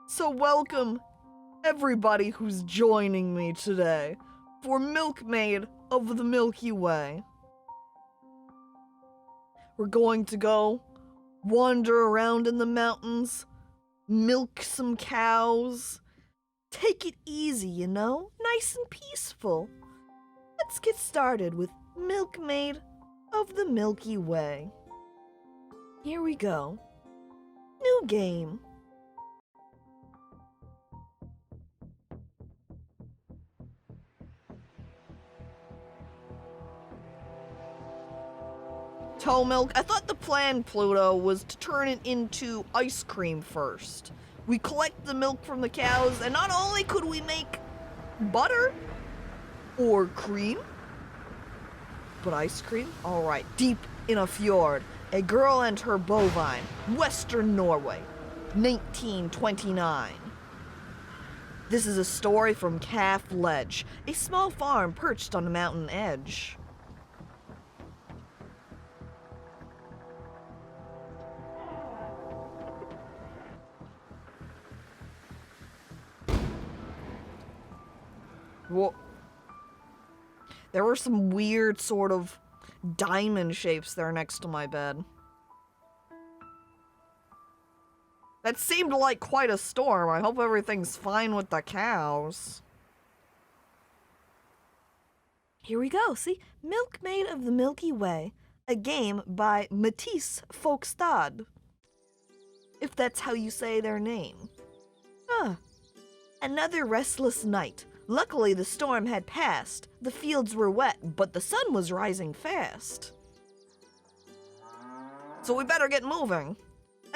So welcome, everybody who's joining me today for Milkmaid of the Milky Way. We're going to go wander around in the mountains, milk some cows, take it easy, you know, nice and peaceful. Let's get started with Milkmaid of the Milky Way. Here we go. New game. Toe milk. I thought the plan, Pluto, was to turn it into ice cream first. We collect the milk from the cows, and not only could we make butter or cream, but ice cream? Alright, deep in a fjord, a girl and her bovine, Western Norway, 1929. This is a story from Calf Ledge, a small farm perched on a mountain edge. Whoa. There were some weird sort of diamond shapes there next to my bed. That seemed like quite a storm. I hope everything's fine with the cows. Here we go. See? Milkmaid of the Milky Way. A game by Matisse Folkstad. If that's how you say their name. Another restless night. Luckily, the storm had passed. The fields were wet, but the sun was rising fast. So we better get moving.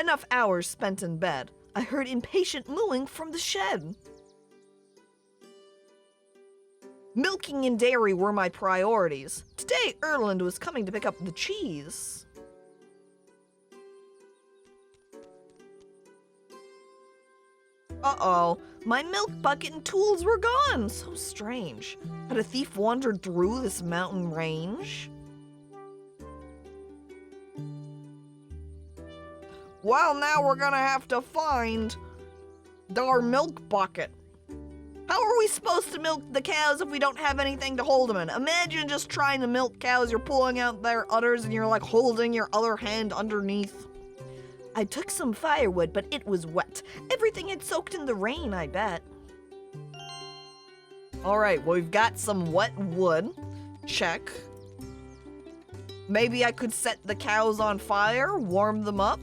Enough hours spent in bed. I heard impatient mooing from the shed. Milking and dairy were my priorities. Today, Erland was coming to pick up the cheese. Uh-oh, my milk bucket and tools were gone. So strange. Had a thief wandered through this mountain range? Well, now we're gonna have to find our milk bucket. How are we supposed to milk the cows if we don't have anything to hold them in? Imagine just trying to milk cows. You're pulling out their udders and you're like holding your other hand underneath. I took some firewood, but it was wet. Everything had soaked in the rain, I bet. Alright, well, we've got some wet wood. Check. Maybe I could set the cows on fire, warm them up.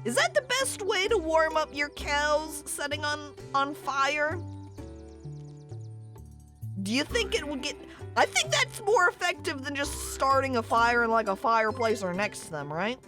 Is that the best way to warm up your cows, setting on fire? Do you think it would get... I think that's more effective than just starting a fire in like a fireplace or next to them, right?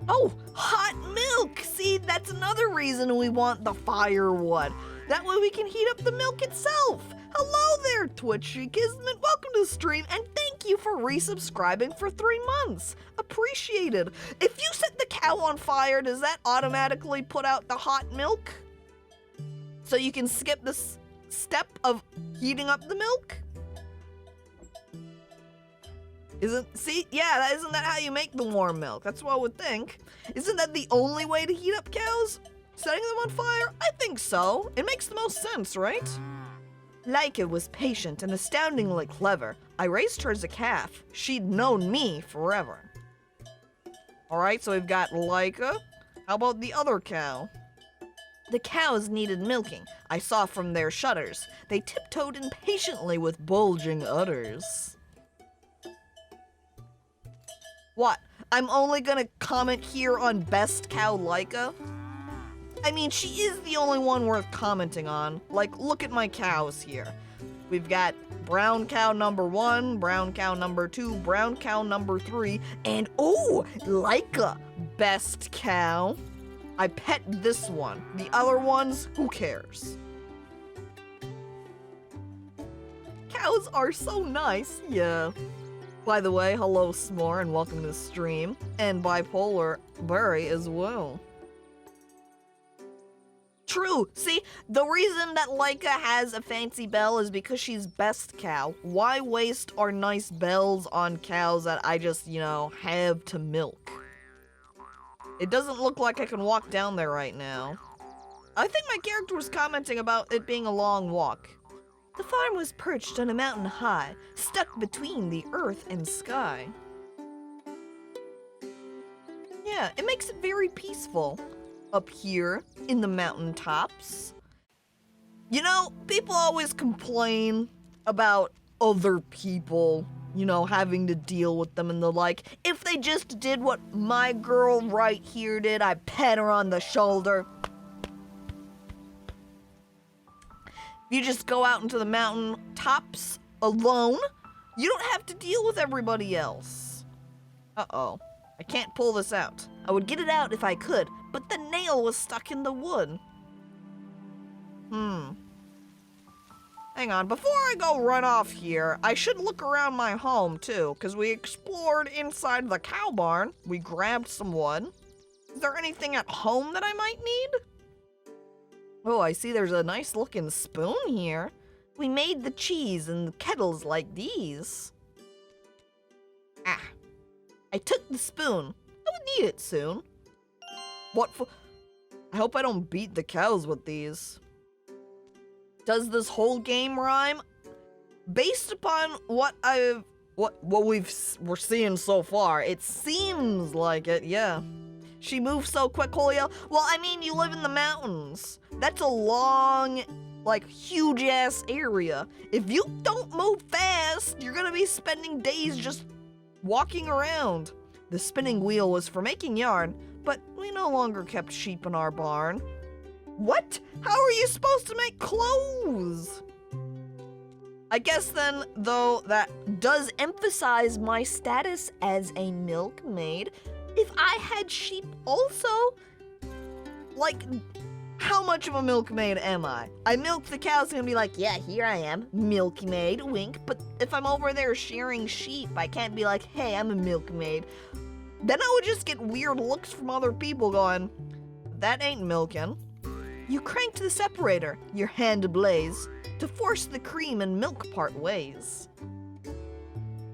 Oh, hot milk! See, that's another reason we want the firewood. That way we can heat up the milk itself. Hello there, Twitchy Kismet. Welcome to the stream, and thank you for resubscribing for 3 months. Appreciated. If you set the cow on fire, does that automatically put out the hot milk? So you can skip this step of heating up the milk? Isn't that how you make the warm milk? That's what I would think. Isn't that the only way to heat up cows? Setting them on fire? I think so. It makes the most sense, right? Laika was patient and astoundingly clever. I raised her as a calf. She'd known me forever. Alright, so we've got Laika. How about the other cow? The cows needed milking. I saw from their shutters. They tiptoed impatiently with bulging udders. What? I'm only gonna comment here on best cow Laika? I mean, she is the only one worth commenting on. Like, look at my cows here. We've got brown cow number 1, brown cow number 2, brown cow number 3, and oh, Laika, best cow. I pet this one. The other ones, who cares? Cows are so nice, yeah. By the way, hello S'more and welcome to the stream, and Bipolar Berry as well. True, see, the reason that Laika has a fancy bell is because she's best cow. Why waste our nice bells on cows that I just, have to milk? It doesn't look like I can walk down there right now. I think my character was commenting about it being a long walk. The farm was perched on a mountain high, stuck between the earth and sky. Yeah, it makes it very peaceful up here in the mountaintops. You know, people always complain about other people, you know, having to deal with them and the like. If they just did what my girl right here did, I'd pat her on the shoulder. You just go out into the mountain tops alone. You don't have to deal with everybody else. Uh-oh. I can't pull this out. I would get it out if I could, but the nail was stuck in the wood. Hang on, before I go run off here, I should look around my home too, because we explored inside the cow barn. We grabbed some wood. Is there anything at home that I might need? Oh, I see there's a nice looking spoon here. We made the cheese in kettles like these. Ah, I took the spoon. I would need it soon. What for? I hope I don't beat the cows with these. Does this whole game rhyme? Based upon what we're seeing so far, it seems like it, yeah. She moves so quick, Julio. Well, I mean, you live in the mountains. That's a long, like, huge-ass area. If you don't move fast, you're gonna be spending days just walking around. The spinning wheel was for making yarn, but we no longer kept sheep in our barn. What? How are you supposed to make clothes? I guess then, though, that does emphasize my status as a milkmaid. If I had sheep also, like, how much of a milkmaid am I? I milk the cows and be like, yeah, here I am, milkmaid, wink. But if I'm over there shearing sheep, I can't be like, hey, I'm a milkmaid. Then I would just get weird looks from other people going, that ain't milking. You cranked the separator, your hand ablaze, to force the cream and milk part ways.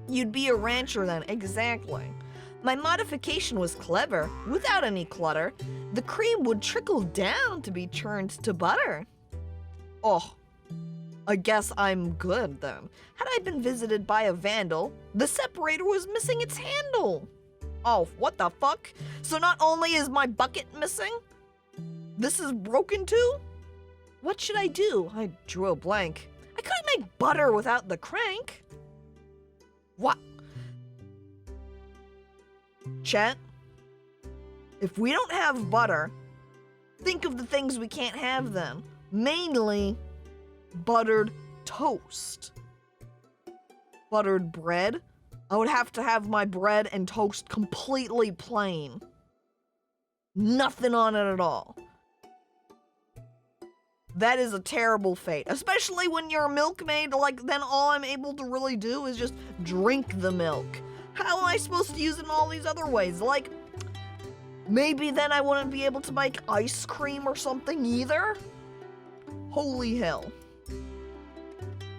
You'd be a rancher then, exactly. My modification was clever, without any clutter. The cream would trickle down to be churned to butter. Oh, I guess I'm good then. Had I been visited by a vandal, the separator was missing its handle. Oh, what the fuck? So not only is my bucket missing, this is broken too? What should I do? I drew a blank. I couldn't make butter without the crank. What? Chat, if we don't have butter, think of the things we can't have then. Mainly, buttered toast. Buttered bread? I would have to have my bread and toast completely plain. Nothing on it at all. That is a terrible fate, especially when you're a milkmaid, like, then all I'm able to really do is just drink the milk. How am I supposed to use it in all these other ways? Like, maybe then I wouldn't be able to make ice cream or something either? Holy hell.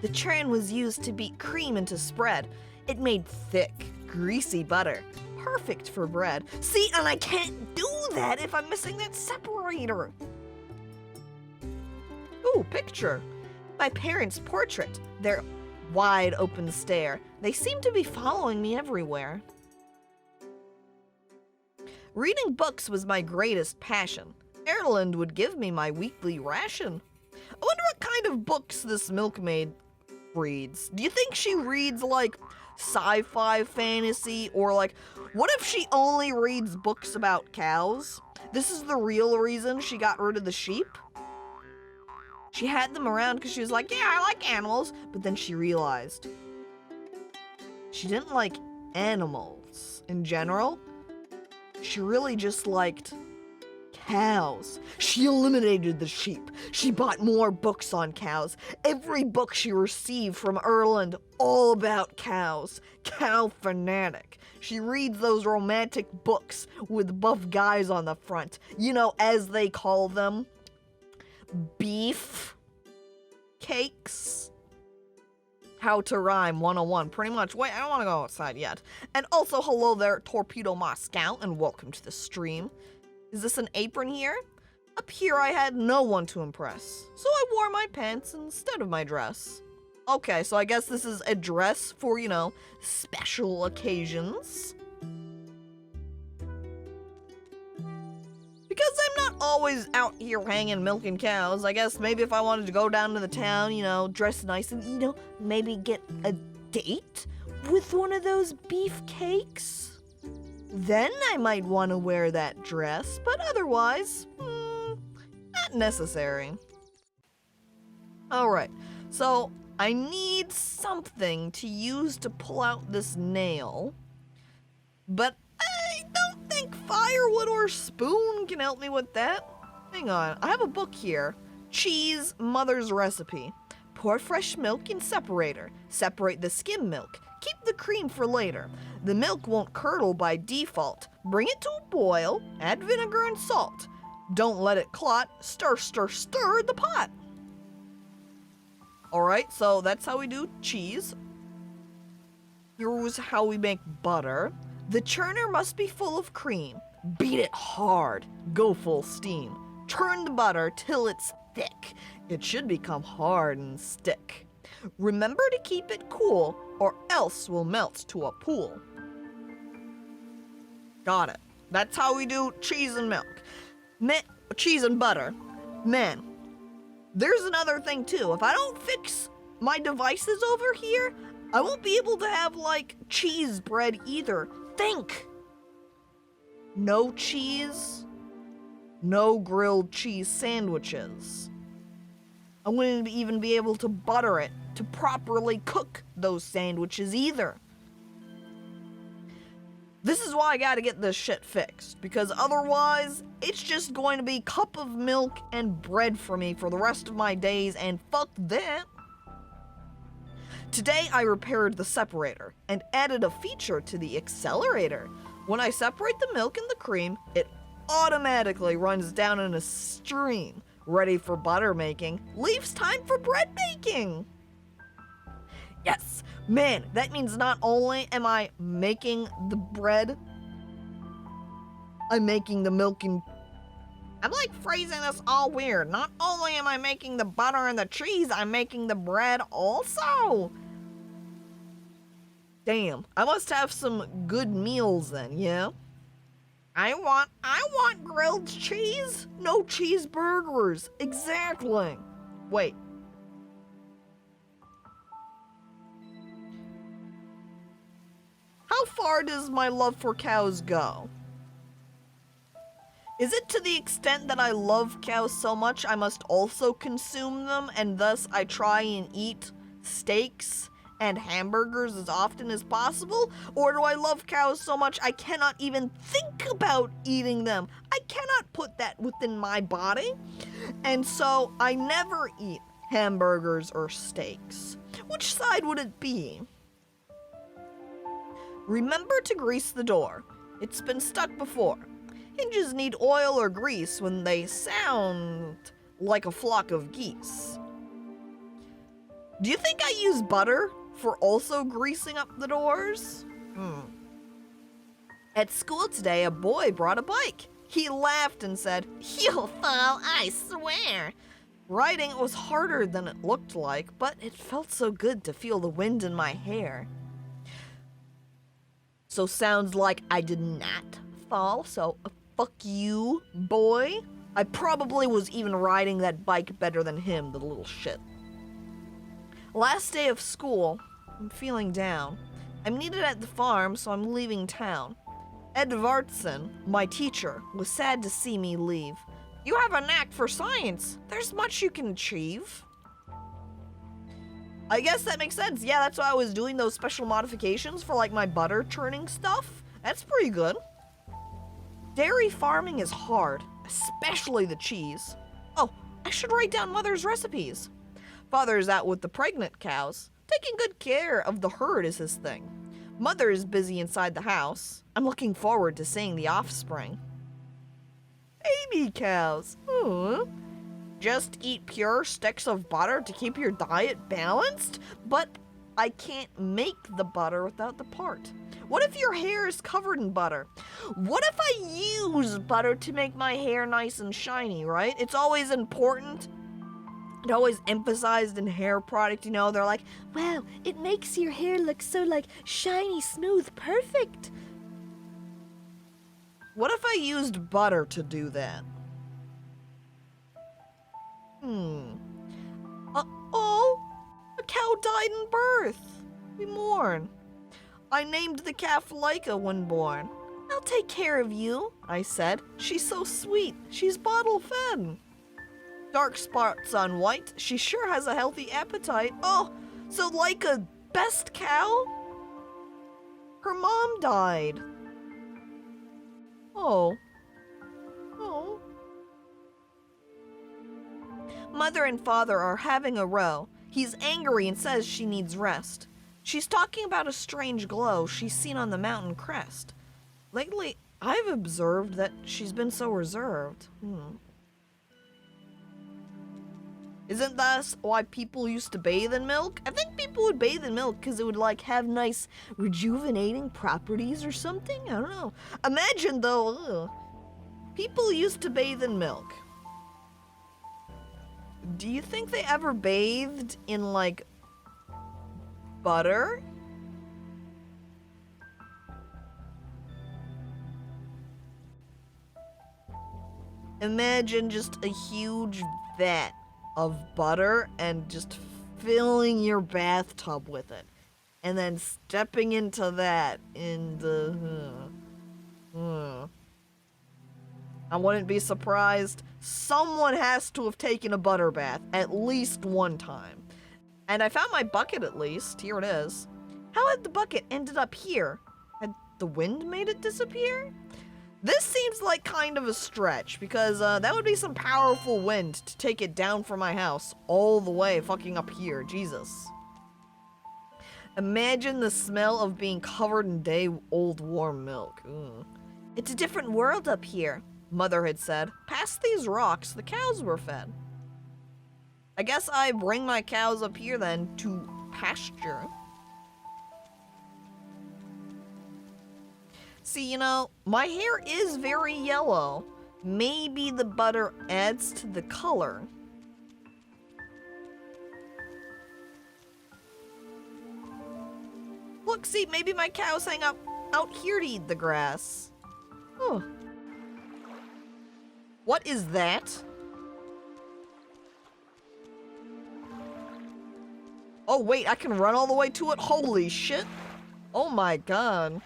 The churn was used to beat cream into spread. It made thick, greasy butter, perfect for bread. See, and I can't do that if I'm missing that separator. Ooh, picture. My parents' portrait. Their wide open stare. They seem to be following me everywhere. Reading books was my greatest passion. Erland would give me my weekly ration. I wonder what kind of books this milkmaid reads. Do you think she reads, like, sci-fi fantasy, or, like, what if she only reads books about cows? This is the real reason she got rid of the sheep? She had them around because she was like, yeah, I like animals. But then she realized she didn't like animals in general. She really just liked cows. She eliminated the sheep. She bought more books on cows. Every book she received from Erland, all about cows. Cow fanatic. She reads those romantic books with buff guys on the front. You know, as they call them. Beef cakes. How to rhyme 101. Pretty much. Wait, I don't want to go outside yet. And also, hello there, Torpedo Moscow, and welcome to the stream. Is this an apron here? Up here I had no one to impress, so I wore my pants instead of my dress. Okay, so I guess this is a dress for, special occasions. Because I'm not always out here hanging milking cows, I guess maybe if I wanted to go down to the town, dress nice and, maybe get a date with one of those beefcakes, then I might want to wear that dress, but otherwise, not necessary. Alright, so I need something to use to pull out this nail, but I don't think firewood or spoon can help me with that. Hang on, I have a book here. Cheese Mother's Recipe. Pour fresh milk in separator. Separate the skim milk. Keep the cream for later. The milk won't curdle by default. Bring it to a boil. Add vinegar and salt. Don't let it clot. Stir, stir, stir the pot. Alright, so that's how we do cheese. Here's how we make butter. The churner must be full of cream. Beat it hard. Go full steam. Churn the butter till it's thick. It should become hard and stick. Remember to keep it cool, or else will melt to a pool. Got it. That's how we do cheese and milk. Cheese and butter. Man, there's another thing too. If I don't fix my devices over here, I won't be able to have, cheese bread either. Think! No cheese, no grilled cheese sandwiches. I wouldn't even be able to butter it to properly cook those sandwiches either. This is why I gotta get this shit fixed, because otherwise, it's just going to be cup of milk and bread for me for the rest of my days, and fuck that. Today I repaired the separator and added a feature to the accelerator. When I separate the milk and the cream, it automatically runs down in a stream, ready for butter making, leaves time for bread baking. Yes, man, that means not only am I making the bread, I'm making the milk and... I'm phrasing this all weird. Not only am I making the butter and the cheese, I'm making the bread also. Damn, I must have some good meals then, yeah? I want grilled cheese? No cheeseburgers. Exactly. Wait. How far does my love for cows go? Is it to the extent that I love cows so much I must also consume them, and thus I try and eat steaks and hamburgers as often as possible? Or do I love cows so much I cannot even think about eating them? I cannot put that within my body, and so I never eat hamburgers or steaks. Which side would it be? Remember to grease the door. It's been stuck before. Hinges need oil or grease when they sound like a flock of geese. Do you think I use butter for also greasing up the doors? At school today, a boy brought a bike. He laughed and said, "You'll fall, I swear." Riding was harder than it looked like, but it felt so good to feel the wind in my hair. So sounds like I did not fall, so fuck you, boy. I probably was even riding that bike better than him, the little shit. Last day of school, I'm feeling down. I'm needed at the farm, so I'm leaving town. Edvardsen, my teacher, was sad to see me leave. You have a knack for science. There's much you can achieve. I guess that makes sense. Yeah, that's why I was doing those special modifications for my butter churning stuff. That's pretty good. Dairy farming is hard, especially the cheese. Oh, I should write down Mother's recipes. Father's out with the pregnant cows. Taking good care of the herd is his thing. Mother is busy inside the house. I'm looking forward to seeing the offspring. Baby cows. Just eat pure sticks of butter to keep your diet balanced? But I can't make the butter without the part. What if your hair is covered in butter? What if I use butter to make my hair nice and shiny, right? It's always important. It's always emphasized in hair product, you know, they're like, wow, it makes your hair look so like shiny, smooth, perfect. What if I used butter to do that? Uh-oh, a cow died in birth. We mourn. I named the calf Laika when born. I'll take care of you, I said. She's so sweet. She's bottle fed. Dark spots on white. She sure has a healthy appetite. Oh, so Laika, best cow? Her mom died. Oh. Oh. Mother and father are having a row. He's angry and says she needs rest. She's talking about a strange glow she's seen on the mountain crest. Lately, I've observed that she's been so reserved. Isn't that why people used to bathe in milk? I think people would bathe in milk because it would like have nice rejuvenating properties or something. I don't know. Imagine though, people used to bathe in milk. Do you think they ever bathed in like butter? Imagine just a huge vat of butter and just filling your bathtub with it. And then stepping into that in the... I wouldn't be surprised. Someone has to have taken a butter bath at least one time. And I found my bucket at least. Here it is. How had the bucket ended up here? Had the wind made it disappear? This seems like kind of a stretch because that would be some powerful wind to take it down from my house all the way fucking up here. Jesus. Imagine the smell of being covered in day-old warm milk. Ugh. It's a different world up here, Mother had said. Past these rocks, the cows were fed. I guess I bring my cows up here then to pasture. See, you know, my hair is very yellow. Maybe the butter adds to the color. Look, see, maybe my cows hang up out here to eat the grass. Oh. What is that? Oh, wait, I can run all the way to it? Holy shit. Oh my god.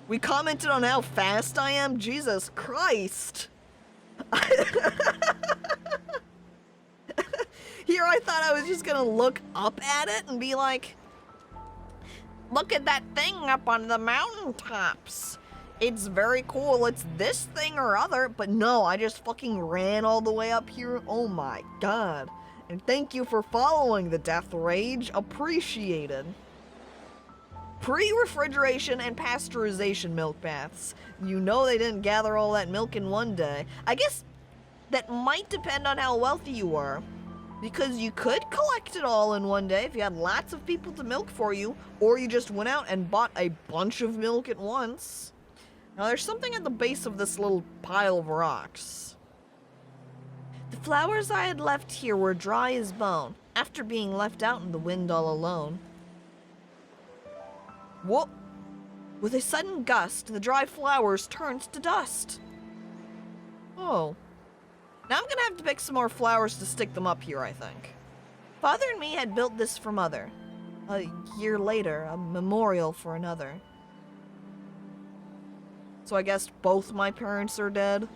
We commented on how fast I am? Jesus Christ. Here I thought I was just gonna look up at it and be like, look at that thing up on the mountaintops. It's very cool. It's this thing or other. But no, I just fucking ran all the way up here. Oh my god. And thank you for following the Death Rage. Appreciated. Pre-refrigeration and pasteurization milk baths. You know they didn't gather all that milk in one day. I guess that might depend on how wealthy you are. Because you could collect it all in one day if you had lots of people to milk for you, or you just went out and bought a bunch of milk at once. Now there's something at the base of this little pile of rocks. The flowers I had left here were dry as bone, after being left out in the wind all alone. Whoa! With a sudden gust, the dry flowers turned to dust. Oh. Now I'm gonna have to pick some more flowers to stick them up here, I think. Father and me had built this for Mother. A year later, a memorial for another. So I guess both my parents are dead.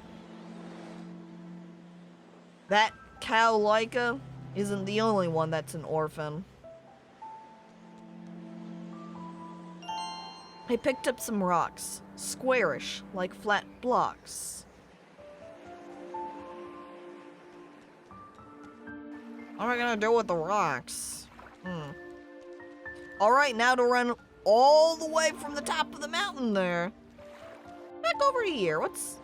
That cow Laika isn't the only one that's an orphan. I picked up some rocks, squarish, like flat blocks. What am I gonna do with the rocks? Alright, now to run all the way from the top of the mountain there. Back over here, what's...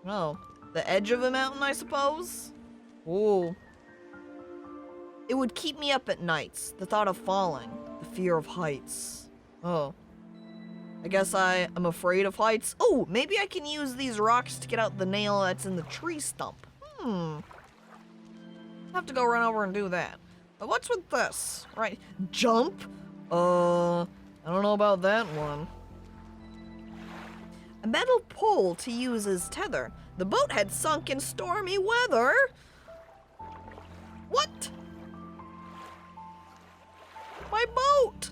Oh, the edge of a mountain, I suppose? Ooh. It would keep me up at nights, the thought of falling. The fear of heights. Oh. I guess I am afraid of heights. Oh, maybe I can use these rocks to get out the nail that's in the tree stump. I'll have to go run over and do that. But what's with this? Right, jump? I don't know about that one. A metal pole to use as tether. The boat had sunk in stormy weather. What? My boat!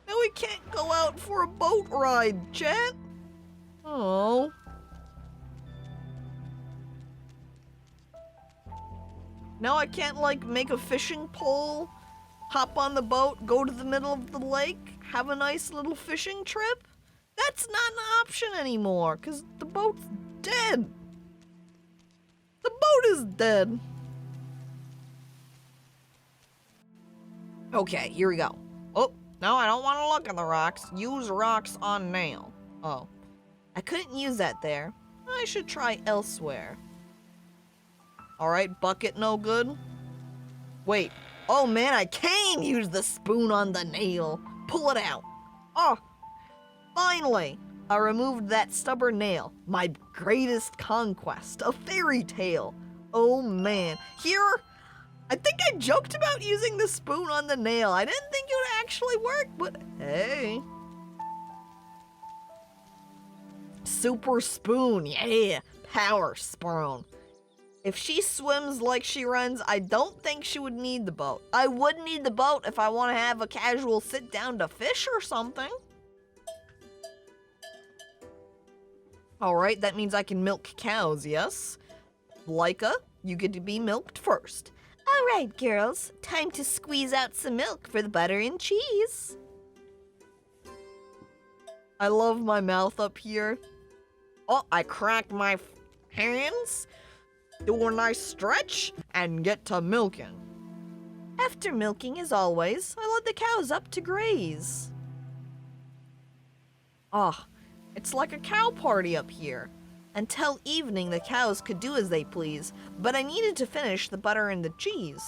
Now we can't go out for a boat ride, chat. Oh. Now I can't, like, make a fishing pole, hop on the boat, go to the middle of the lake, have a nice little fishing trip? That's not an option anymore, because the boat's dead. The boat is dead. Okay, here we go. Oh, no, I don't want to look at the rocks. Use rocks on nail. Oh, I couldn't use that there. I should try elsewhere. All right, bucket no good. Wait, oh man, I can use the spoon on the nail. Pull it out. Oh, finally, I removed that stubborn nail. My greatest conquest, a fairy tale. Oh man, here, I think I joked about using the spoon on the nail. I didn't think it would actually work, but hey. Super spoon, yeah, power spoon. If she swims like she runs, I don't think she would need the boat. I would need the boat if I want to have a casual sit down to fish or something. All right, that means I can milk cows, yes? Leica, you get to be milked first. All right, girls, time to squeeze out some milk for the butter and cheese. I love my mouth up here. Oh, I crack my hands, do a nice stretch, and get to milking. After milking, as always, I let the cows up to graze. Ah, it's like a cow party up here. Until evening, the cows could do as they please, but I needed to finish the butter and the cheese.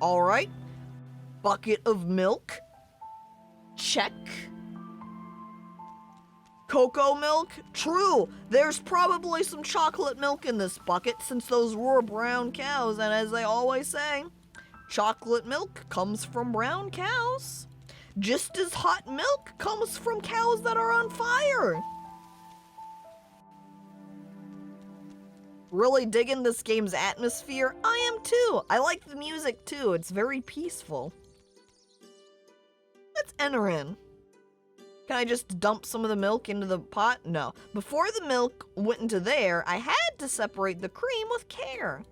All right, bucket of milk. Check. Cocoa milk? True, there's probably some chocolate milk in this bucket since those were brown cows, and as they always say, chocolate milk comes from brown cows. Just as hot milk comes from cows that are on fire. Really digging this game's atmosphere? I am too. I like the music too. It's very peaceful. Let's enter in. Can I just dump some of the milk into the pot? No. Before the milk went into there, I had to separate the cream with care.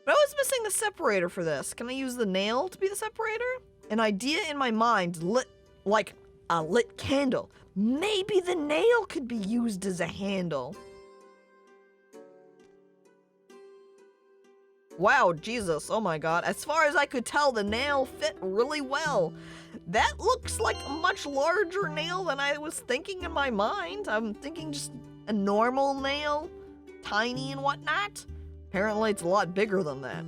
But I was missing the separator for this. Can I use the nail to be the separator? An idea in my mind lit like a lit candle. Maybe the nail could be used as a handle. Wow, Jesus, oh my god. As far as I could tell, the nail fit really well. That looks like a much larger nail than I was thinking in my mind. I'm thinking just a normal nail, tiny and whatnot. Apparently it's a lot bigger than that.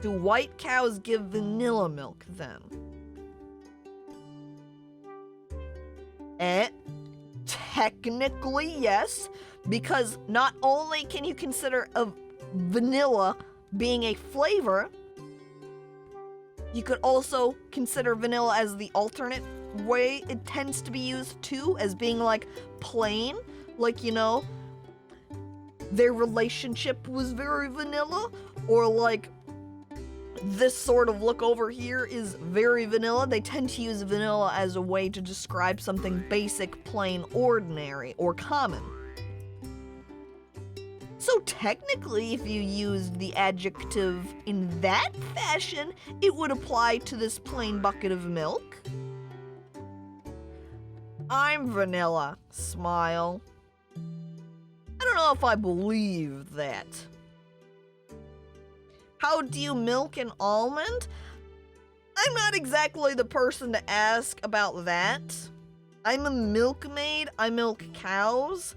Do white cows give vanilla milk then? Technically yes, because not only can you consider a vanilla being a flavor, you could also consider vanilla as the alternate way it tends to be used too, as being like plain, like, you know, their relationship was very vanilla, or like this sort of look over here is very vanilla. They tend to use vanilla as a way to describe something basic, plain, ordinary, or common. So technically, if you used the adjective in that fashion, it would apply to this plain bucket of milk. I'm vanilla. Smile. I don't know if I believe that. How do you milk an almond? I'm not exactly the person to ask about that. I'm a milkmaid. I milk cows.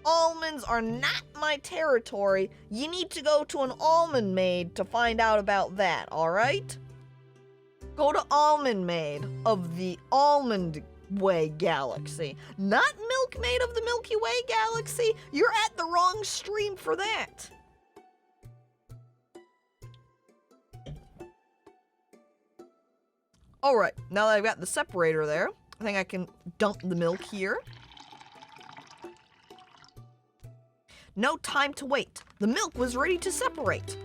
Almonds are not my territory. You need to go to an almond maid to find out about that, alright? Go to Almond Maid of the Almond Way Galaxy. Not Milkmaid of the Milky Way Galaxy. You're at the wrong stream for that. Alright, now that I've got the separator there, I think I can dump the milk here. No time to wait. The milk was ready to separate.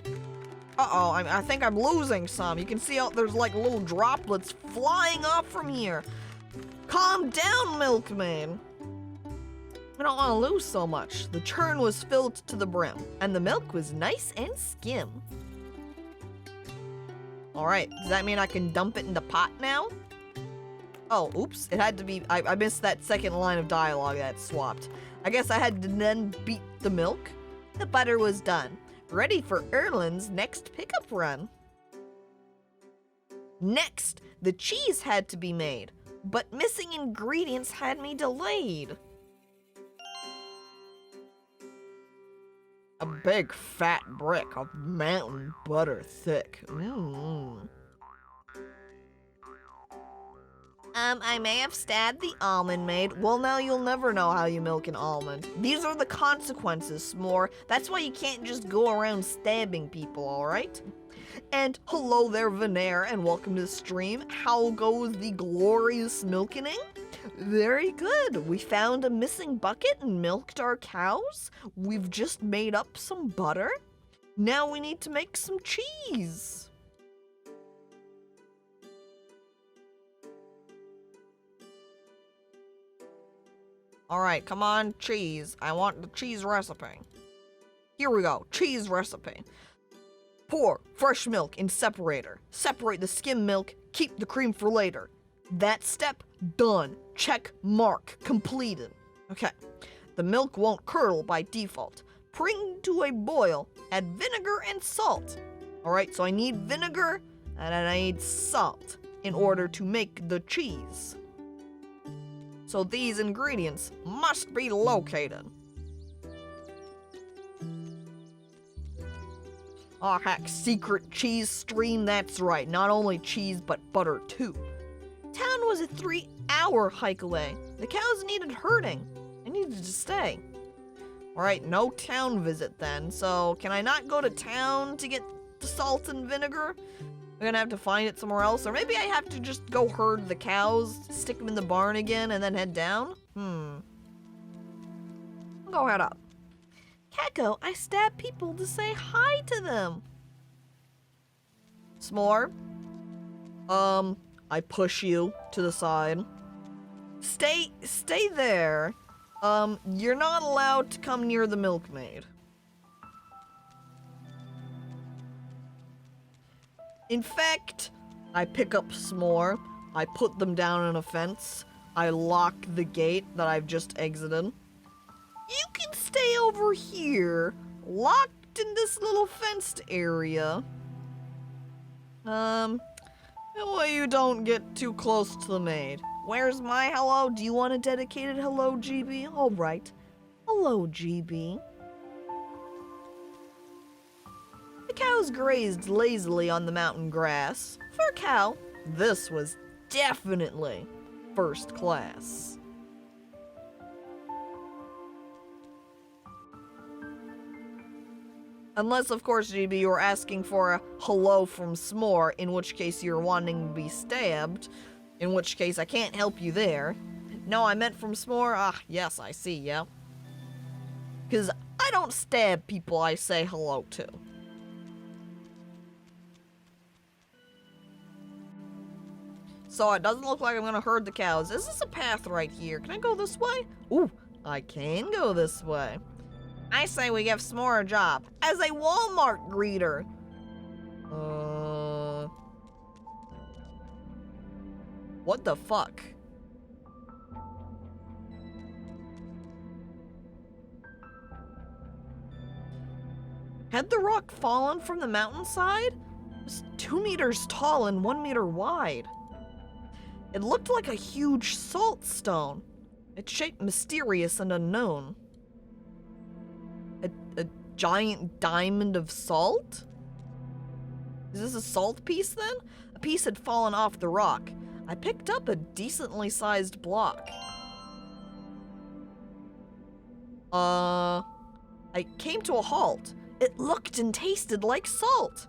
Uh-oh, I think I'm losing some. You can see out there's like little droplets flying off from here. Calm down, Milkmaid. I don't want to lose so much. The churn was filled to the brim, and the milk was nice and skim. Alright, does that mean I can dump it in the pot now? Oh, oops, it had to be, I missed that second line of dialogue that swapped. I guess I had to then beat the milk. The butter was done. Ready for Erlen's next pickup run. Next, the cheese had to be made, but missing ingredients had me delayed. A big fat brick of mountain butter thick. I may have stabbed the almond maid. Well, now you'll never know how you milk an almond. These are the consequences, S'more. That's why you can't just go around stabbing people, alright? And hello there, Veneer, and welcome to the stream. How goes the glorious milking? Very good. We found a missing bucket and milked our cows. We've just made up some butter. Now we need to make some cheese. Alright, come on, cheese. I want the cheese recipe. Here we go, cheese recipe. Pour fresh milk in separator. Separate the skim milk, keep the cream for later. That step, done. Check mark, completed. Okay, the milk won't curdle by default. Bring to a boil, add vinegar and salt. Alright, so I need vinegar and I need salt in order to make the cheese. So these ingredients must be located. Oh heck, secret cheese stream, that's right. Not only cheese, but butter too. Town was a 3-hour hike away. The cows needed herding. I needed to stay. Alright, no town visit then. So can I not go to town to get the salt and vinegar? I'm gonna have to find it somewhere else, or maybe I have to just go herd the cows, stick them in the barn again, and then head down? I'll go head up. Caco, I stab people to say hi to them. S'more? I push you to the side. Stay there. You're not allowed to come near the milkmaid. In fact, I pick up S'more, I put them down in a fence, I lock the gate that I've just exited. You can stay over here, locked in this little fenced area. That way you don't get too close to the maid. Where's my hello? Do you want a dedicated hello, GB? Alright. Hello, GB. The cows grazed lazily on the mountain grass. For a cow, this was definitely first class. Unless, of course, GB, you're asking for a hello from S'more, in which case you're wanting to be stabbed, in which case I can't help you there. No, I meant from S'more. Ah, yes, I see, yeah. Because I don't stab people I say hello to. So it doesn't look like I'm gonna herd the cows. Is this a path right here? Can I go this way? Ooh, I can go this way. I say we give S'more a job as a Walmart greeter. What the fuck? Had the rock fallen from the mountainside? It was 2 meters tall and 1 meter wide. It looked like a huge salt stone. Its shape mysterious and unknown. A giant diamond of salt? Is this a salt piece then? A piece had fallen off the rock. I picked up a decently sized block. I came to a halt. It looked and tasted like salt.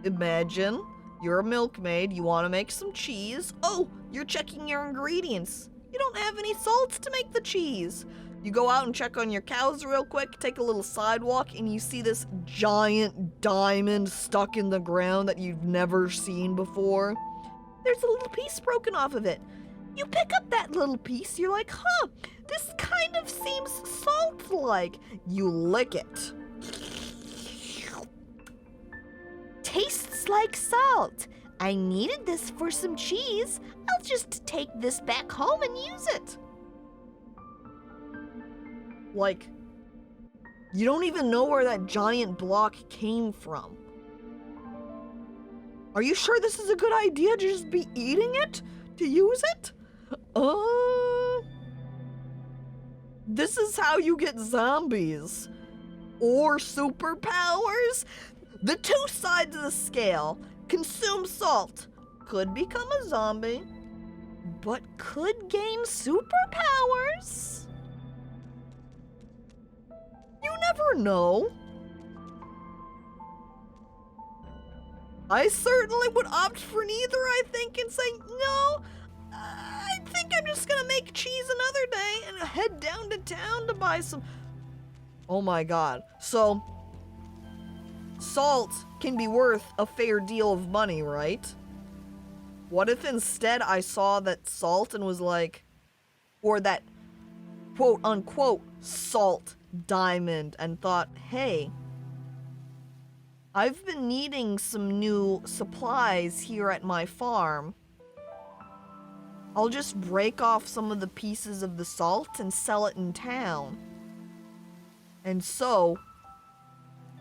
Imagine you're a milkmaid, you want to make some cheese. Oh, you're checking your ingredients. You don't have any salts to make the cheese. You go out and check on your cows real quick, take a little sidewalk, and you see this giant diamond stuck in the ground that you've never seen before. There's a little piece broken off of it. You pick up that little piece, you're like, huh, this kind of seems salt-like. You lick it. Tastes like salt. I needed this for some cheese. I'll just take this back home and use it. Like, you don't even know where that giant block came from. Are you sure this is a good idea to just be eating it? To use it? This is how you get zombies. Or superpowers. The two sides of the scale. Consume salt. Could become a zombie. But could gain superpowers. You never know. I certainly would opt for neither, I think, and say, no, I think I'm just gonna make cheese another day and head down to town to buy some. Oh my god. So, salt can be worth a fair deal of money, right? What if instead I saw that salt and was like, or that quote unquote salt diamond and thought, hey, I've been needing some new supplies here at my farm. I'll just break off some of the pieces of the salt and sell it in town. And so,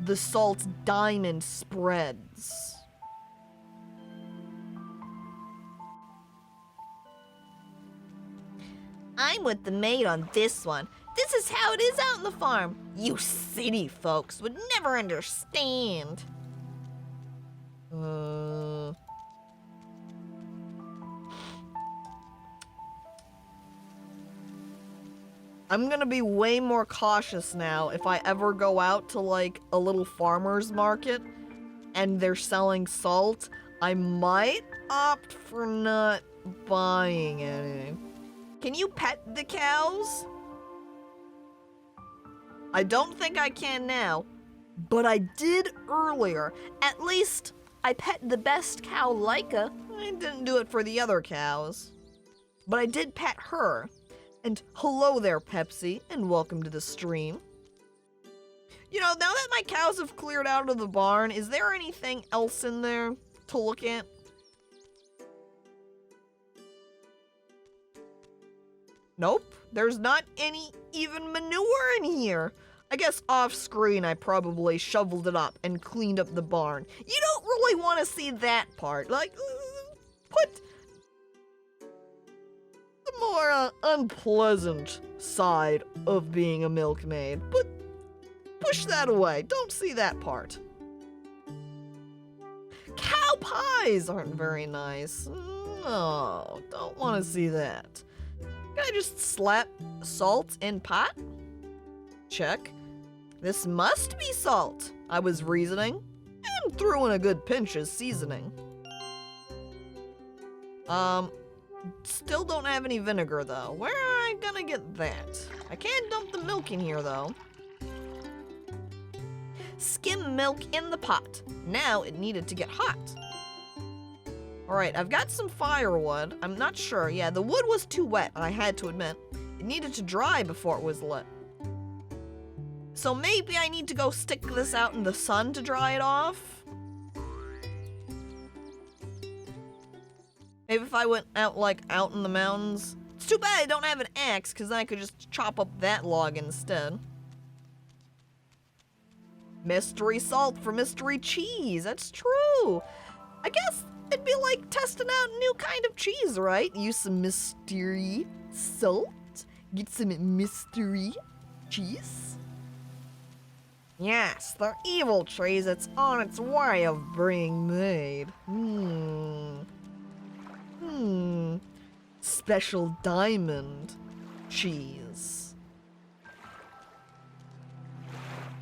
the salt diamond spreads. I'm with the maid on this one. This is how it is out on the farm. You city folks would never understand. I'm gonna be way more cautious now if I ever go out to like a little farmer's market and they're selling salt. I might opt for not buying any. Can you pet the cows? I don't think I can now, but I did earlier. At least I pet the best cow, Laika. I didn't do it for the other cows, but I did pet her. And hello there, Pepsi, and welcome to the stream. You know, now that my cows have cleared out of the barn, is there anything else in there to look at? Nope, there's not any even manure in here. I guess off-screen I probably shoveled it up and cleaned up the barn. You don't really want to see that part. Like, put the more unpleasant side of being a milkmaid. But push that away. Don't see that part. Cow pies aren't very nice. No, don't want to see that. Can I just slap salt in pot? Check. This must be salt, I was reasoning, and threw in a good pinch as seasoning. Still don't have any vinegar though. Where am I gonna get that? I can't dump the milk in here though. Skim milk in the pot. Now it needed to get hot. Alright, I've got some firewood. I'm not sure. Yeah, the wood was too wet, I had to admit. It needed to dry before it was lit. So maybe I need to go stick this out in the sun to dry it off? Maybe if I went out, like, out in the mountains. It's too bad I don't have an axe, because then I could just chop up that log instead. Mystery salt for mystery cheese. That's true. I guess it'd be like testing out a new kind of cheese, right? Use some mystery salt. Get some mystery cheese. Yes, the evil cheese, it's on its way of being made. Special diamond cheese.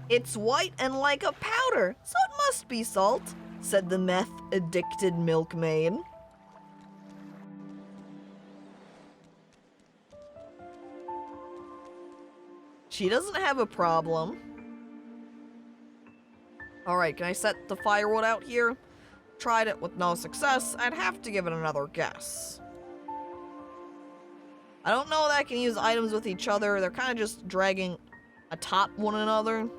It's white and like a powder, so it must be salt, said the meth-addicted Milkmaid. She doesn't have a problem. Alright, can I set the firewood out here? Tried it with no success. I'd have to give it another guess. I don't know that I can use items with each other. They're kind of just dragging atop one another.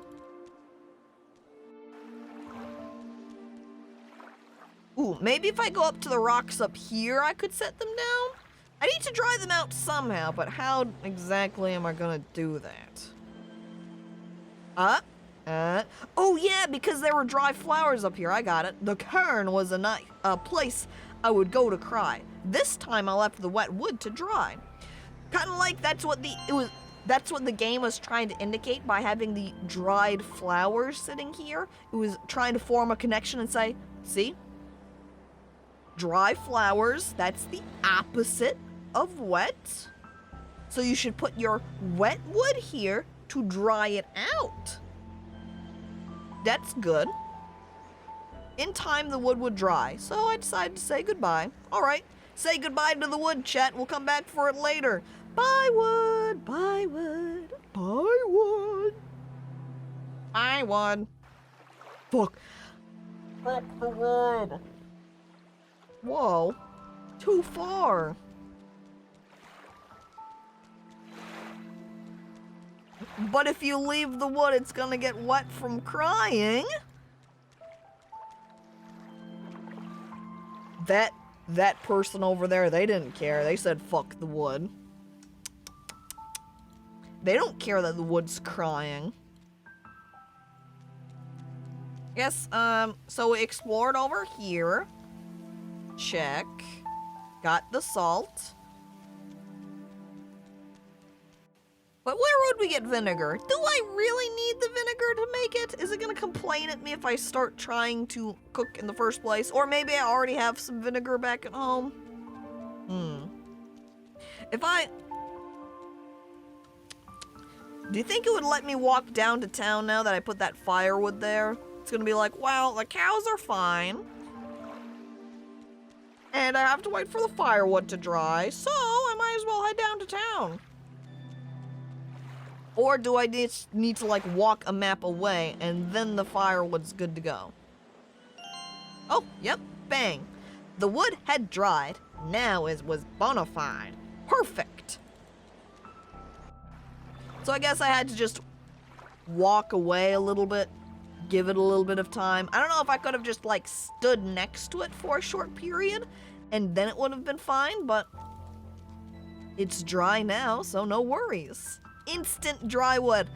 Ooh, maybe if I go up to the rocks up here, I could set them down? I need to dry them out somehow, but how exactly am I gonna do that? Oh yeah, because there were dry flowers up here, I got it. The cairn was a place I would go to cry. This time I left the wet wood to dry. Kind of like that's what the game was trying to indicate by having the dried flowers sitting here. It was trying to form a connection and say, see? Dry flowers, that's the opposite of wet. So you should put your wet wood here to dry it out. That's good. In time, the wood would dry, so I decided to say goodbye. All right, say goodbye to the wood, chat. We'll come back for it later. Bye, wood. Bye, wood. Bye, wood. Bye, wood. Fuck. Fuck the wood. Whoa. Too far. But if you leave the wood, it's gonna get wet from crying. That person over there, they didn't care. They said, fuck the wood. They don't care that the wood's crying. Yes, so we explored over here. Check. Got the salt. But where would we get vinegar? Do I really need the vinegar to make it? Is it gonna complain at me if I start trying to cook in the first place? Or maybe I already have some vinegar back at home? Do you think it would let me walk down to town now that I put that firewood there? It's gonna be like, well, the cows are fine. And I have to wait for the firewood to dry, so I might as well head down to town. Or do I need to like walk a map away and then the firewood's good to go? Oh, yep, bang. The wood had dried. Now it was bona fide. Perfect. So I guess I had to just walk away a little bit, give it a little bit of time. I don't know if I could have just like stood next to it for a short period and then it would have been fine, but it's dry now, so no worries. Instant dry wood.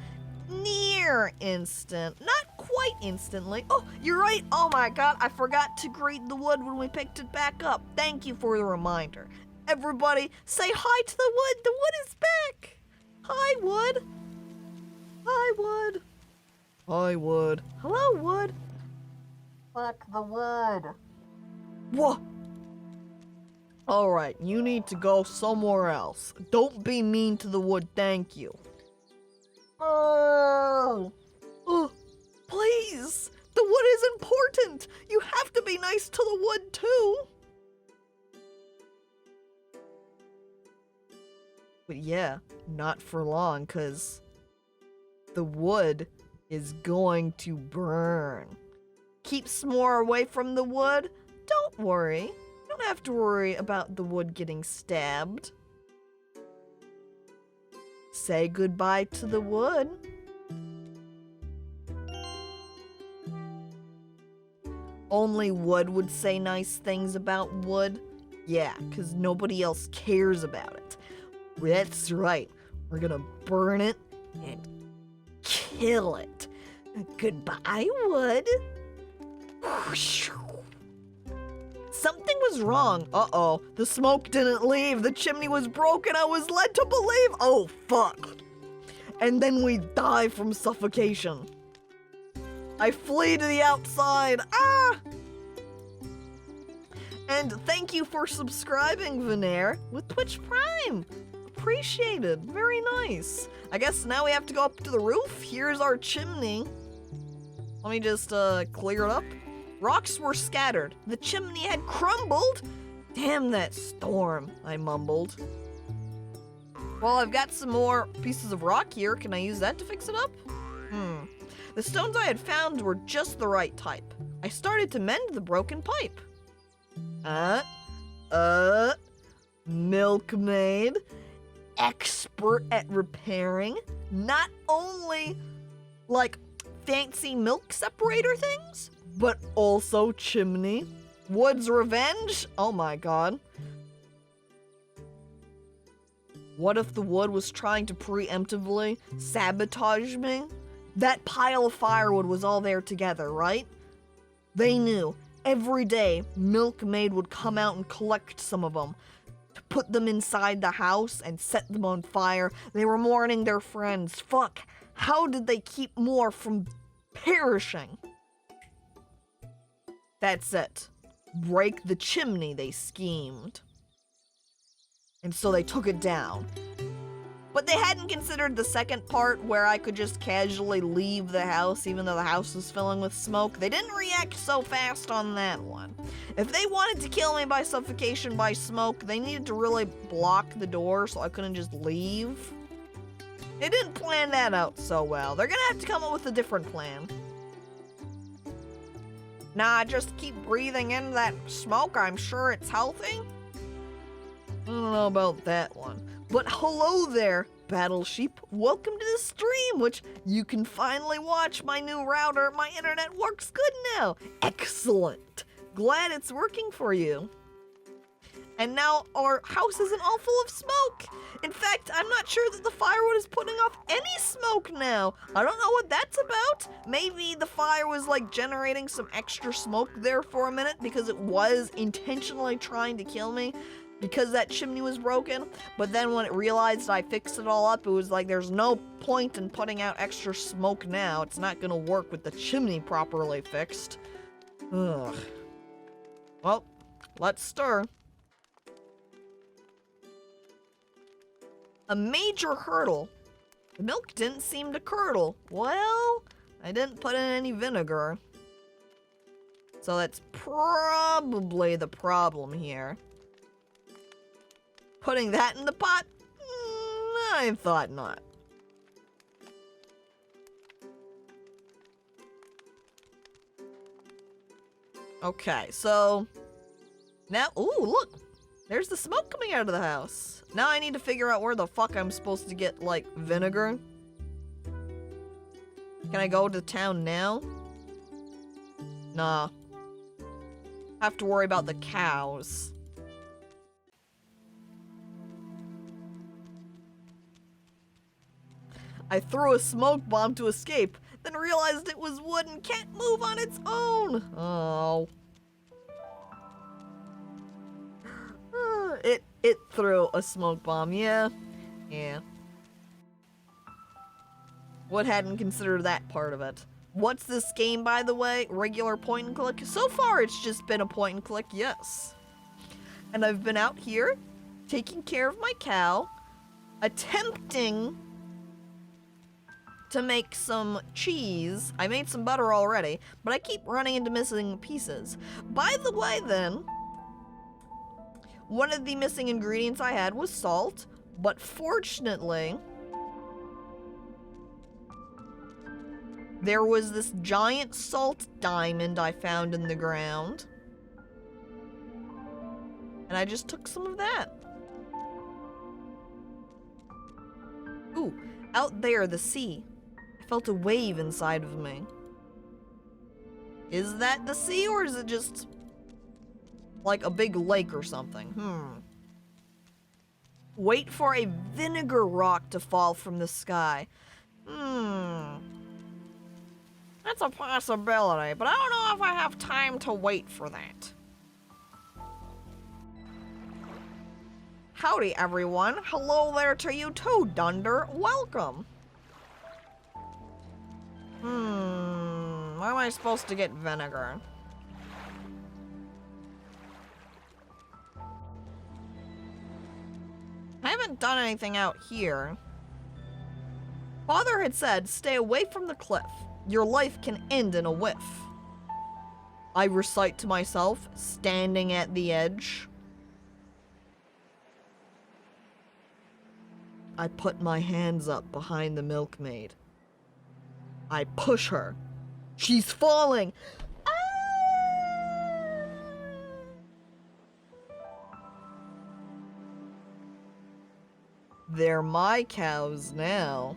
Near instant. Not quite instantly. Oh, you're right. Oh my god, I forgot to grate the wood when we picked it back up. Thank you for the reminder. Everybody, say hi to the wood. The wood is back. Hi, wood. Hi, wood. Hi, wood. Hello, wood. Fuck the wood. Whoa. Alright, you need to go somewhere else. Don't be mean to the wood, thank you. Oh, please! The wood is important! You have to be nice to the wood, too! But yeah, not for long, because the wood is going to burn. Keep s'more away from the wood? Don't worry. Don't have to worry about the wood getting stabbed. Say goodbye to the wood. Only wood would say nice things about wood. Yeah, because nobody else cares about it. That's right. We're gonna burn it and kill it. Goodbye, wood. Something was wrong. Uh-oh. The smoke didn't leave. The chimney was broken. I was led to believe. Oh, fuck. And then we die from suffocation. I flee to the outside. Ah! And thank you for subscribing, Veneer, with Twitch Prime. Appreciated. Very nice. I guess now we have to go up to the roof. Here's our chimney. Let me just clear it up. Rocks were scattered. The chimney had crumbled. Damn that storm, I mumbled. Well, I've got some more pieces of rock here. Can I use that to fix it up? The stones I had found were just the right type. I started to mend the broken pipe. Milkmaid, expert at repairing, not only like fancy milk separator things, but also chimney. Wood's revenge? Oh my god. What if the wood was trying to preemptively sabotage me? That pile of firewood was all there together, right? They knew. Every day, Milkmaid would come out and collect some of them, to put them inside the house and set them on fire. They were mourning their friends. Fuck, how did they keep more from perishing? That's it. Break the chimney, they schemed. And so they took it down. But they hadn't considered the second part where I could just casually leave the house even though the house was filling with smoke. They didn't react so fast on that one. If they wanted to kill me by suffocation by smoke, they needed to really block the door so I couldn't just leave. They didn't plan that out so well. They're gonna have to come up with a different plan. Nah, just keep breathing in that smoke. I'm sure it's healthy. I don't know about that one. But hello there, Battle Sheep. Welcome to the stream, which you can finally watch. My new router, my internet works good now. Excellent. Glad it's working for you. And now our house isn't all full of smoke. In fact, I'm not sure that the firewood is putting off any smoke now. I don't know what that's about. Maybe the fire was like generating some extra smoke there for a minute because it was intentionally trying to kill me. Because that chimney was broken, but then when it realized I fixed it all up, it was like there's no point in putting out extra smoke now. It's not gonna work with the chimney properly fixed. Ugh. Well, let's stir. A major hurdle. The milk didn't seem to curdle. Well, I didn't put in any vinegar. So that's probably the problem here. Putting that in the pot? I thought not. Okay, so now, ooh, look, there's the smoke coming out of the house. Now I need to figure out where the fuck I'm supposed to get, like, vinegar. Can I go to town now? Nah. Have to worry about the cows. I threw a smoke bomb to escape, then realized it was wood and can't move on its own. Oh. It threw a smoke bomb, yeah. Yeah. Wood hadn't considered that part of it. What's this game, by the way? Regular point and click? So far, it's just been a point and click, yes. And I've been out here, taking care of my cow, attempting to make some cheese. I made some butter already, but I keep running into missing pieces. By the way, then, one of the missing ingredients I had was salt, but fortunately, there was this giant salt diamond I found in the ground, and I just took some of that. Ooh, out there, the sea. I felt a wave inside of me. Is that the sea, or is it just like a big lake or something? Wait for a vinegar rock to fall from the sky. That's a possibility, but I don't know if I have time to wait for that. Howdy, everyone. Hello there to you too, Dunder. Welcome. Where am I supposed to get vinegar? I haven't done anything out here. Father had said, stay away from the cliff. Your life can end in a whiff. I recite to myself, standing at the edge. I put my hands up behind the Milkmaid. I push her. She's falling. They're my cows now.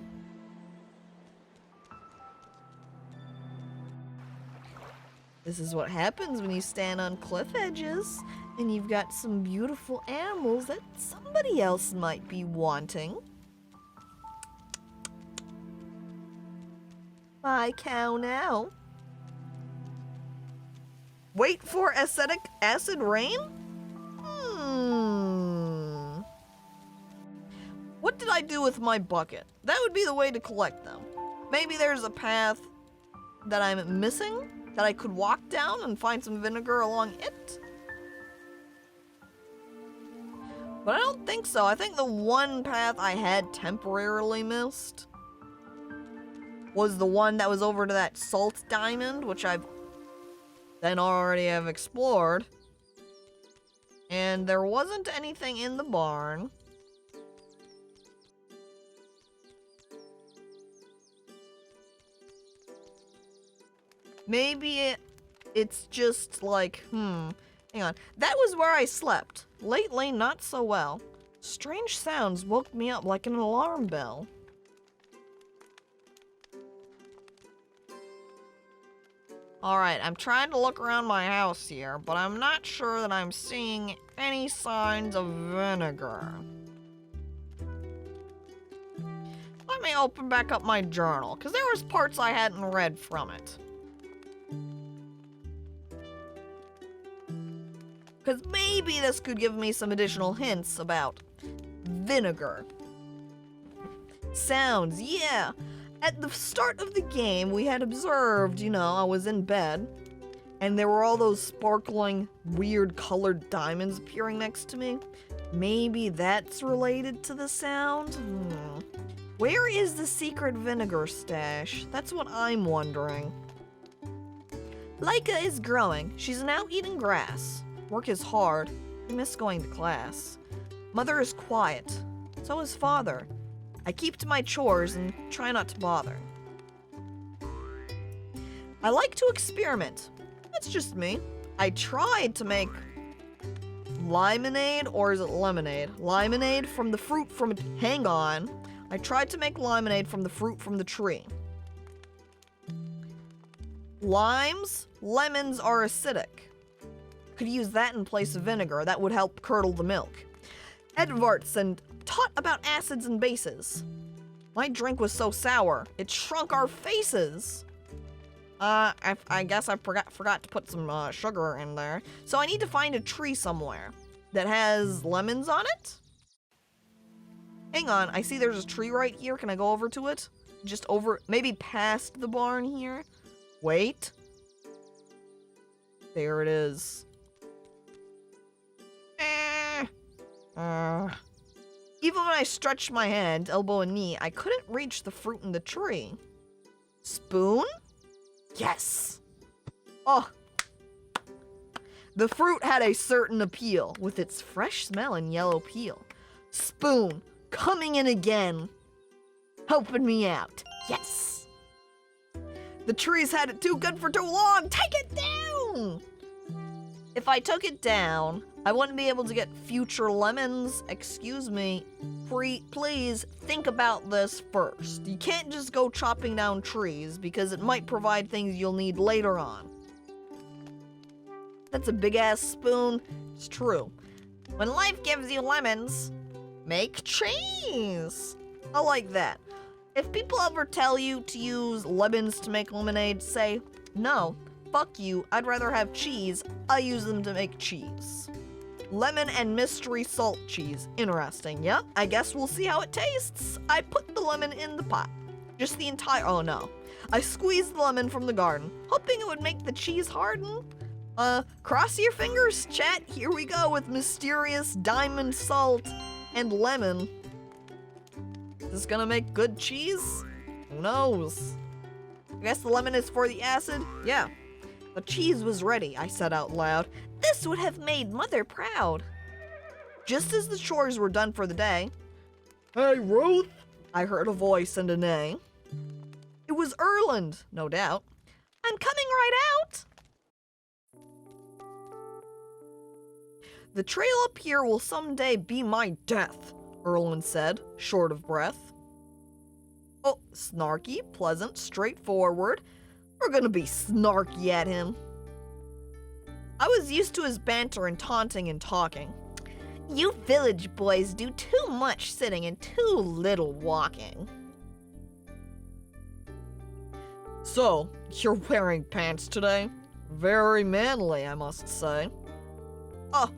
This is what happens when you stand on cliff edges and you've got some beautiful animals that somebody else might be wanting. My cow now. Wait for acetic acid rain? What did I do with my bucket? That would be the way to collect them. Maybe there's a path that I'm missing that I could walk down and find some vinegar along it. But I don't think so. I think the one path I had temporarily missed was the one that was over to that salt diamond, which I've then already have explored. And there wasn't anything in the barn. Maybe it's just like, hang on. That was where I slept. Lately, not so well. Strange sounds woke me up like an alarm bell. Alright, I'm trying to look around my house here, but I'm not sure that I'm seeing any signs of vinegar. Let me open back up my journal, because there was parts I hadn't read from it. Because maybe this could give me some additional hints about vinegar. Sounds, yeah. At the start of the game, we had observed, I was in bed, and there were all those sparkling, weird colored diamonds appearing next to me. Maybe that's related to the sound? Where is the secret vinegar stash? That's what I'm wondering. Laika is growing. She's now eating grass. Work is hard. I miss going to class. Mother is quiet. So is father. I keep to my chores and try not to bother. I like to experiment. That's just me. I tried to make limonade, or is it lemonade? Limonade from the fruit from... Hang on. I tried to make limonade from the fruit from the tree. Lemons are acidic. Could use that in place of vinegar. That would help curdle the milk. Edvarts and taught about acids and bases. My drink was so sour, it shrunk our faces. I guess I forgot to put some sugar in there. So I need to find a tree somewhere that has lemons on it. Hang on, I see there's a tree right here. Can I go over to it? Just over, maybe past the barn here? Wait. There it is. Even when I stretched my hand, elbow and knee, I couldn't reach the fruit in the tree. Spoon? Yes! Oh! The fruit had a certain appeal, with its fresh smell and yellow peel. Spoon, coming in again. Helping me out. Yes! The tree's had it too good for too long. Take it down! If I took it down, I wouldn't be able to get future lemons. Excuse me. Please think about this first. You can't just go chopping down trees because it might provide things you'll need later on. That's a big ass spoon. It's true. When life gives you lemons, make cheese. I like that. If people ever tell you to use lemons to make lemonade, say, no, fuck you, I'd rather have cheese. I use them to make cheese. Lemon and mystery salt cheese. Interesting. Yep, I guess we'll see how it tastes. I put the lemon in the pot. Just the entire, oh no. I squeezed the lemon from the garden, hoping it would make the cheese harden. Cross your fingers, chat. Here we go with mysterious diamond salt and lemon. Is this gonna make good cheese? Who knows? I guess the lemon is for the acid? Yeah. The cheese was ready, I said out loud. This would have made Mother proud. Just as the chores were done for the day. Hey, Ruth! I heard a voice and a neigh. It was Erland, no doubt. I'm coming right out. The trail up here will someday be my death, Erland said, short of breath. Oh, snarky, pleasant, straightforward. We're gonna be snarky at him. I was used to his banter and taunting and talking. You village boys do too much sitting and too little walking. So, you're wearing pants today? Very manly, I must say. Oh,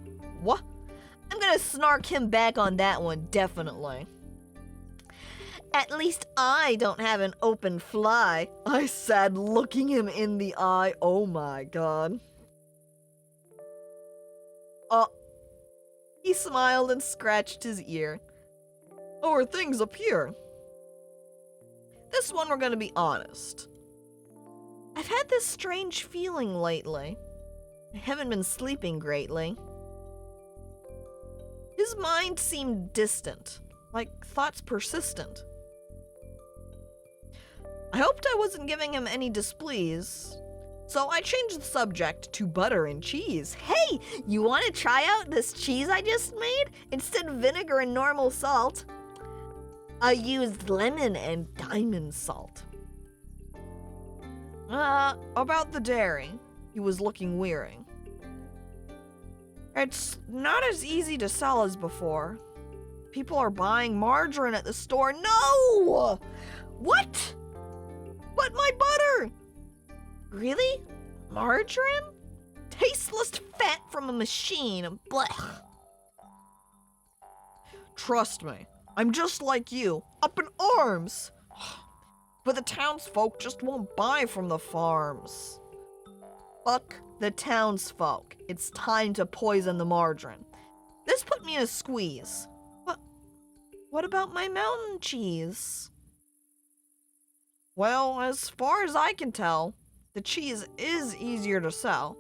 what? I'm gonna snark him back on that one, definitely. At least I don't have an open fly, I said, looking him in the eye. Oh my god. He smiled and scratched his ear. How are things up here? This one we're gonna be honest. I've had this strange feeling lately. I haven't been sleeping greatly. His mind seemed distant, like thoughts persistent. I hoped I wasn't giving him any displease, so I changed the subject to butter and cheese. Hey, you want to try out this cheese I just made? Instead of vinegar and normal salt, I used lemon and diamond salt. About the dairy, he was looking weary. It's not as easy to sell as before. People are buying margarine at the store. No! What? But my butter! Really? Margarine? Tasteless fat from a machine. Blech. Trust me, I'm just like you, up in arms. But the townsfolk just won't buy from the farms. Fuck the townsfolk. It's time to poison the margarine. This put me in a squeeze. What about my mountain cheese? Well, as far as I can tell, the cheese is easier to sell.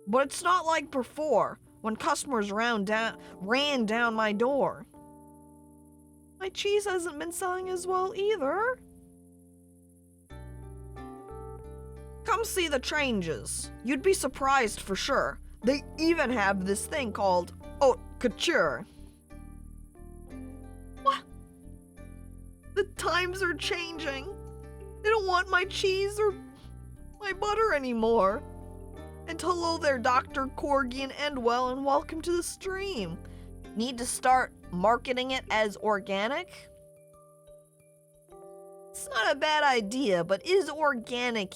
But it's not like before, when customers ran down my door. My cheese hasn't been selling as well either. Come see the changes. You'd be surprised for sure. They even have this thing called haute couture. What? The times are changing. They don't want my cheese or my butter anymore. And hello there, Dr. Corgi and Endwell, and welcome to the stream. Need to start marketing it as organic? It's not a bad idea, but is organic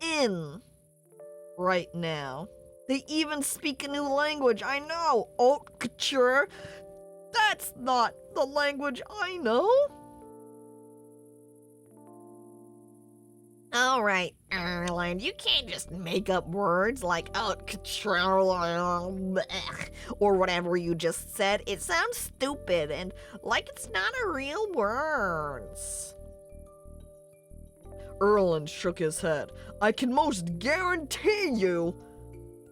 in right now? They even speak a new language, I know. Haute couture. That's not the language I know. All right, Erland, you can't just make up words like haute couture or whatever you just said. It sounds stupid and like it's not a real words. Erland shook his head. I can most guarantee you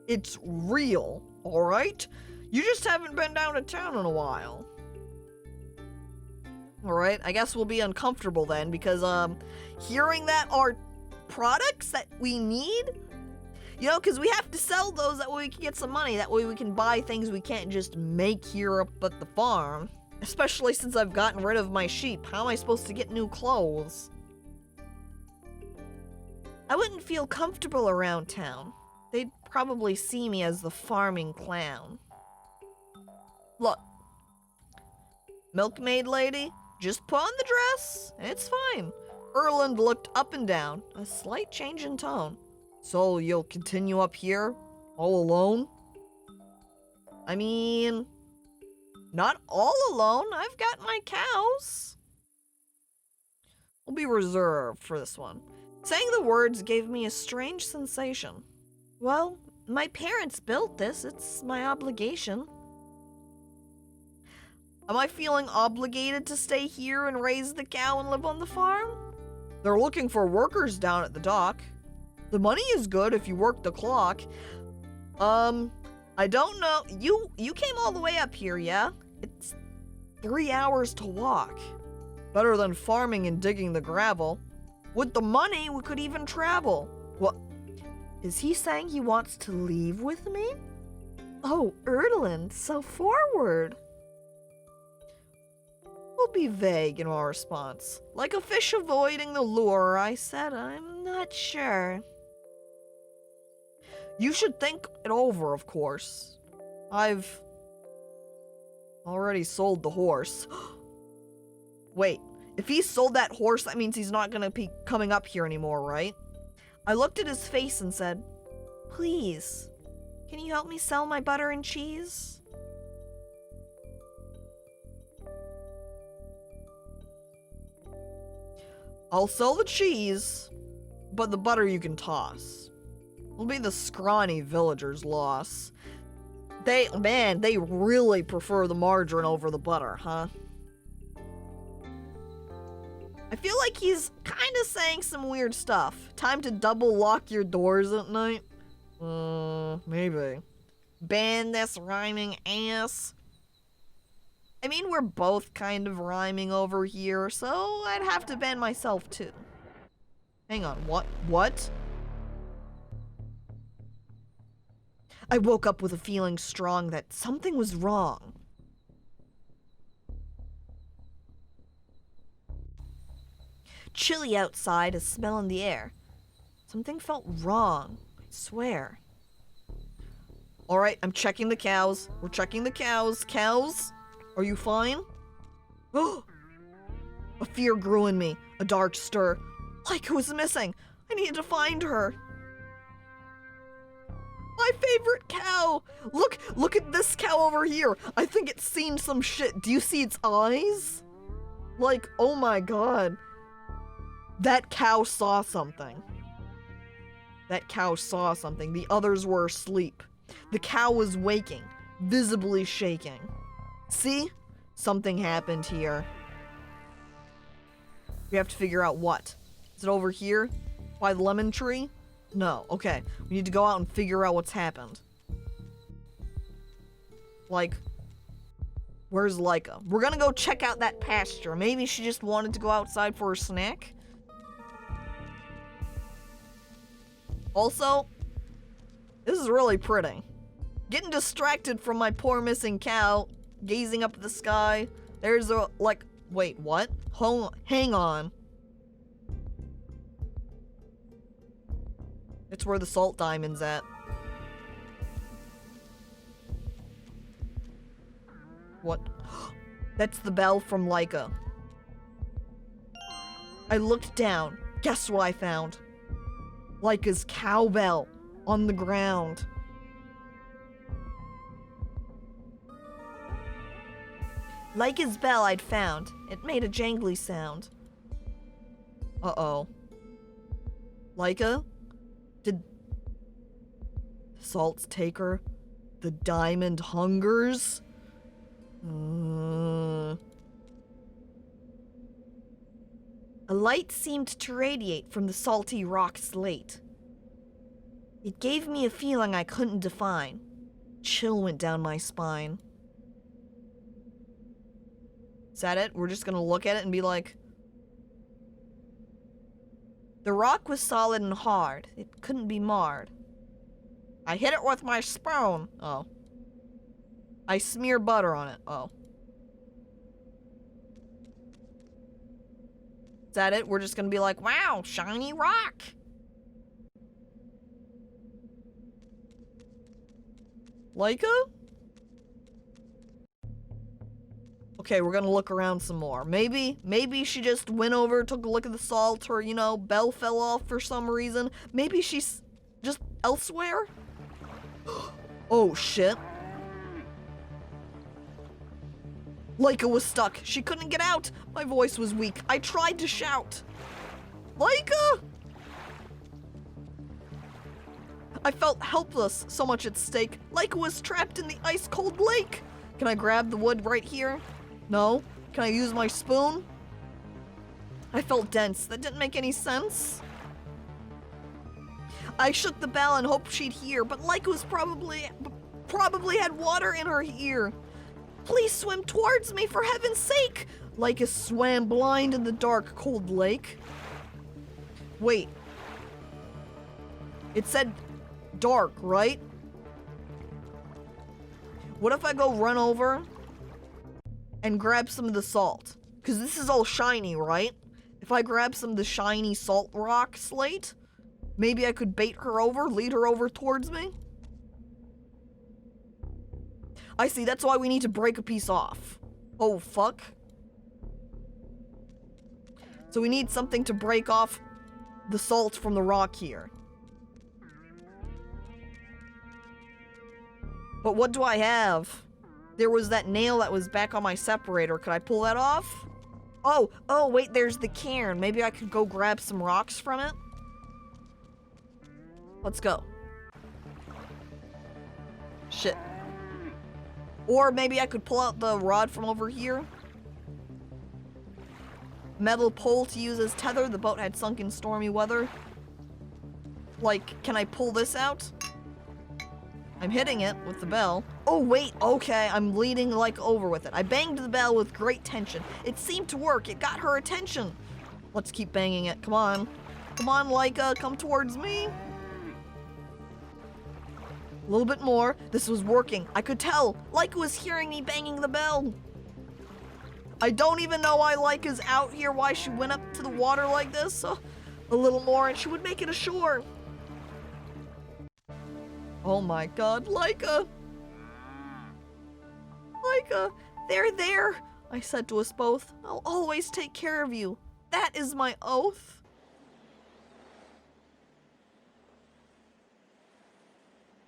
it's real, all right? You just haven't been down to town in a while. All right, I guess we'll be uncomfortable then because hearing that our products that we need, you know, because we have to sell those, that way we can get some money, that way we can buy things we can't just make here up at the farm. Especially since I've gotten rid of my sheep. How am I supposed to get new clothes? I wouldn't feel comfortable around town. They'd probably see me as the farming clown. Look, Milkmaid lady, just put on the dress, and it's fine. Erland looked up and down, a slight change in tone. So you'll continue up here, all alone? I mean, not all alone. I've got my cows. We'll be reserved for this one. Saying the words gave me a strange sensation. Well, my parents built this. It's my obligation. Am I feeling obligated to stay here and raise the cow and live on the farm? They're looking for workers down at the dock. The money is good if you work the clock. I don't know. You came all the way up here, yeah? It's 3 hours to walk. Better than farming and digging the gravel. With the money, we could even travel. What? Is he saying he wants to leave with me? Oh, Erdeland, so forward. We'll be vague in our response. Like a fish avoiding the lure, I said, I'm not sure. You should think it over, of course. I've already sold the horse. Wait, if he sold that horse, that means he's not gonna be coming up here anymore, right? I looked at his face and said, please, can you help me sell my butter and cheese? I'll sell the cheese, but the butter you can toss. It'll be the scrawny villagers' loss. They really prefer the margarine over the butter, huh? I feel like he's kind of saying some weird stuff. Time to double lock your doors at night? Maybe. Ban this rhyming ass. I mean, we're both kind of rhyming over here, so I'd have to ban myself too. Hang on, what? I woke up with a feeling strong that something was wrong. Chilly outside, a smell in the air. Something felt wrong, I swear. Alright, I'm checking the cows. We're checking the cows. Cows, are you fine? Oh! A fear grew in me, a dark stir. Like it was missing. I needed to find her. My favorite cow! Look at this cow over here. I think it's seen some shit. Do you see its eyes? Like, oh my god. That cow saw something. That cow saw something. The others were asleep. The cow was waking, visibly shaking. See? Something happened here. We have to figure out what. Is it over here? By the lemon tree? No. Okay. We need to go out and figure out what's happened. Like, where's Leica? We're gonna go check out that pasture. Maybe she just wanted to go outside for a snack. Also, this is really pretty. Getting distracted from my poor missing cow, gazing up at the sky. There's a, like, wait, what? Hang on. It's where the salt diamond's at. What? That's the bell from Leica. I looked down. Guess what I found? Leica's cowbell on the ground. Leica's bell I'd found. It made a jangly sound. Uh-oh. Leica? Did the salts take her? The diamond hungers? A light seemed to radiate from the salty rock slate. It gave me a feeling I couldn't define. Chill went down my spine. Is that it? We're just gonna look at it and be like... The rock was solid and hard. It couldn't be marred. I hit it with my spoon. Oh. I smear butter on it. Oh. Is that it? We're just gonna be like, wow, shiny rock. Leica? Okay, we're gonna look around some more. Maybe she just went over, took a look at the salt, or, you know, bell fell off for some reason. Maybe she's just elsewhere? Oh, shit. Laika was stuck. She couldn't get out. My voice was weak. I tried to shout. Laika! I felt helpless, so much at stake. Laika was trapped in the ice-cold lake. Can I grab the wood right here? No. Can I use my spoon? I felt dense. That didn't make any sense. I shook the bell and hoped she'd hear, but Laika was probably had water in her ear. Please swim towards me, for heaven's sake! Laika swam blind in the dark, cold lake. Wait. It said dark, right? What if I go run over and grab some of the salt? Because this is all shiny, right? If I grab some of the shiny salt rock slate, maybe I could bait her over, lead her over towards me? I see, that's why we need to break a piece off. Oh, fuck. So we need something to break off the salt from the rock here. But what do I have? There was that nail that was back on my separator. Could I pull that off? Oh, wait, there's the cairn. Maybe I could go grab some rocks from it? Let's go. Shit. Or maybe I could pull out the rod from over here. Metal pole to use as tether. The boat had sunk in stormy weather. Like, can I pull this out? I'm hitting it with the bell. Oh, wait, okay, I'm leading Laika over with it. I banged the bell with great tension. It seemed to work. It got her attention. Let's keep banging it. Come on. Come on, Laika, come towards me. A little bit more. This was working. I could tell. Laika was hearing me banging the bell. I don't even know why Laika's out here, why she went up to the water like this. A little more and she would make it ashore. Oh my god, Laika! Laika, there! I said to us both. I'll always take care of you. That is my oath.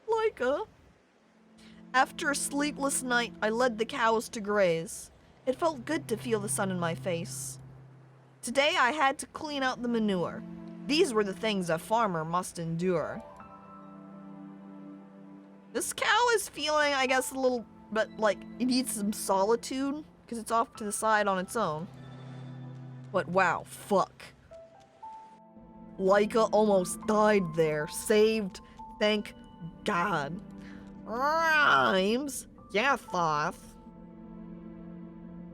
Laika. After a sleepless night, I led the cows to graze. It felt good to feel the sun in my face. Today I had to clean out the manure. These were the things a farmer must endure. This cow is feeling, I guess, a little bit like it needs some solitude because it's off to the side on its own. But wow, fuck. Laika almost died there. Saved, thank God. Rhymes? Yeah, Thoth.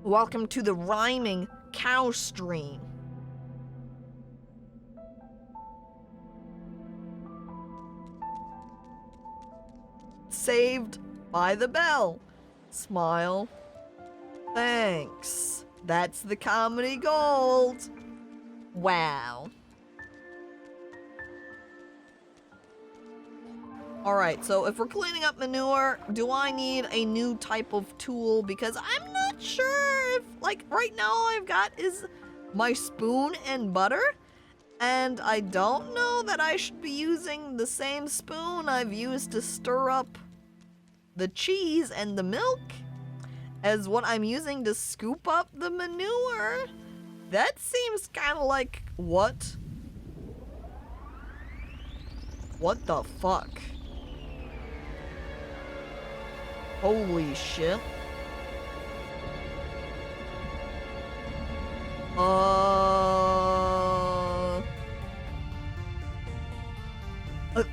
Welcome to the rhyming cow stream. Saved by the bell. Smile. Thanks. That's the comedy gold. Wow. Alright, so if we're cleaning up manure, do I need a new type of tool? Because I'm not sure if, like, right now all I've got is my spoon and butter. And I don't know that I should be using the same spoon I've used to stir up the cheese and the milk as what I'm using to scoop up the manure. That seems kind of like, what? What the fuck? Holy shit.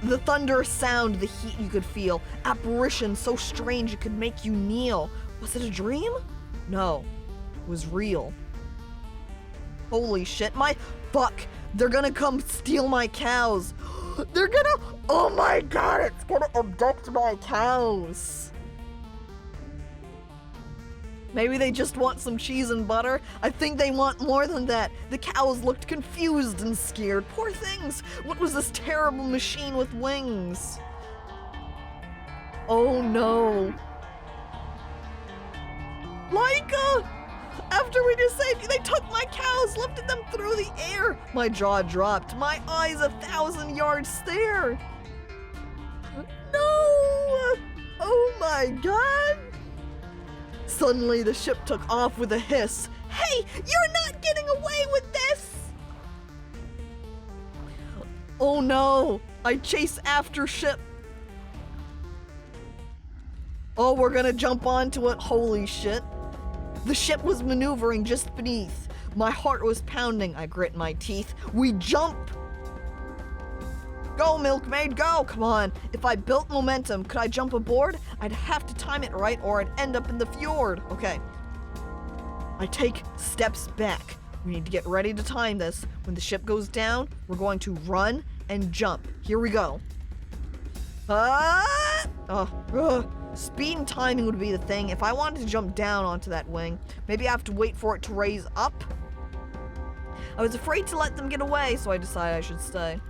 The thunderous sound, the heat you could feel. Apparition so strange it could make you kneel. Was it a dream? No, it was real. Holy shit, fuck. They're gonna come steal my cows. They're gonna, oh my god, it's gonna abduct my cows. Maybe they just want some cheese and butter. I think they want more than that. The cows looked confused and scared. Poor things. What was this terrible machine with wings? Oh no. Laika! After we just saved you, they took my cows, lifted them through the air. My jaw dropped. My eyes 1,000-yard stare. No! Oh my god! Suddenly, the ship took off with a hiss. Hey, you're not getting away with this! Oh no, I chase after ship. Oh, we're gonna jump onto it, holy shit. The ship was maneuvering just beneath. My heart was pounding, I grit my teeth. We jump! Go, Milkmaid, go! Come on. If I built momentum, could I jump aboard? I'd have to time it right or I'd end up in the fjord. Okay. I take steps back. We need to get ready to time this. When the ship goes down, we're going to run and jump. Here we go. Speed and timing would be the thing. If I wanted to jump down onto that wing, maybe I have to wait for it to raise up. I was afraid to let them get away, so I decided I should stay.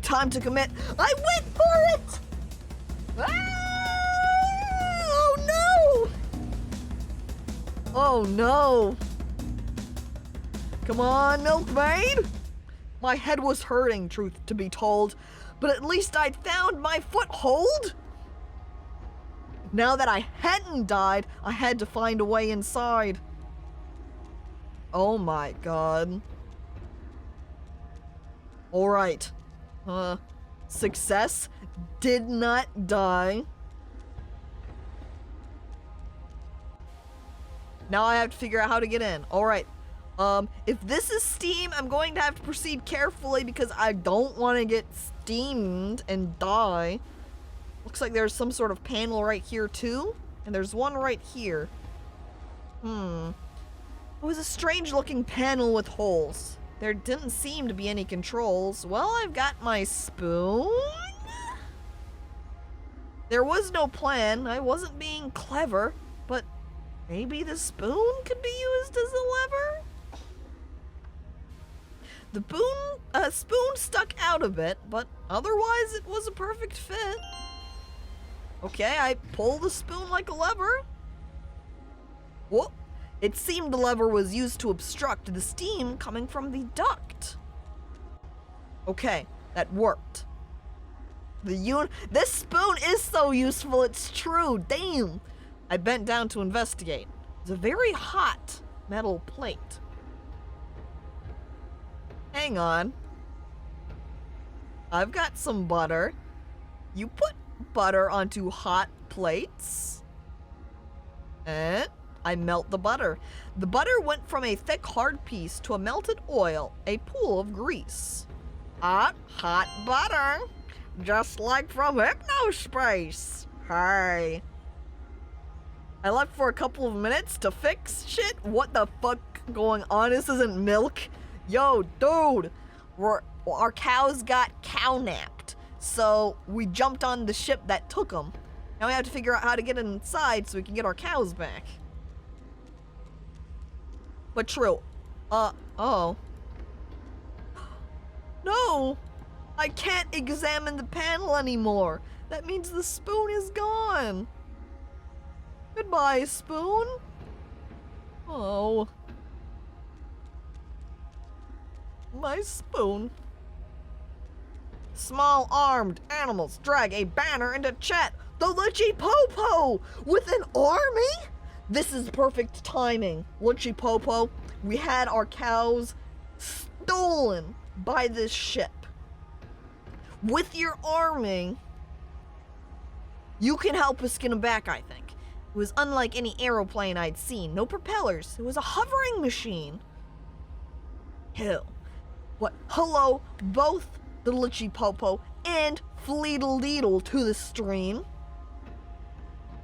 Time to commit. I went for it! Oh no! Oh no! Come on, Milkmaid! My head was hurting, truth to be told, but at least I'd found my foothold. Now that I hadn't died, I had to find a way inside. Oh my god. Alright. Success. Did not die. Now I have to figure out how to get in. Alright. If this is steam, I'm going to have to proceed carefully because I don't want to get steamed and die. Looks like there's some sort of panel right here too. And there's one right here. It was a strange looking panel with holes. There didn't seem to be any controls. Well, I've got my spoon. There was no plan. I wasn't being clever, but maybe the spoon could be used as a lever? The spoon stuck out a bit, but otherwise it was a perfect fit. Okay, I pull the spoon like a lever. Whoa. It seemed the lever was used to obstruct the steam coming from the duct. Okay, that worked. This spoon is so useful, it's true, damn. I bent down to investigate. It's a very hot metal plate. Hang on. I've got some butter. You put butter onto hot plates. And I melt the butter. The butter went from a thick, hard piece to a melted oil, a pool of grease. Hot butter. Just like from hypnospace. Hey. I left for a couple of minutes to fix shit. What the fuck going on? This isn't milk. Yo, dude. Our cows got cow-napped. So we jumped on the ship that took them. Now we have to figure out how to get inside so we can get our cows back. But true. Oh. No! I can't examine the panel anymore. That means the spoon is gone. Goodbye, spoon. Oh. My spoon. Small armed animals drag a banner into chat. The Litchi Popo with an army? This is perfect timing. Litchi Popo, we had our cows stolen by this ship. With your army, you can help us get them back, I think. It was unlike any aeroplane I'd seen. No propellers. It was a hovering machine. Hell. What? Hello, both the Litchi Popo and Fleedle to the stream.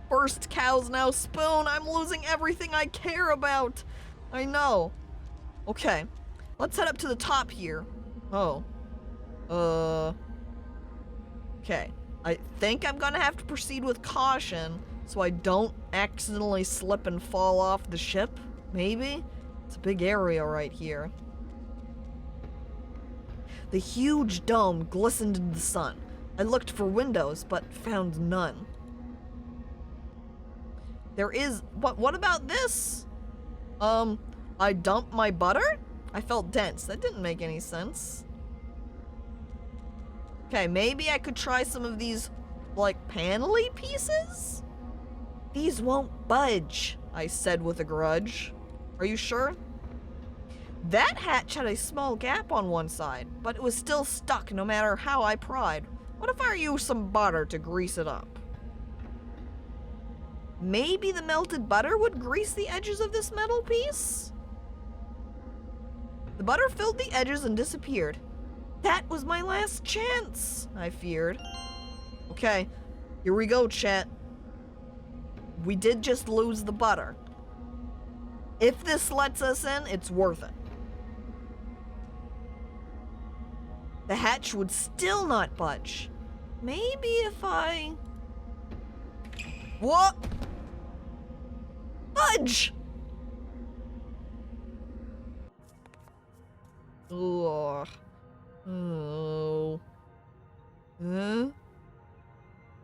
First cows, now spoon. I'm losing everything I care about. I know. Okay. Let's head up to the top here. Oh. Okay. I think I'm gonna have to proceed with caution so I don't accidentally slip and fall off the ship. Maybe? It's a big area right here. The huge dome glistened in the sun. I looked for windows, but found none. There is... What about this? I dumped my butter? I felt dense. That didn't make any sense. Okay, maybe I could try some of these, like, panel-y pieces? These won't budge, I said with a grudge. Are you sure? That hatch had a small gap on one side, but it was still stuck no matter how I pried. What if I used some butter to grease it up? Maybe the melted butter would grease the edges of this metal piece? The butter filled the edges and disappeared. That was my last chance, I feared. Okay, here we go, chat. We did just lose the butter. If this lets us in, it's worth it. The hatch would still not budge. Maybe if I... What? Budge! Ugh. Oh. Huh?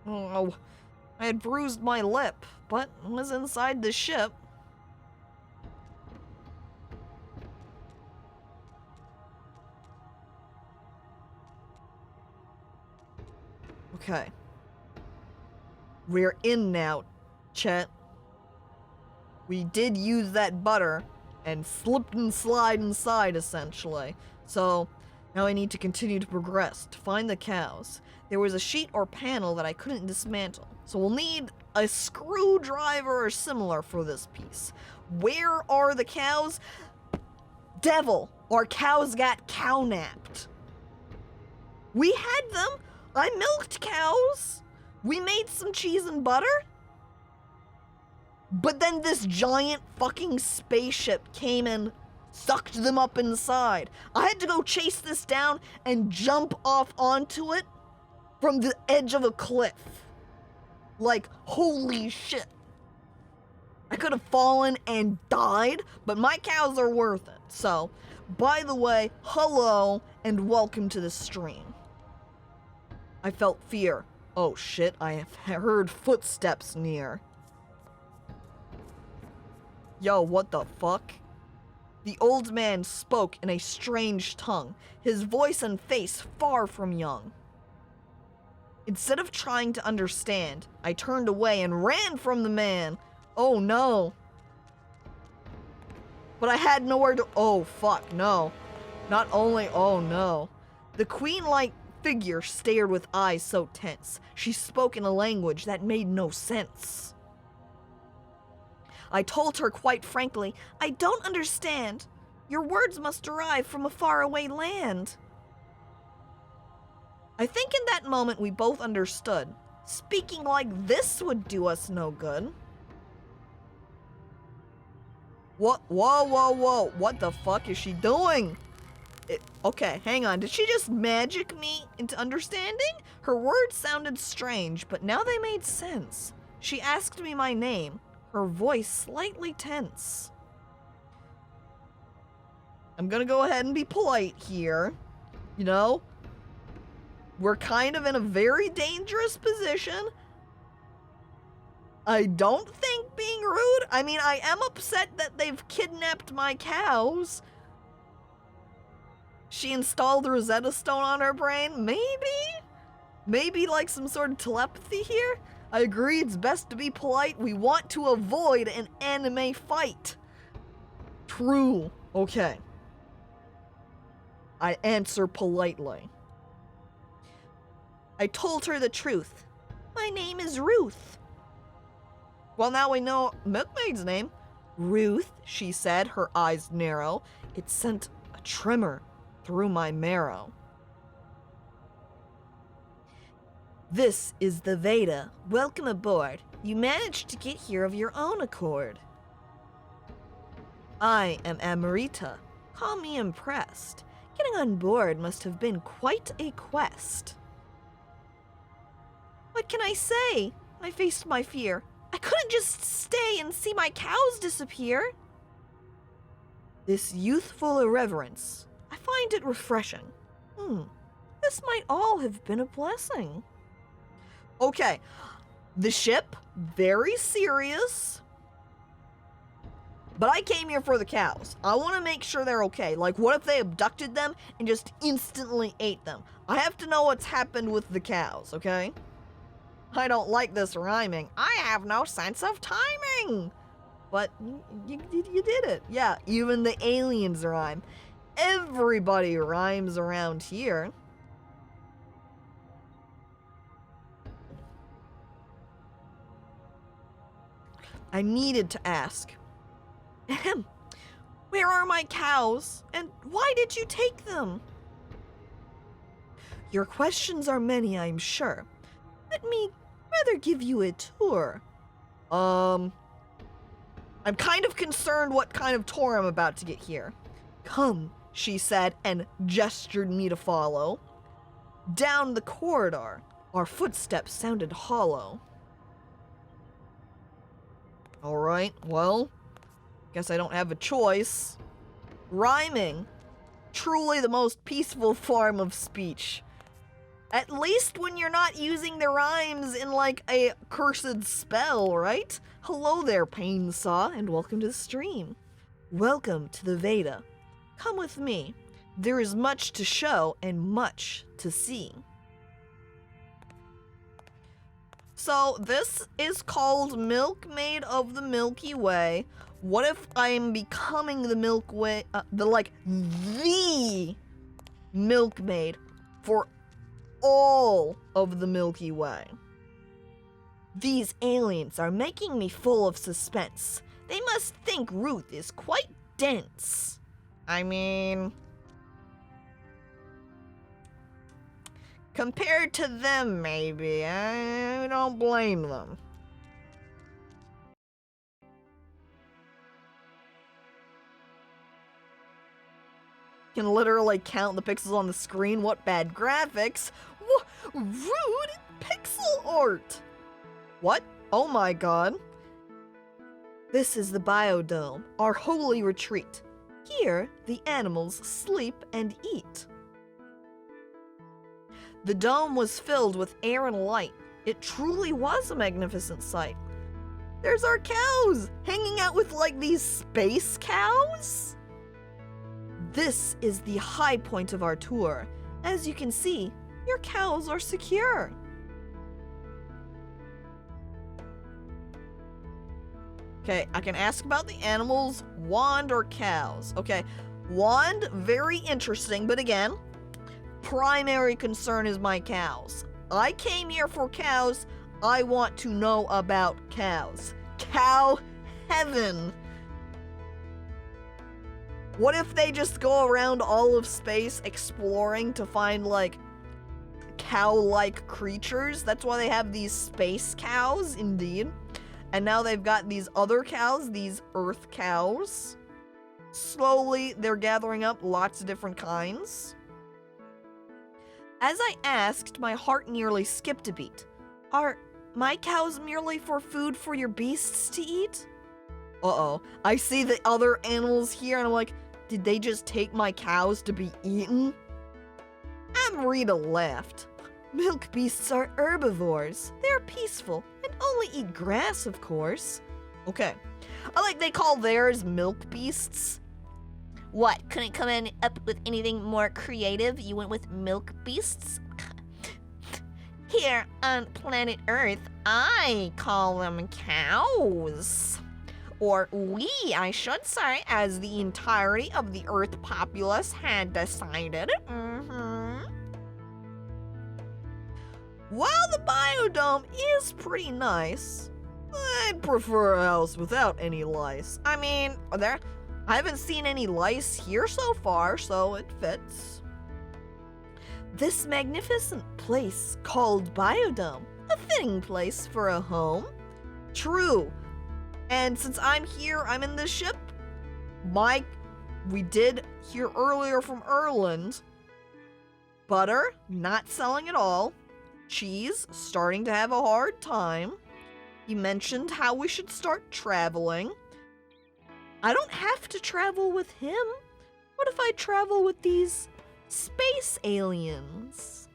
Oh. I had bruised my lip, but was inside the ship. Okay. We're in now, chat. We did use that butter and slipped and slide inside, essentially. So, now I need to continue to progress to find the cows. There was a sheet or panel that I couldn't dismantle, so we'll need a screwdriver or similar for this piece. Where are the cows? Devil, our cows got cow-napped. We had them. I milked cows. We made some cheese and butter. But then this giant fucking spaceship came and sucked them up inside. I had to go chase this down and jump off onto it from the edge of a cliff. Like, holy shit. I could have fallen and died, but my cows are worth it. So, by the way, hello and welcome to the stream. I felt fear. Oh shit, I have heard footsteps near. Yo, what the fuck? The old man spoke in a strange tongue, his voice and face far from young. Instead of trying to understand, I turned away and ran from the man. Oh no. But I had nowhere to— oh fuck, no. Not only— oh no. The queen-like figure stared with eyes so tense. She spoke in a language that made no sense. I told her quite frankly, I don't understand. Your words must arrive from a faraway land. I think in that moment we both understood. Speaking like this would do us no good. What? Whoa, whoa, whoa. What the fuck is she doing? Okay, hang on. Did she just magic me into understanding? Her words sounded strange, but now they made sense. She asked me my name, her voice slightly tense. I'm gonna go ahead and be polite here. You know? We're kind of in a very dangerous position. I don't think being rude— I mean, I am upset that they've kidnapped my cows. She installed the Rosetta Stone on her brain? Maybe? Maybe like some sort of telepathy here? I agree, it's best to be polite. We want to avoid an anime fight. True. Okay. I answer politely. I told her the truth. My name is Ruth. Well, now we know Milkmaid's name. Ruth, she said, her eyes narrow. It sent a tremor through my marrow. This is the Veda. Welcome aboard. You managed to get here of your own accord. I am Amrita. Call me impressed. Getting on board must have been quite a quest. What can I say? I faced my fear. I couldn't just stay and see my cows disappear. This youthful irreverence, I find it refreshing. This might all have been a blessing. Okay, the ship, very serious. But I came here for the cows. I want to make sure they're okay. Like, what if they abducted them and just instantly ate them? I have to know what's happened with the cows, okay? I don't like this rhyming. I have no sense of timing. But you did it. Yeah, even the aliens rhyme. Everybody rhymes around here. I needed to ask. Ahem. Where are my cows? And why did you take them? Your questions are many, I'm sure. Let me rather give you a tour. I'm kind of concerned what kind of tour I'm about to get here. Come, she said, and gestured me to follow. Down the corridor, our footsteps sounded hollow. Alright, well, guess I don't have a choice. Rhyming. Truly the most peaceful form of speech. At least when you're not using the rhymes in like a cursed spell, right? Hello there, Pain Saw, and welcome to the stream. Welcome to the Veda. Come with me. There is much to show and much to see. So this is called Milkmaid of the Milky Way. What if I'm becoming the the Milkmaid for all of the Milky Way? These aliens are making me full of suspense. They must think Ruth is quite dense. I mean, compared to them, maybe. I don't blame them. Can literally count the pixels on the screen. What bad graphics. Rude pixel art. What? Oh my god. This is the Biodome, our holy retreat. Here, the animals sleep and eat. The dome was filled with air and light. It truly was a magnificent sight. There's our cows, hanging out with like these space cows? This is the high point of our tour. As you can see, your cows are secure. Okay, I can ask about the animals, wand or cows. Okay, wand, very interesting, but again, primary concern is my cows. I came here for cows. I want to know about cows. Cow heaven. What if they just go around all of space exploring to find like cow-like creatures? That's why they have these space cows, indeed. And now they've got these other cows, these earth cows. Slowly, they're gathering up lots of different kinds. As I asked, my heart nearly skipped a beat. Are my cows merely for food for your beasts to eat? Uh-oh. I see the other animals here and I'm like, did they just take my cows to be eaten? Amrita laughed. Milk beasts are herbivores. They're peaceful and only eat grass, of course. Okay. I like they call theirs milk beasts. What, couldn't come in up with anything more creative? You went with milk beasts? Here on planet Earth, I call them cows. Or we, I should say, as the entirety of the Earth populace had decided. While the Biodome is pretty nice, I'd prefer a house without any lice. I mean, I haven't seen any lice here so far, so it fits. This magnificent place called Biodome, a fitting place for a home. True. And since I'm here, I'm in this ship. We did hear earlier from Erland. Butter, not selling at all. Cheese, starting to have a hard time. He mentioned how we should start traveling. I don't have to travel with him. What if I travel with these space aliens?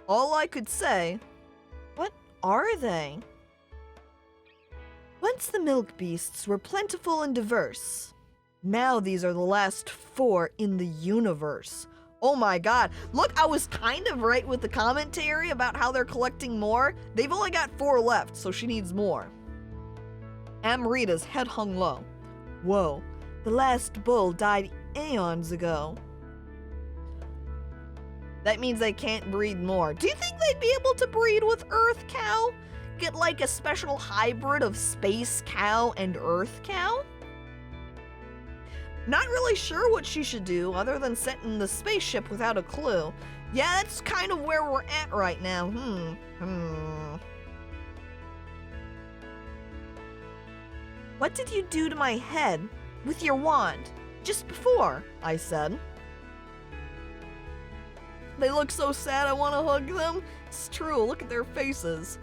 All I could say, what are they? Once the milk beasts were plentiful and diverse. Now these are the last 4 in the universe. Oh my god. Look, I was kind of right with the commentary about how they're collecting more. They've only got 4 left, so she needs more. Amrita's head hung low. Whoa, the last bull died aeons ago. That means they can't breed more. Do you think they'd be able to breed with Earth Cow? Get like a special hybrid of Space Cow and Earth Cow? Not really sure what she should do other than sit in the spaceship without a clue. Yeah, that's kind of where we're at right now. What did you do to my head with your wand just before? I said. They look so sad, I want to hug them. It's true, look at their faces.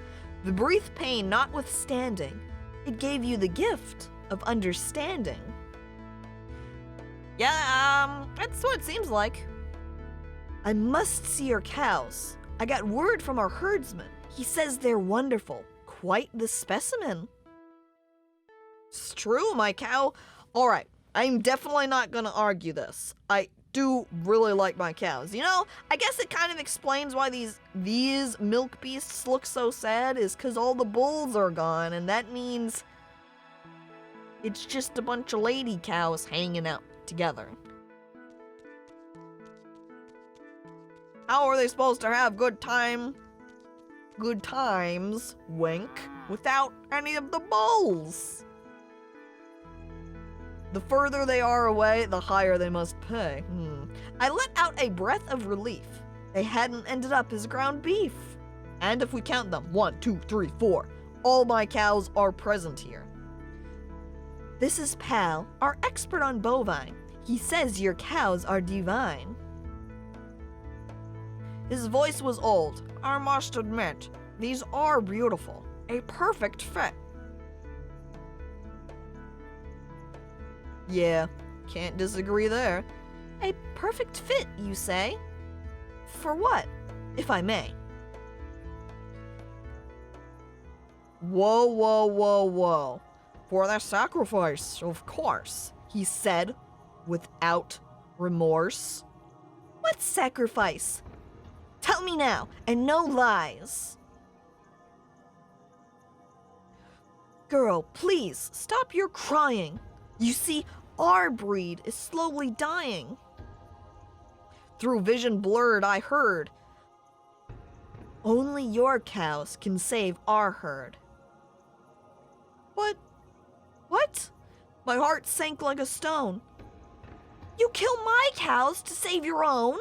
The brief pain notwithstanding, it gave you the gift of understanding. Yeah, that's what it seems like. I must see your cows. I got word from our herdsman. He says they're wonderful. Quite the specimen. It's true, my cow. Alright, I'm definitely not gonna argue this. I do really like my cows. You know, I guess it kind of explains why these milk beasts look so sad is because all the bulls are gone, and that means it's just a bunch of lady cows hanging out together. How are they supposed to have good times, wink, without any of the bulls? The further they are away, the higher they must pay. I let out a breath of relief. They hadn't ended up as ground beef. And if we count them, 1, 2, 3, 4, all my cows are present here. This is Pal, our expert on bovine. He says your cows are divine. His voice was old. I must admit, these are beautiful. A perfect fit. Yeah, can't disagree there. A perfect fit, you say? For what, if I may? Whoa, whoa, whoa, whoa. For the sacrifice, of course, he said, without remorse. What sacrifice? Tell me now, and no lies. Girl, please, stop your crying. You see, our breed is slowly dying. Through vision blurred, I heard. Only your cows can save our herd. What? My heart sank like a stone. You kill my cows to save your own?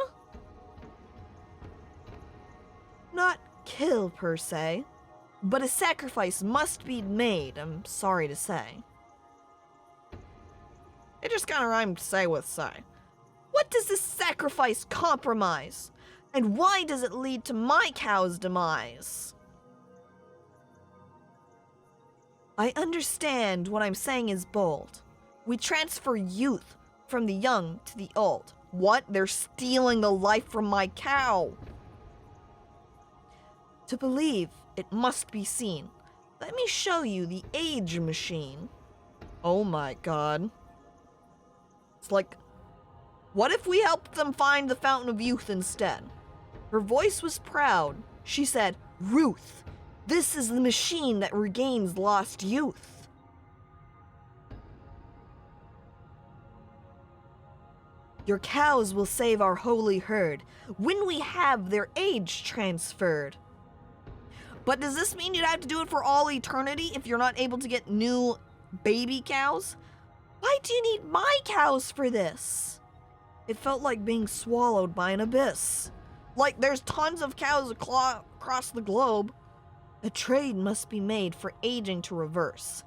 Not kill, per se, but a sacrifice must be made, I'm sorry to say. It just kind of rhymed say with say. What does this sacrifice compromise? And why does it lead to my cow's demise? I understand what I'm saying is bold. We transfer youth from the young to the old. What? They're stealing the life from my cow. To believe, it must be seen. Let me show you the age machine. Oh my god. It's like, what if we helped them find the fountain of youth instead? Her voice was proud. She said, Ruth, this is the machine that regains lost youth. Your cows will save our holy herd when we have their age transferred. But does this mean you'd have to do it for all eternity if you're not able to get new baby cows? Why do you need my cows for this? It felt like being swallowed by an abyss. Like there's tons of cows across the globe. A trade must be made for aging to reverse.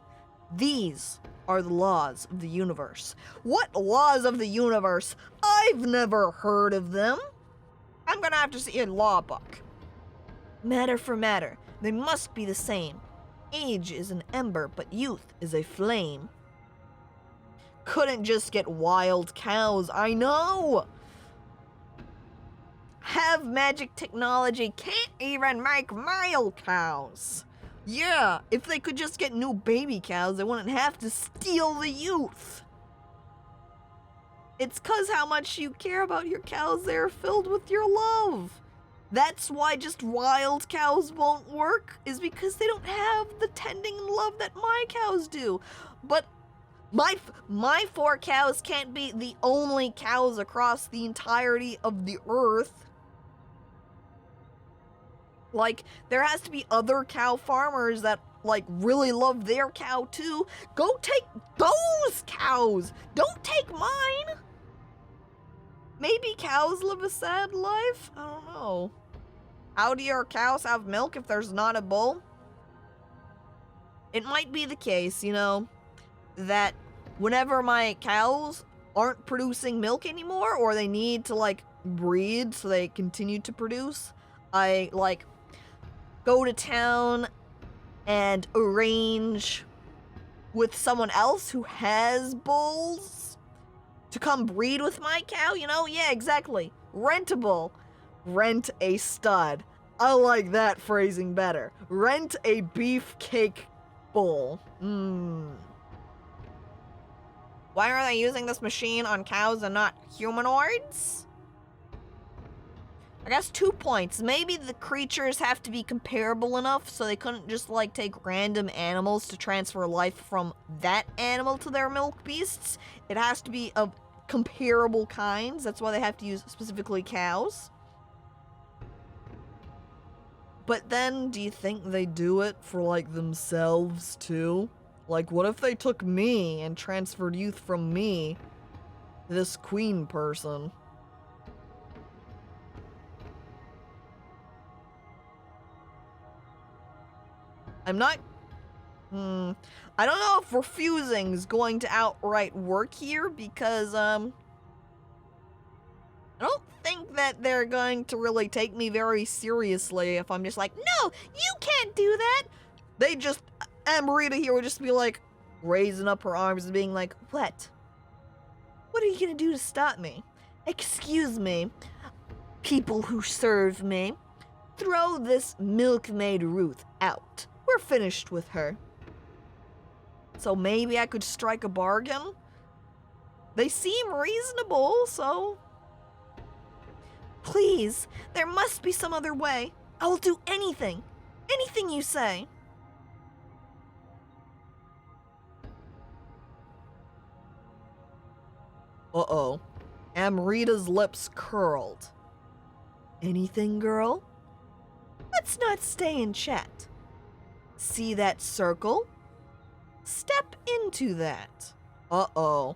These are the laws of the universe. What laws of the universe? I've never heard of them. I'm gonna have to see a law book. Matter for matter, they must be the same. Age is an ember, but youth is a flame. Couldn't just get wild cows, I know! Have magic technology, can't even make male cows. Yeah, if they could just get new baby cows, they wouldn't have to steal the youth. It's 'cause how much you care about your cows. They're filled with your love. That's why just wild cows won't work, is because they don't have the tending and love that my cows do. But my 4 cows can't be the only cows across the entirety of the earth. Like, there has to be other cow farmers that, like, really love their cow too. Go take those cows! Don't take mine! Maybe cows live a sad life? I don't know. How do your cows have milk if there's not a bull? It might be the case, you know, that whenever my cows aren't producing milk anymore, or they need to, like, breed so they continue to produce, I, like, go to town and arrange with someone else who has bulls to come breed with my cow, you know? Yeah, exactly. Rent a bull. Rent a stud. I like that phrasing better. Rent a beefcake bull. Why are they using this machine on cows and not humanoids? I guess 2 points. Maybe the creatures have to be comparable enough so they couldn't just, like, take random animals to transfer life from that animal to their milk beasts. It has to be of comparable kinds. That's why they have to use specifically cows. But then, do you think they do it for, like, themselves too? Like, what if they took me and transferred youth from me to this queen person? I'm not... I don't know if refusing is going to outright work here, because, I don't think that they're going to really take me very seriously if I'm just like, no, you can't do that! They just... Amarita here would just be like, raising up her arms and being like, what? What are you gonna do to stop me? Excuse me, people who serve me. Throw this Milkmaid Ruth out. We're finished with her. So maybe I could strike a bargain? They seem reasonable, so... Please, there must be some other way. I will do anything. Anything you say. Uh-oh. Amrita's lips curled. Anything, girl? Let's not stay and chat. See that circle? Step into that. Uh-oh.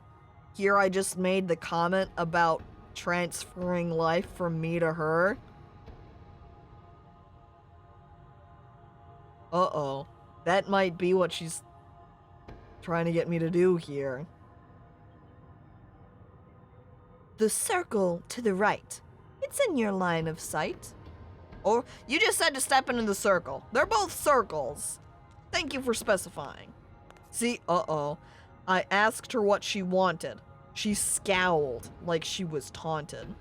Here I just made the comment about transferring life from me to her. Uh-oh. That might be what she's trying to get me to do here. The circle to the right. It's in your line of sight. Or, you just said to step into the circle. They're both circles. Thank you for specifying. See, uh-oh. I asked her what she wanted. She scowled like she was taunted.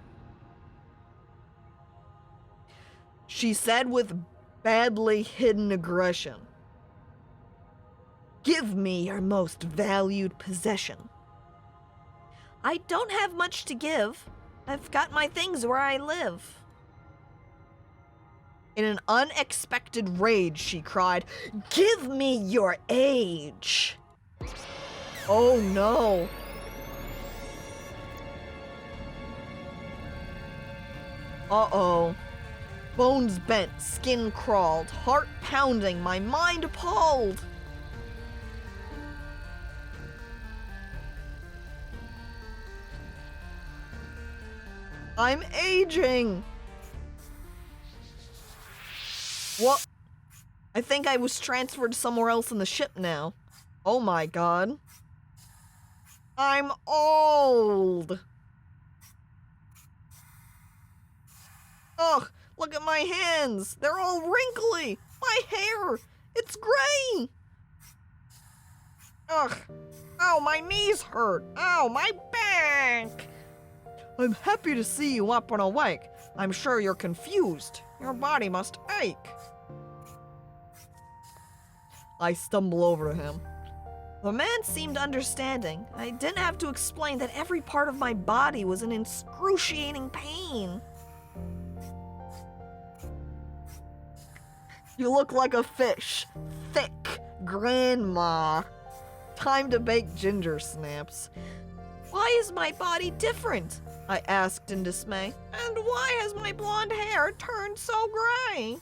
She said with badly hidden aggression, "Give me your most valued possession." I don't have much to give. I've got my things where I live. In an unexpected rage, she cried, "Give me your age!" Oh no. Uh-oh. Bones bent, skin crawled, heart pounding, my mind appalled. I'm aging! What? I think I was transferred somewhere else in the ship now. Oh my god. I'm old! Ugh, look at my hands! They're all wrinkly! My hair! It's gray! Ugh! Ow, my knees hurt! Ow, my back! I'm happy to see you up and awake. I'm sure you're confused. Your body must ache. I stumble over to him. The man seemed understanding. I didn't have to explain that every part of my body was in excruciating pain. You look like a fish. Thick. Grandma. Time to bake ginger snaps. Why is my body different? I asked in dismay. And why has my blonde hair turned so gray?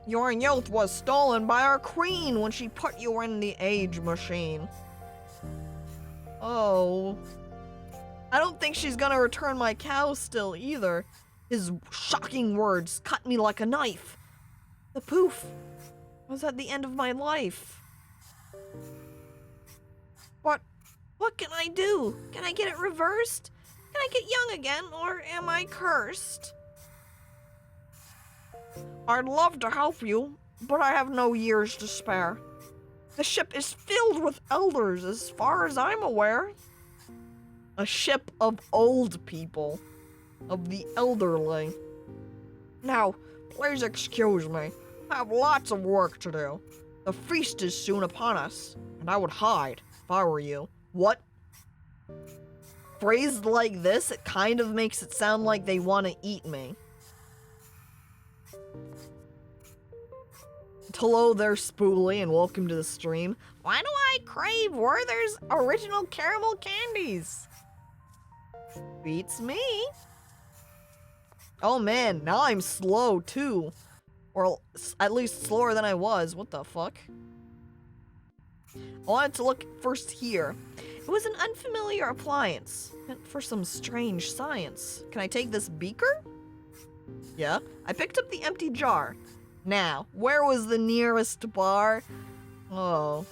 Your youth was stolen by our queen when she put you in the age machine. Oh. I don't think she's gonna return my cow still either. His shocking words cut me like a knife. The poof was at the end of my life. What can I do? Can I get it reversed? Can I get young again, or am I cursed? I'd love to help you, but I have no years to spare. The ship is filled with elders, as far as I'm aware. A ship of old people, of the elderly. Now, please excuse me. I have lots of work to do. The feast is soon upon us, and I would hide if I were you. What? Phrased like this, it kind of makes it sound like they want to eat me. Hello there, Spoolie, and welcome to the stream. Why do I crave Werther's original caramel candies? Beats me. Oh man, now I'm slow too. Or at least slower than I was. What the fuck? I wanted to look first here. It was an unfamiliar appliance, meant for some strange science. Can I take this beaker? Yeah. I picked up the empty jar. Now, where was the nearest bar? Oh.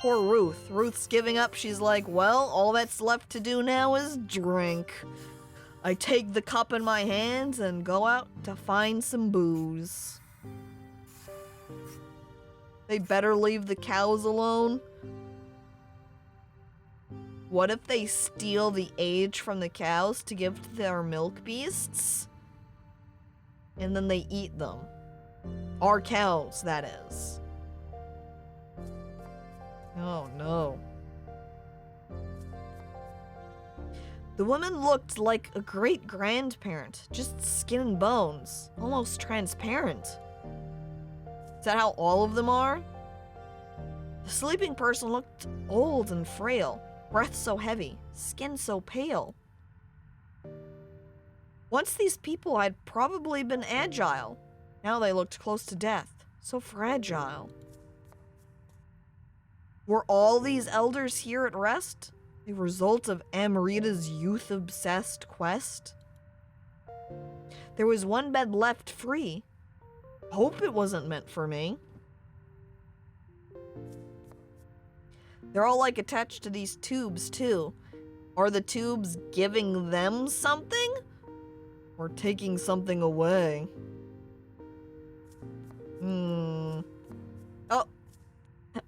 Poor Ruth. Ruth's giving up. She's like, well, all that's left to do now is drink. I take the cup in my hands and go out to find some booze. They better leave the cows alone. What if they steal the age from the cows to give to their milk beasts? And then they eat them. Our cows, that is. Oh no. The woman looked like a great-grandparent, just skin and bones, almost transparent. Is that how all of them are? The sleeping person looked old and frail, breath so heavy, skin so pale. Once these people had probably been agile. Now they looked close to death, so fragile. Were all these elders here at rest? A result of Amrita's youth-obsessed quest? There was one bed left free. Hope it wasn't meant for me. They're all like attached to these tubes too. Are the tubes giving them something? Or taking something away? Oh,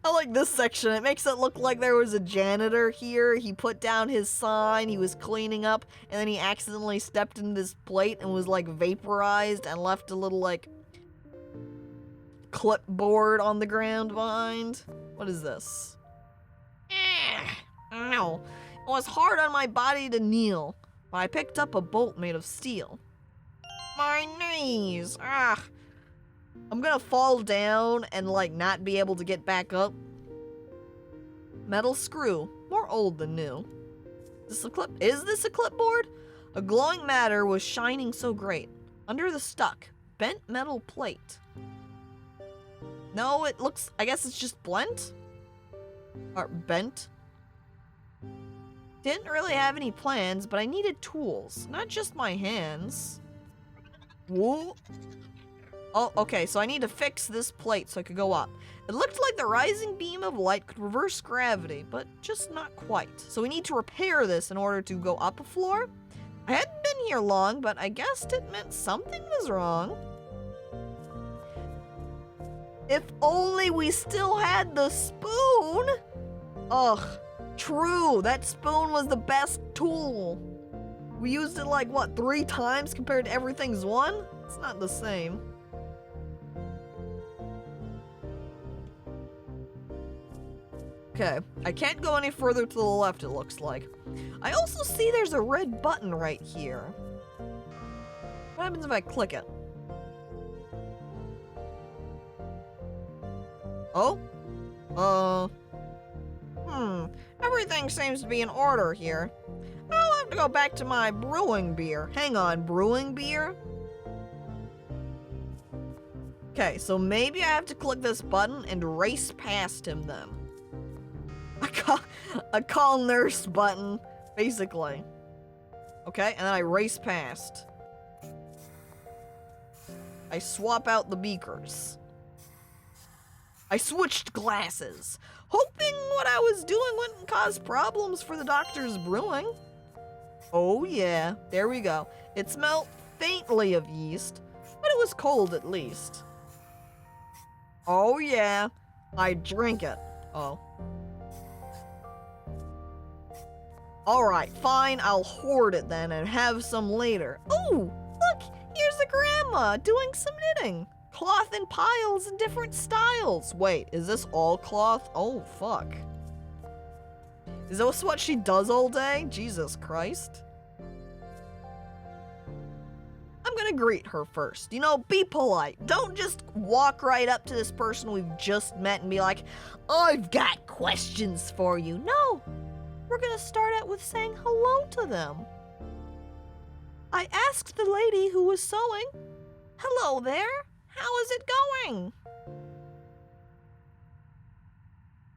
I like this section. It makes it look like there was a janitor here. He put down his sign, he was cleaning up, and then he accidentally stepped into this plate and was like vaporized and left a little like clipboard on the ground behind. What is this? Ow. It was hard on my body to kneel, but I picked up a bolt made of steel. My knees! Ah! I'm gonna fall down and like not be able to get back up. Metal screw, more old than new. Is this a clipboard? A glowing matter was shining so great. Under the stuck, bent metal plate. No, it looks, I guess it's just blent? Or bent? Didn't really have any plans, but I needed tools, not just my hands. Whoa. Oh, okay, so I need to fix this plate so I could go up. It looked like the rising beam of light could reverse gravity, but just not quite. So we need to repair this in order to go up a floor. I hadn't been here long, but I guessed it meant something was wrong. If only we still had the spoon! Ugh, true, that spoon was the best tool. We used it like, what, 3 times compared to everything's 1? It's not the same. Okay, I can't go any further to the left, it looks like. I also see there's a red button right here. What happens if I click it? Oh? Everything seems to be in order here. I'll have to go back to my brewing beer. Hang on, brewing beer? Okay, so maybe I have to click this button and race past him then. A call nurse button, basically. Okay, and then I race past. I swap out the beakers. I switched glasses, hoping what I was doing wouldn't cause problems for the doctor's brewing. Oh yeah, there we go. It smelled faintly of yeast, but it was cold at least. Oh yeah, I drink it. Oh. Alright, fine, I'll hoard it then and have some later. Oh, look, here's a grandma doing some knitting. Cloth in piles in different styles. Wait, is this all cloth? Oh, fuck. Is this what she does all day? Jesus Christ. I'm gonna greet her first. You know, be polite. Don't just walk right up to this person we've just met and be like, I've got questions for you. No, we're gonna start out with saying hello to them. I asked the lady who was sewing, hello there, how is it going?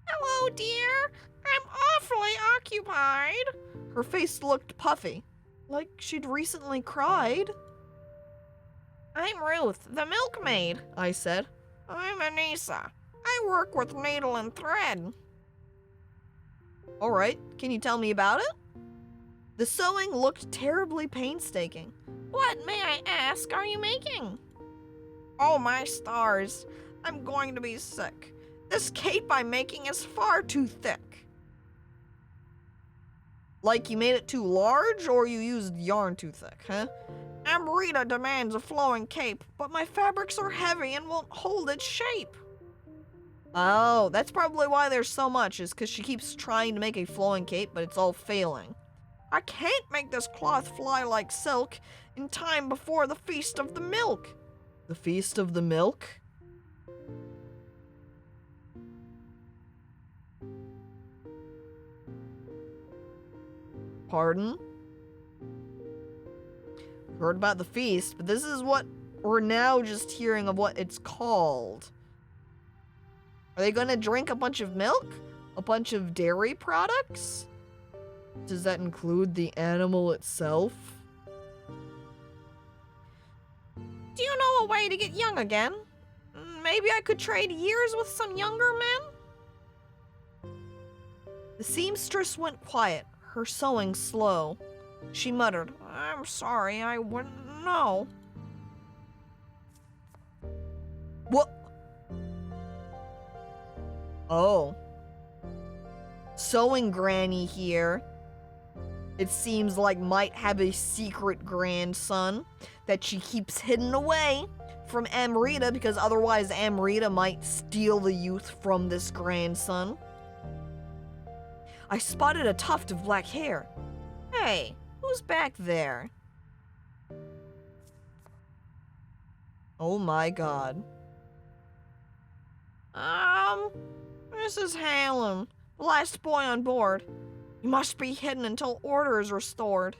Hello, dear. I'm awfully occupied. Her face looked puffy, like she'd recently cried. I'm Ruth, the Milkmaid, I said. I'm Anissa. I work with needle and thread. All right, can you tell me about it? The sewing looked terribly painstaking. What, may I ask, are you making? Oh, my stars. I'm going to be sick. This cape I'm making is far too thick. Like you made it too large or you used yarn too thick, huh? Amrita demands a flowing cape, but my fabrics are heavy and won't hold its shape. Oh, that's probably why there's so much, is because she keeps trying to make a flowing cape, but it's all failing. I can't make this cloth fly like silk in time before the Feast of the Milk. The Feast of the Milk? Pardon? Heard about the feast, but this is what we're now just hearing of what it's called. Are they gonna drink a bunch of milk? A bunch of dairy products? Does that include the animal itself? Do you know a way to get young again? Maybe I could trade years with some younger men? The seamstress went quiet, her sewing slow. She muttered, I'm sorry, I wouldn't know. What? Oh. Sewing granny here. It seems like might have a secret grandson that she keeps hidden away from Amrita because otherwise Amrita might steal the youth from this grandson. I spotted a tuft of black hair. Hey, who's back there? Oh my god. Mrs. Hallam, the last boy on board. You must be hidden until order is restored.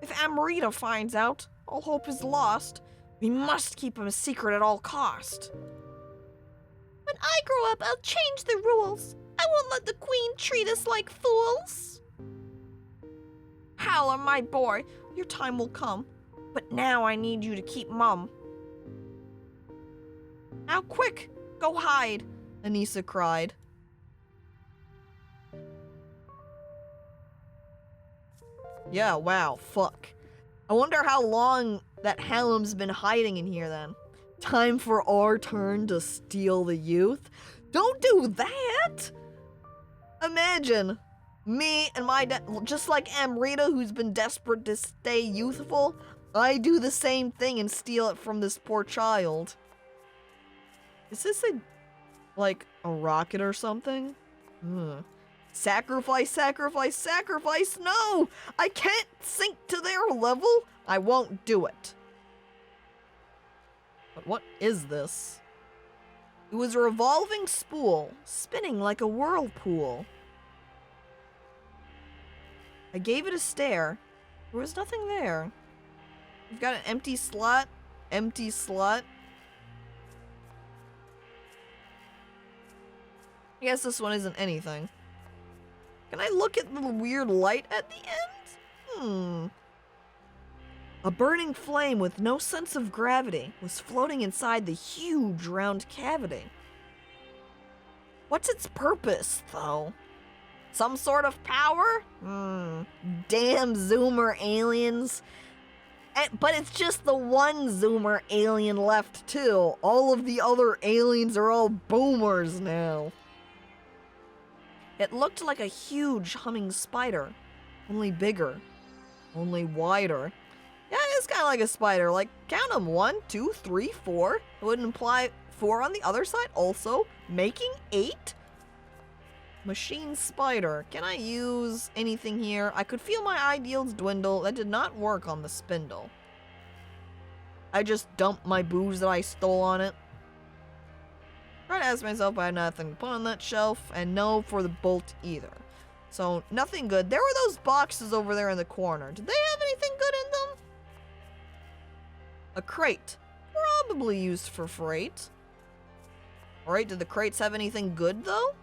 If Amrita finds out, all hope is lost. We must keep him a secret at all cost. When I grow up, I'll change the rules. I won't let the queen treat us like fools. Hallam, my boy, your time will come. But now I need you to keep mum. Now quick, go hide, Anissa cried. Yeah, wow, fuck. I wonder how long that Hallam's been hiding in here then. Time for our turn to steal the youth? Don't do that! Imagine me and my just like Amrita, who's been desperate to stay youthful, I do the same thing and steal it from this poor child. Is this a... Like a rocket or something? Ugh. Sacrifice, sacrifice, sacrifice! No! I can't sink to their level! I won't do it. But what is this? It was a revolving spool, spinning like a whirlpool. I gave it a stare. There was nothing there. We've got an empty slot. Empty slot. I guess this one isn't anything. Can I look at the weird light at the end? A burning flame with no sense of gravity was floating inside the huge round cavity. What's its purpose, though? Some sort of power? Damn Zoomer aliens. But it's just the one Zoomer alien left, too. All of the other aliens are all boomers now. It looked like a huge humming spider. Only bigger. Only wider. Yeah, it's kind of like a spider. Like, count them. 1, 2, 3, 4. It would imply 4 on the other side also, making 8. Machine spider. Can I use anything here? I could feel my ideals dwindle. That did not work on the spindle. I just dumped my booze that I stole on it. Try to ask myself if I had nothing to put on that shelf, and no for the bolt either. So, nothing good. There were those boxes over there in the corner. Did they have anything good in them? A crate. Probably used for freight. Alright, did the crates have anything good, though?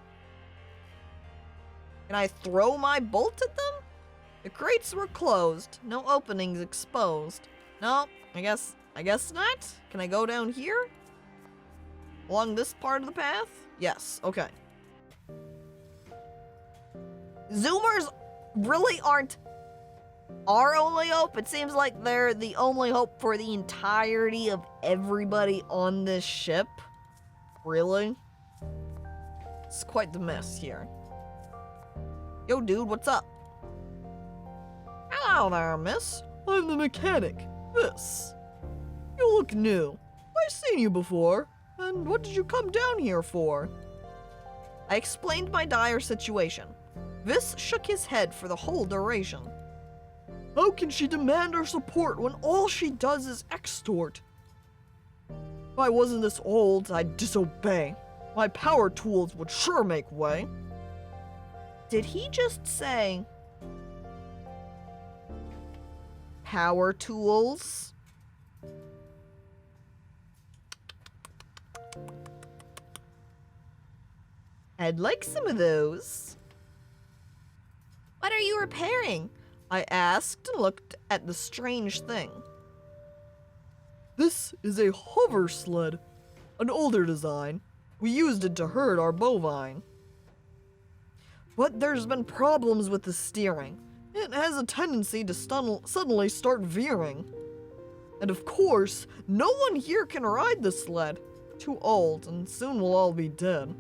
Can I throw my bolt at them? The crates were closed. No openings exposed. No, I guess not. Can I go down here? Along this part of the path? Yes, okay. Zoomers really aren't our only hope. It seems like they're the only hope for the entirety of everybody on this ship. Really? It's quite the mess here. Yo, dude, what's up? Hello there, miss. I'm the mechanic. This. You look new. I've seen you before. And what did you come down here for? I explained my dire situation. Vis shook his head for the whole duration. How can she demand our support when all she does is extort? If I wasn't this old, I'd disobey. My power tools would sure make way. Did he just say power tools? I'd like some of those. What are you repairing? I asked and looked at the strange thing. This is a hover sled, an older design. We used it to herd our bovine. But there's been problems with the steering. It has a tendency to suddenly start veering. And of course, no one here can ride the sled. Too old, and soon we'll all be dead.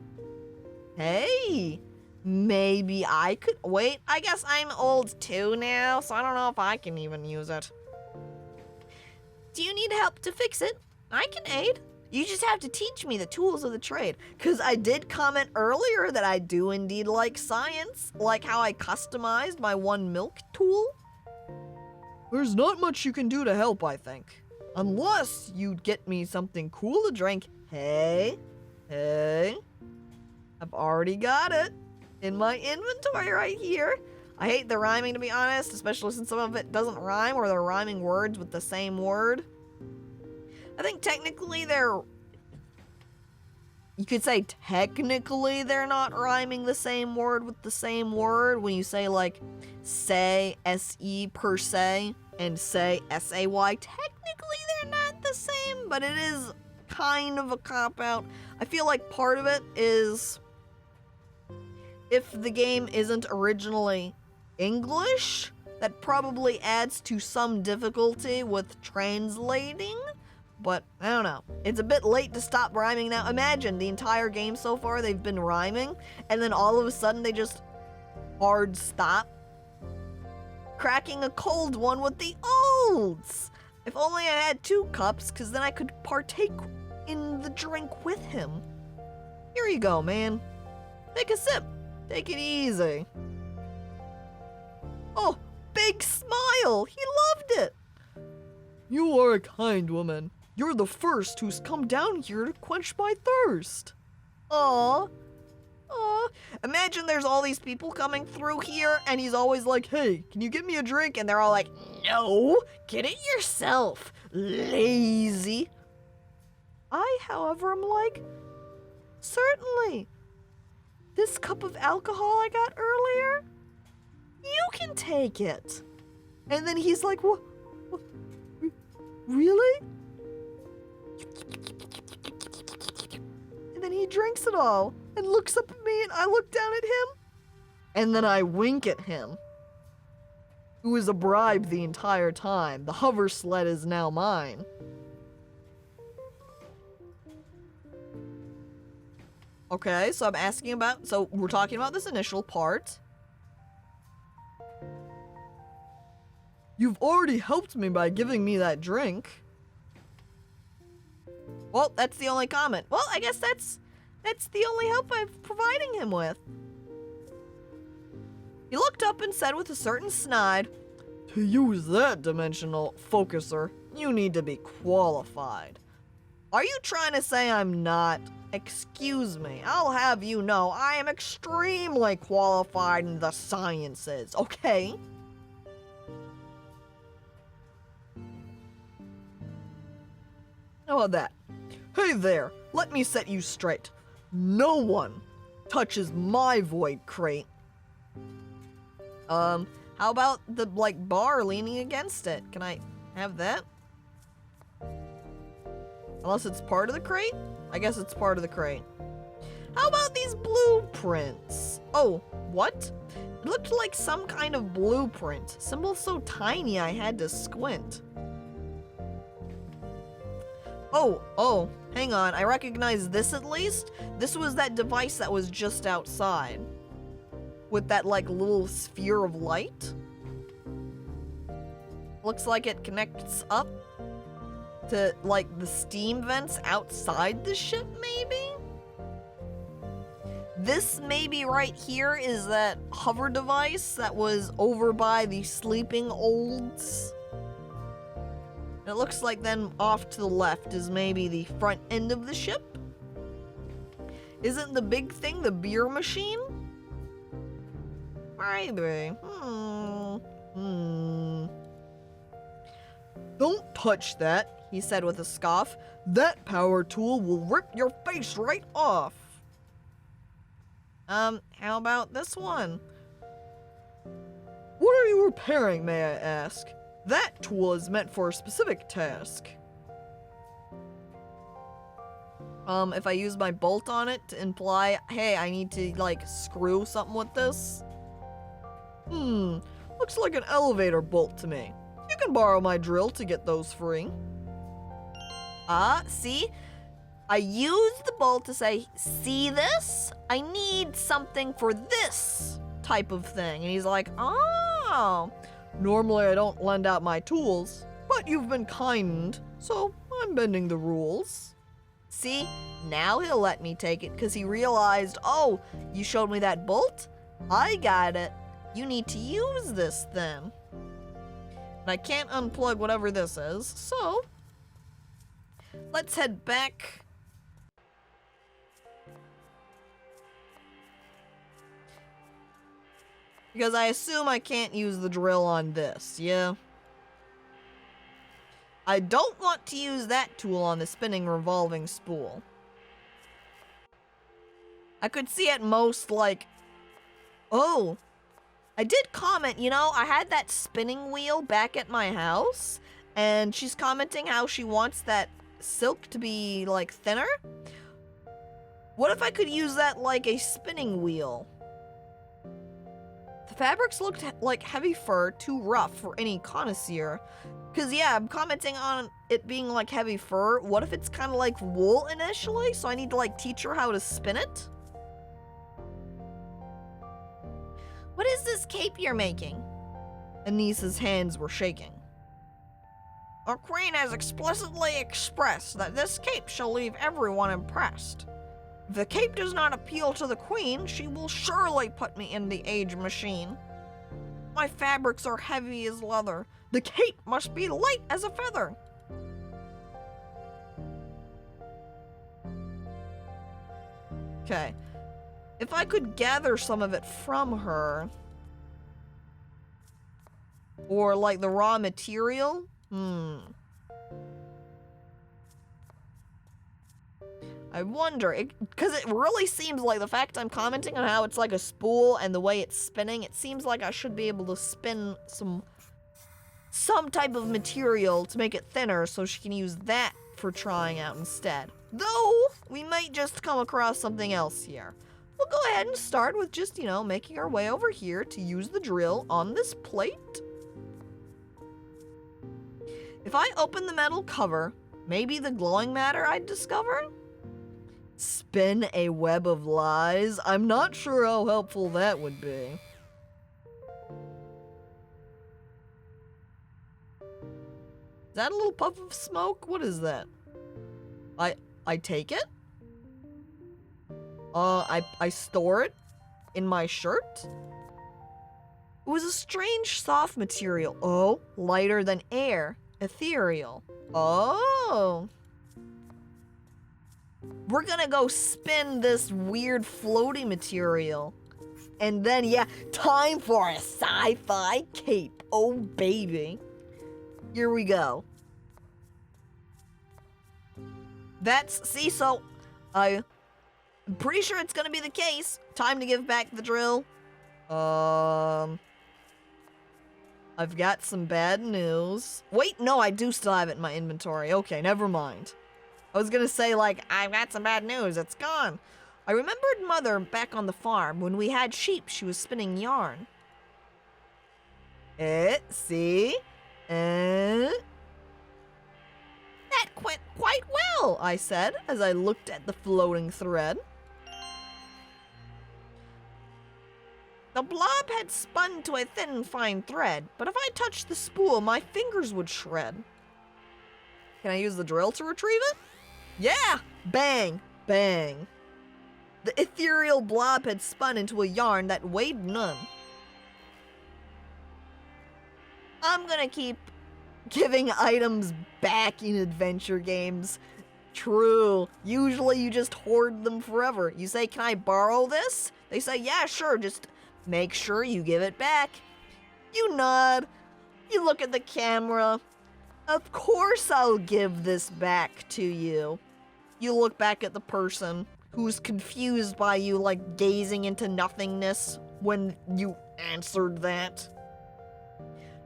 Hey, maybe I could... Wait, I guess I'm old too now, so I don't know if I can even use it. Do you need help to fix it? I can aid. You just have to teach me the tools of the trade. Because I did comment earlier that I do indeed like science, like how I customized my one milk tool. There's not much you can do to help, I think. Unless you'd get me something cool to drink. Hey. I've already got it in my inventory right here. I hate the rhyming, to be honest, especially since some of it doesn't rhyme or they're rhyming words with the same word. I think technically you could say technically they're not rhyming the same word with the same word when you say like say, S-E per se, and say, S-A-Y. Technically they're not the same, but it is kind of a cop-out. I feel like part of it is if the game isn't originally English, that probably adds to some difficulty with translating, but I don't know. It's a bit late to stop rhyming now. Imagine the entire game so far they've been rhyming, and then all of a sudden they just hard stop. Cracking a cold one with the olds! If only I had 2 cups, because then I could partake in the drink with him. Here you go, man. Take a sip. Take it easy. Oh, big smile. He loved it. You are a kind woman. You're the first who's come down here to quench my thirst. Aw. Aw. Imagine there's all these people coming through here and he's always like, hey, can you get me a drink? And they're all like, no, get it yourself, lazy. I, however, am like, certainly. This cup of alcohol I got earlier, you can take it. And then he's like, what? Really? And then he drinks it all and looks up at me and I look down at him. And then I wink at him. Who is a bribe the entire time. The hover sled is now mine. Okay, so I'm asking about, so we're talking about this initial part. You've already helped me by giving me that drink. Well, that's the only comment. Well, I guess that's the only help I'm providing him with. He looked up and said with a certain snide, to use that dimensional focuser, you need to be qualified. Are you trying to say I'm not? Excuse me, I'll have you know I am extremely qualified in the sciences, okay? How about that? Hey there, let me set you straight. No one touches my void crate. How about the, bar leaning against it? Can I have that? Unless it's part of the crate? I guess it's part of the crate. How about these blueprints? Oh, what? It looked like some kind of blueprint. Symbol so tiny I had to squint. Oh, hang on. I recognize this at least. This was that device that was just outside. With that, little sphere of light. Looks like it connects up to, the steam vents outside the ship, maybe? This maybe right here is that hover device that was over by the sleeping olds. It looks like then off to the left is maybe the front end of the ship. Isn't the big thing the beer machine? Maybe. Don't touch that, he said with a scoff. That power tool will rip your face right off. How about this one? What are you repairing, may I ask? That tool is meant for a specific task. If I use my bolt on it to imply, hey, I need to, screw something with this. Looks like an elevator bolt to me. You can borrow my drill to get those free. See? I used the bolt to say, see this? I need something for this type of thing. And he's like, oh. Normally I don't lend out my tools, but you've been kind, so I'm bending the rules. See? Now he'll let me take it because he realized, oh, you showed me that bolt? I got it. You need to use this then. And I can't unplug whatever this is, so let's head back. Because I assume I can't use the drill on this, yeah? I don't want to use that tool on the spinning revolving spool. I could see at most oh, I did comment, I had that spinning wheel back at my house, and she's commenting how she wants that silk to be, thinner. What if I could use that like a spinning wheel? The fabrics looked like heavy fur, too rough for any connoisseur. Because, yeah, I'm commenting on it being like heavy fur. What if it's kind of like wool initially? So I need to, teach her how to spin it? What is this cape you're making? Anissa's hands were shaking. Our queen has explicitly expressed that this cape shall leave everyone impressed. If the cape does not appeal to the queen, she will surely put me in the age machine. My fabrics are heavy as leather. The cape must be light as a feather. Okay. If I could gather some of it from her, or like the raw material, I wonder, because it really seems like the fact I'm commenting on how it's like a spool and the way it's spinning, it seems like I should be able to spin some type of material to make it thinner so she can use that for trying out instead. Though, we might just come across something else here. We'll go ahead and start with just, making our way over here to use the drill on this plate. If I open the metal cover, maybe the glowing matter I'd discover? Spin a web of lies? I'm not sure how helpful that would be. Is that a little puff of smoke? What is that? I take it? I store it in my shirt? It was a strange soft material. Oh, lighter than air. Ethereal. Oh. We're gonna go spin this weird floaty material. And then, yeah, time for a sci-fi cape. Oh, baby. Here we go. So, I'm pretty sure it's gonna be the case. Time to give back the drill. I've got some bad news. Wait, no, I do still have it in my inventory. Okay, never mind. I was gonna say, I've got some bad news. It's gone. I remembered Mother back on the farm. When we had sheep, she was spinning yarn. See? That went quite well, I said, as I looked at the floating thread. The blob had spun to a thin, fine thread, but if I touched the spool, my fingers would shred. Can I use the drill to retrieve it? Yeah! Bang! Bang. The ethereal blob had spun into a yarn that weighed none. I'm gonna keep giving items back in adventure games. True. Usually you just hoard them forever. You say, can I borrow this? They say, yeah, sure, just make sure you give it back. You nod. You look at the camera. Of course I'll give this back to you. You look back at the person who's confused by you, gazing into nothingness when you answered that.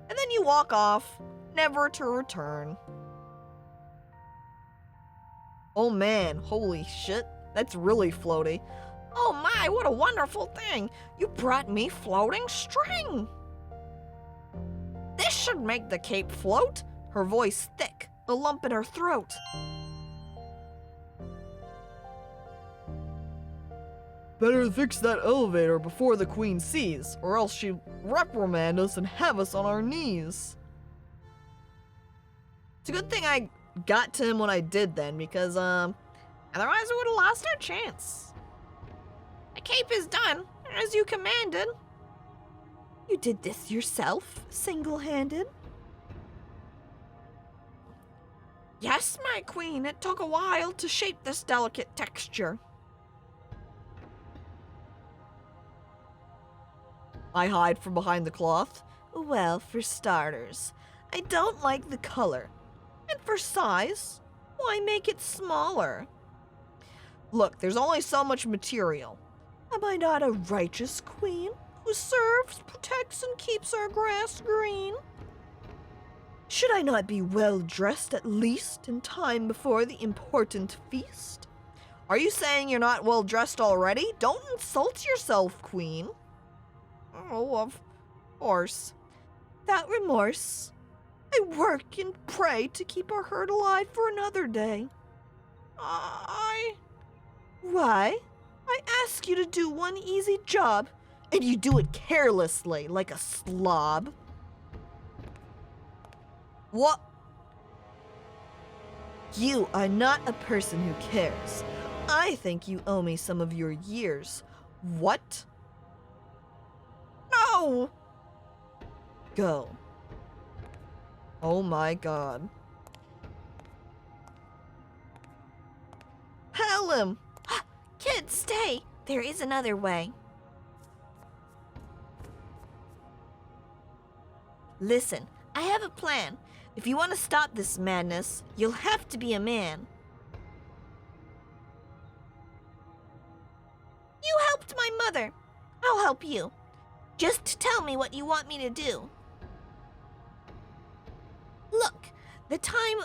And then you walk off, never to return. Oh man, holy shit, that's really floaty. Oh my, what a wonderful thing! You brought me floating string! This should make the cape float. Her voice thick, a lump in her throat. Better fix that elevator before the queen sees, or else she'll reprimand us and have us on our knees. It's a good thing I got to him when I did then, because, otherwise we would have lost our chance. The cape is done, as you commanded. You did this yourself, single-handed? Yes, my queen, it took a while to shape this delicate texture. I hide from behind the cloth. Well, for starters, I don't like the color. And for size, why make it smaller? Look, there's only so much material. Am I not a righteous queen who serves, protects, and keeps our grass green? Should I not be well dressed at least in time before the important feast? Are you saying you're not well dressed already? Don't insult yourself, queen. Oh, of course. Without remorse, I work and pray to keep our herd alive for another day. Why? I ask you to do one easy job, and you do it carelessly, like a slob. What? You are not a person who cares. I think you owe me some of your years. What? No! Go. Oh my god. Helen! Kids, stay! There is another way. Listen, I have a plan. If you want to stop this madness, you'll have to be a man. You helped my mother. I'll help you. Just tell me what you want me to do. Look, the time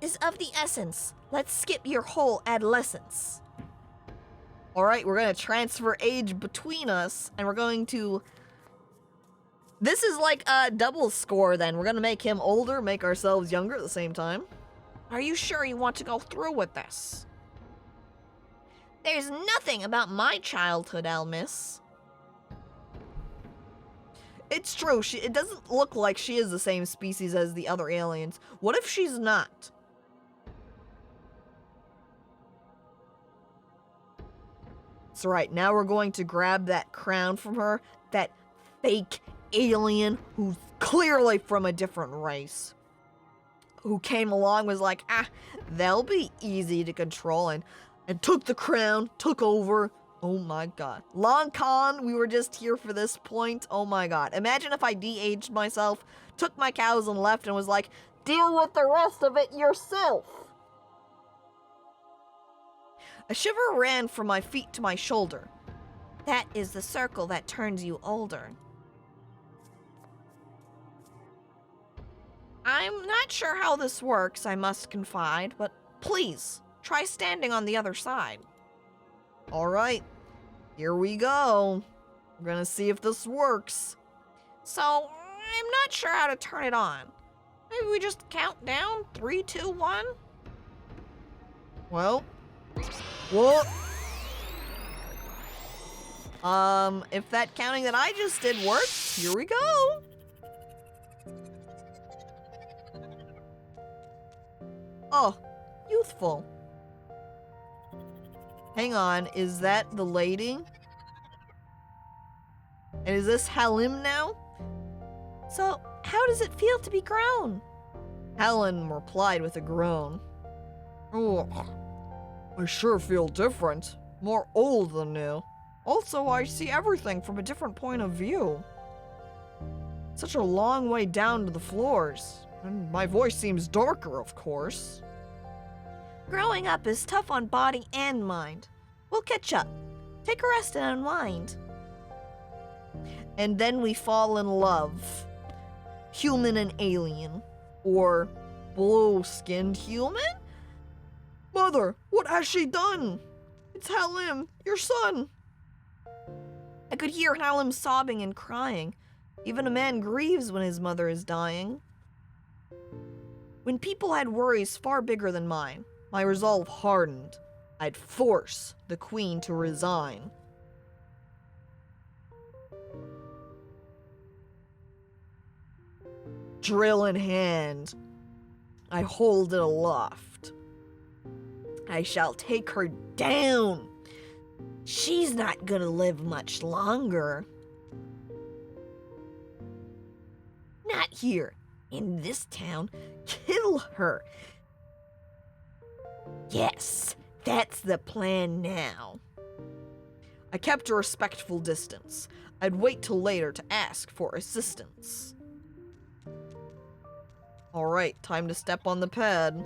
is of the essence. Let's skip your whole adolescence. Alright, we're gonna transfer age between us, and we're going to... This is like a double score then. We're gonna make him older, make ourselves younger at the same time. Are you sure you want to go through with this? There's nothing about my childhood I'll miss. It's true, it doesn't look like she is the same species as the other aliens. What if she's not? That's right, now we're going to grab that crown from her, that fake alien who's clearly from a different race. Who came along, was like, they'll be easy to control, and took the crown, took over. Oh my god. Long con, we were just here for this point. Oh my god. Imagine if I de-aged myself, took my cows and left and was like, deal with the rest of it yourself. A shiver ran from my feet to my shoulder. That is the circle that turns you older. I'm not sure how this works, I must confide, but please, try standing on the other side. Alright, here we go. We're gonna see if this works. So, I'm not sure how to turn it on. Maybe we just count down? 3, 2, 1? Well, what? If that counting that I just did works, here we go. Oh, youthful. Hang on, is that the lady? And is this Halim now? So, how does it feel to be grown? Helen replied with a groan. Oh, I sure feel different. More old than new. Also, I see everything from a different point of view. Such a long way down to the floors. And my voice seems darker, of course. Growing up is tough on body and mind. We'll catch up. Take a rest and unwind. And then we fall in love. Human and alien. Or blue-skinned human? Mother, what has she done? It's Halim, your son. I could hear Halim sobbing and crying. Even a man grieves when his mother is dying. When people had worries far bigger than mine, my resolve hardened. I'd force the queen to resign. Drill in hand, I hold it aloft. I shall take her down. She's not gonna live much longer. Not here, in this town. Kill her. Yes, that's the plan now. I kept a respectful distance. I'd wait till later to ask for assistance. Alright, time to step on the pad.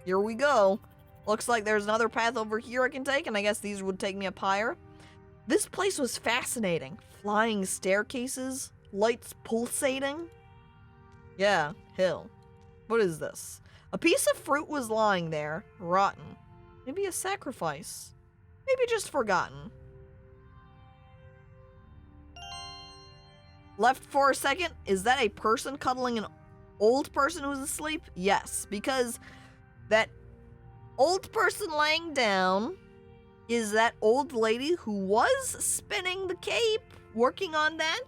Here we go. Looks like there's another path over here I can take, and I guess these would take me up higher. This place was fascinating. Flying staircases, lights pulsating. Yeah, hill. What is this? A piece of fruit was lying there, rotten. Maybe a sacrifice. Maybe just forgotten. Left for a second, is that a person cuddling an old person who's asleep? Yes, because that old person laying down is that old lady who was spinning the cape, working on that.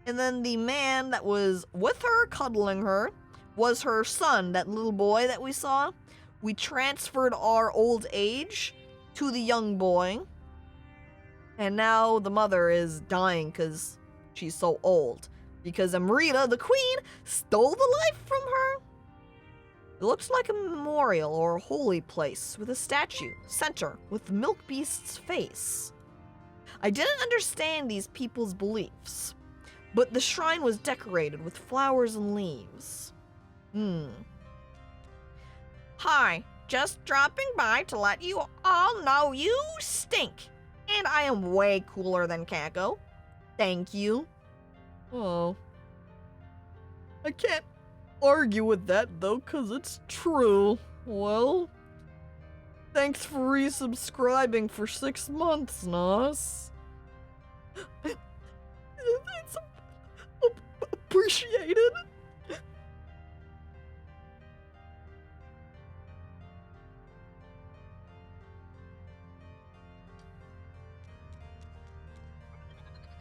And then the man that was with her, cuddling her, was her son, that little boy that we saw. We transferred our old age to the young boy. And now the mother is dying because she's so old. Because Amrita, the queen, stole the life from her. It looks like a memorial or a holy place with a statue, center, with the milk beast's face. I didn't understand these people's beliefs, but the shrine was decorated with flowers and leaves. Hi, just dropping by to let you all know you stink. And I am way cooler than Caco. Thank you. Oh. I can't argue with that, though, because it's true. Well, thanks for resubscribing for 6 months, Nos. It's appreciated.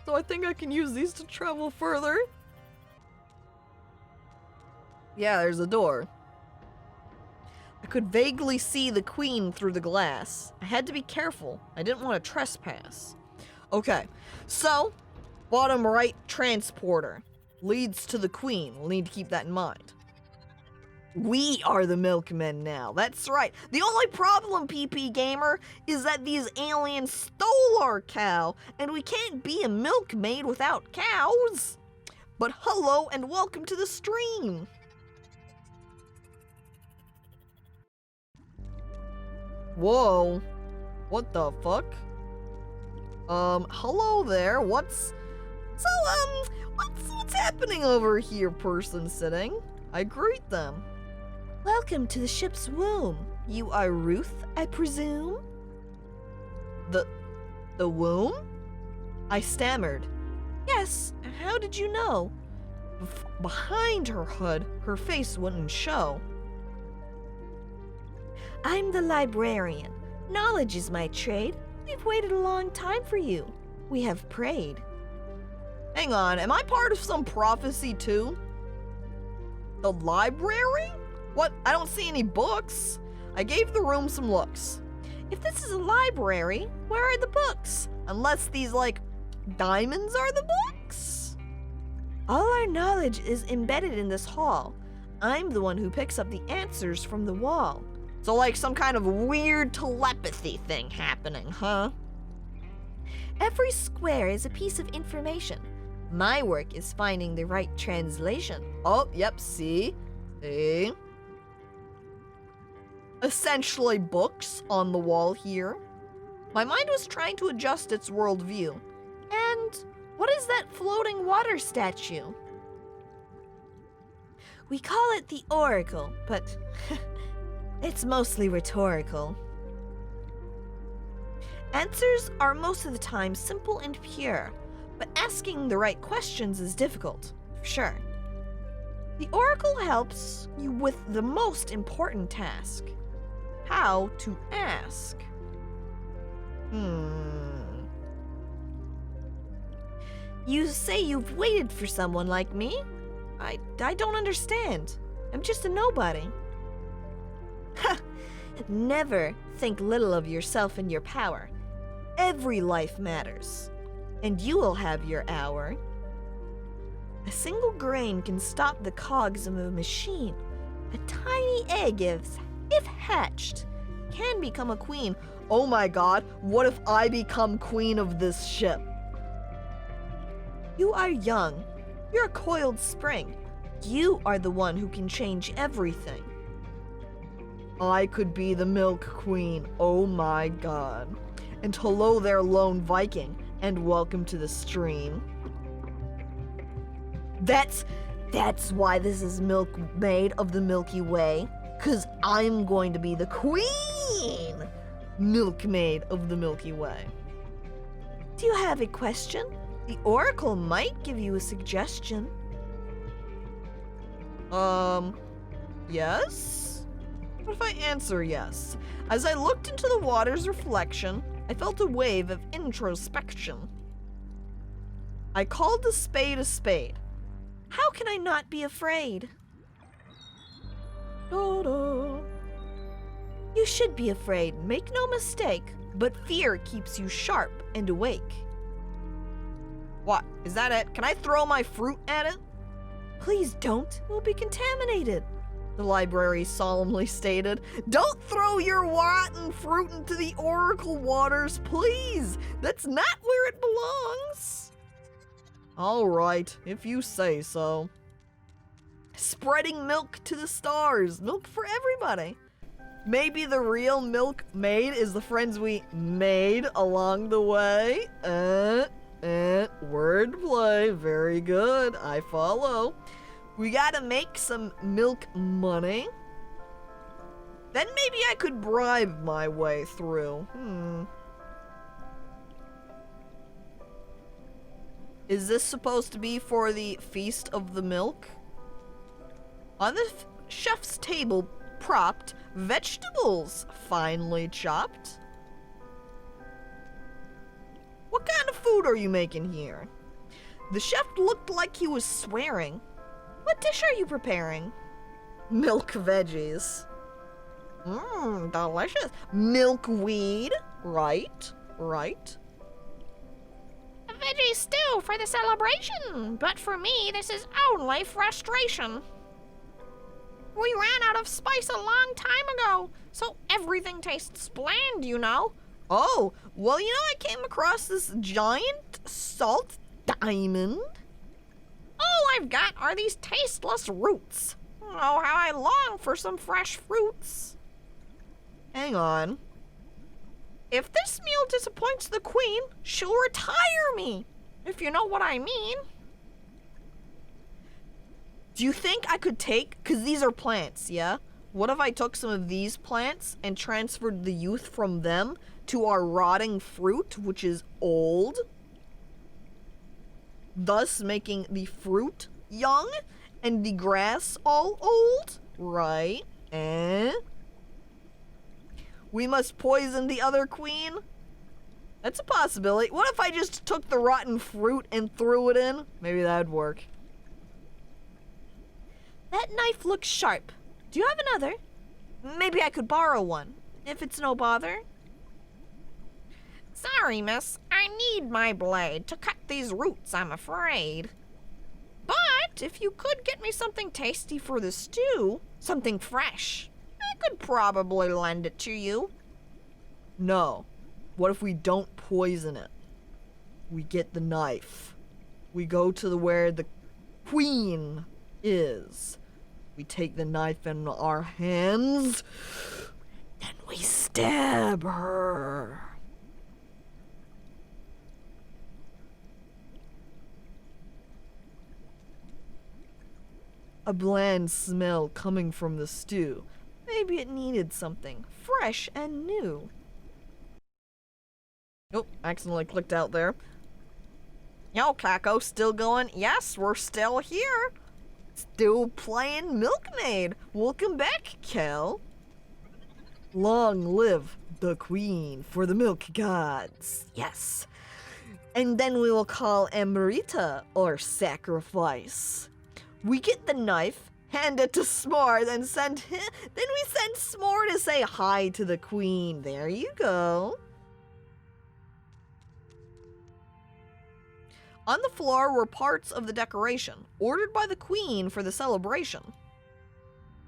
So I think I can use these to travel further. Yeah, there's a door. I could vaguely see the queen through the glass. I had to be careful. I didn't want to trespass. Okay, so bottom right transporter leads to the queen. We'll need to keep that in mind. We are the milkmen now. That's right. The only problem, PP Gamer, is that these aliens stole our cow, and we can't be a milkmaid without cows. But hello and welcome to the stream. Whoa. What the fuck? Hello there. What's happening over here, person sitting? I greet them. Welcome to the ship's womb. You are Ruth, I presume? The womb? I stammered. Yes, how did you know? Behind her hood, her face wouldn't show. I'm the librarian. Knowledge is my trade. We've waited a long time for you. We have prayed. Hang on, am I part of some prophecy too? The library? What? I don't see any books. I gave the room some looks. If this is a library, where are the books? Unless these, like, diamonds are the books? All our knowledge is embedded in this hall. I'm the one who picks up the answers from the wall. So, like, some kind of weird telepathy thing happening, huh? Every square is a piece of information. My work is finding the right translation. Oh, yep, see? See? Essentially books on the wall here. My mind was trying to adjust its worldview. And what is that floating water statue? We call it the Oracle, but it's mostly rhetorical. Answers are most of the time simple and pure, but asking the right questions is difficult, for sure. The Oracle helps you with the most important task. How to ask. You say you've waited for someone like me? I don't understand. I'm just a nobody. Ha! Never think little of yourself and your power. Every life matters, and you will have your hour. A single grain can stop the cogs of a machine. A tiny egg, if hatched, can become a queen. Oh my god, what if I become queen of this ship? You are young. You're a coiled spring. You are the one who can change everything. I could be the Milk Queen. Oh my god. And hello there, Lone Viking, and welcome to the stream. That's why this is Milkmaid of the Milky Way, 'cause I'm going to be the queen Milkmaid of the Milky Way. Do you have a question? The Oracle might give you a suggestion. Yes? What if I answer yes? As I looked into the water's reflection, I felt a wave of introspection. I called a spade a spade. How can I not be afraid? Da-da. You should be afraid, make no mistake, but fear keeps you sharp and awake. What? Is that it? Can I throw my fruit at it? Please don't, we'll be contaminated. The library solemnly stated. Don't throw your rotten fruit into the oracle waters, please. That's not where it belongs. All right, if you say so. Spreading milk to the stars. Milk for everybody. Maybe the real Milkmaid is the friends we made along the way. Wordplay. Very good. I follow. We gotta make some milk money. Then maybe I could bribe my way through. Is this supposed to be for the Feast of the Milk? On the chef's table, propped, vegetables finely chopped. What kind of food are you making here? The chef looked like he was swearing. What dish are you preparing? Milk veggies. Delicious. Milkweed. Right. A veggie stew for the celebration, but for me, this is only frustration. We ran out of spice a long time ago, so everything tastes bland, you know. Oh, well, you know, I came across this giant salt diamond. All I've got are these tasteless roots. Oh, how I long for some fresh fruits. Hang on. If this meal disappoints the queen, she'll retire me, if you know what I mean. Do you think I could take, because these are plants, yeah? What if I took some of these plants and transferred the youth from them to our rotting fruit, which is old? Thus making the fruit young and the grass all old? Right. We must poison the other queen? That's a possibility. What if I just took the rotten fruit and threw it in? Maybe that'd work. That knife looks sharp. Do you have another? Maybe I could borrow one, if it's no bother. Sorry, miss. I need my blade to cut these roots, I'm afraid. But if you could get me something tasty for the stew, something fresh, I could probably lend it to you. No. What if we don't poison it? We get the knife. We go to where the queen is. We take the knife in our hands. Then we stab her. A bland smell coming from the stew. Maybe it needed something fresh and new. Nope, accidentally clicked out there. Yo, Caco, still going? Yes, we're still here. Still playing Milkmaid. Welcome back, Kel. Long live the queen for the milk gods. Yes. And then we will call Amrita or sacrifice. We get the knife, hand it to S'more, then we send S'more to say hi to the queen. There you go. On the floor were parts of the decoration, ordered by the queen for the celebration.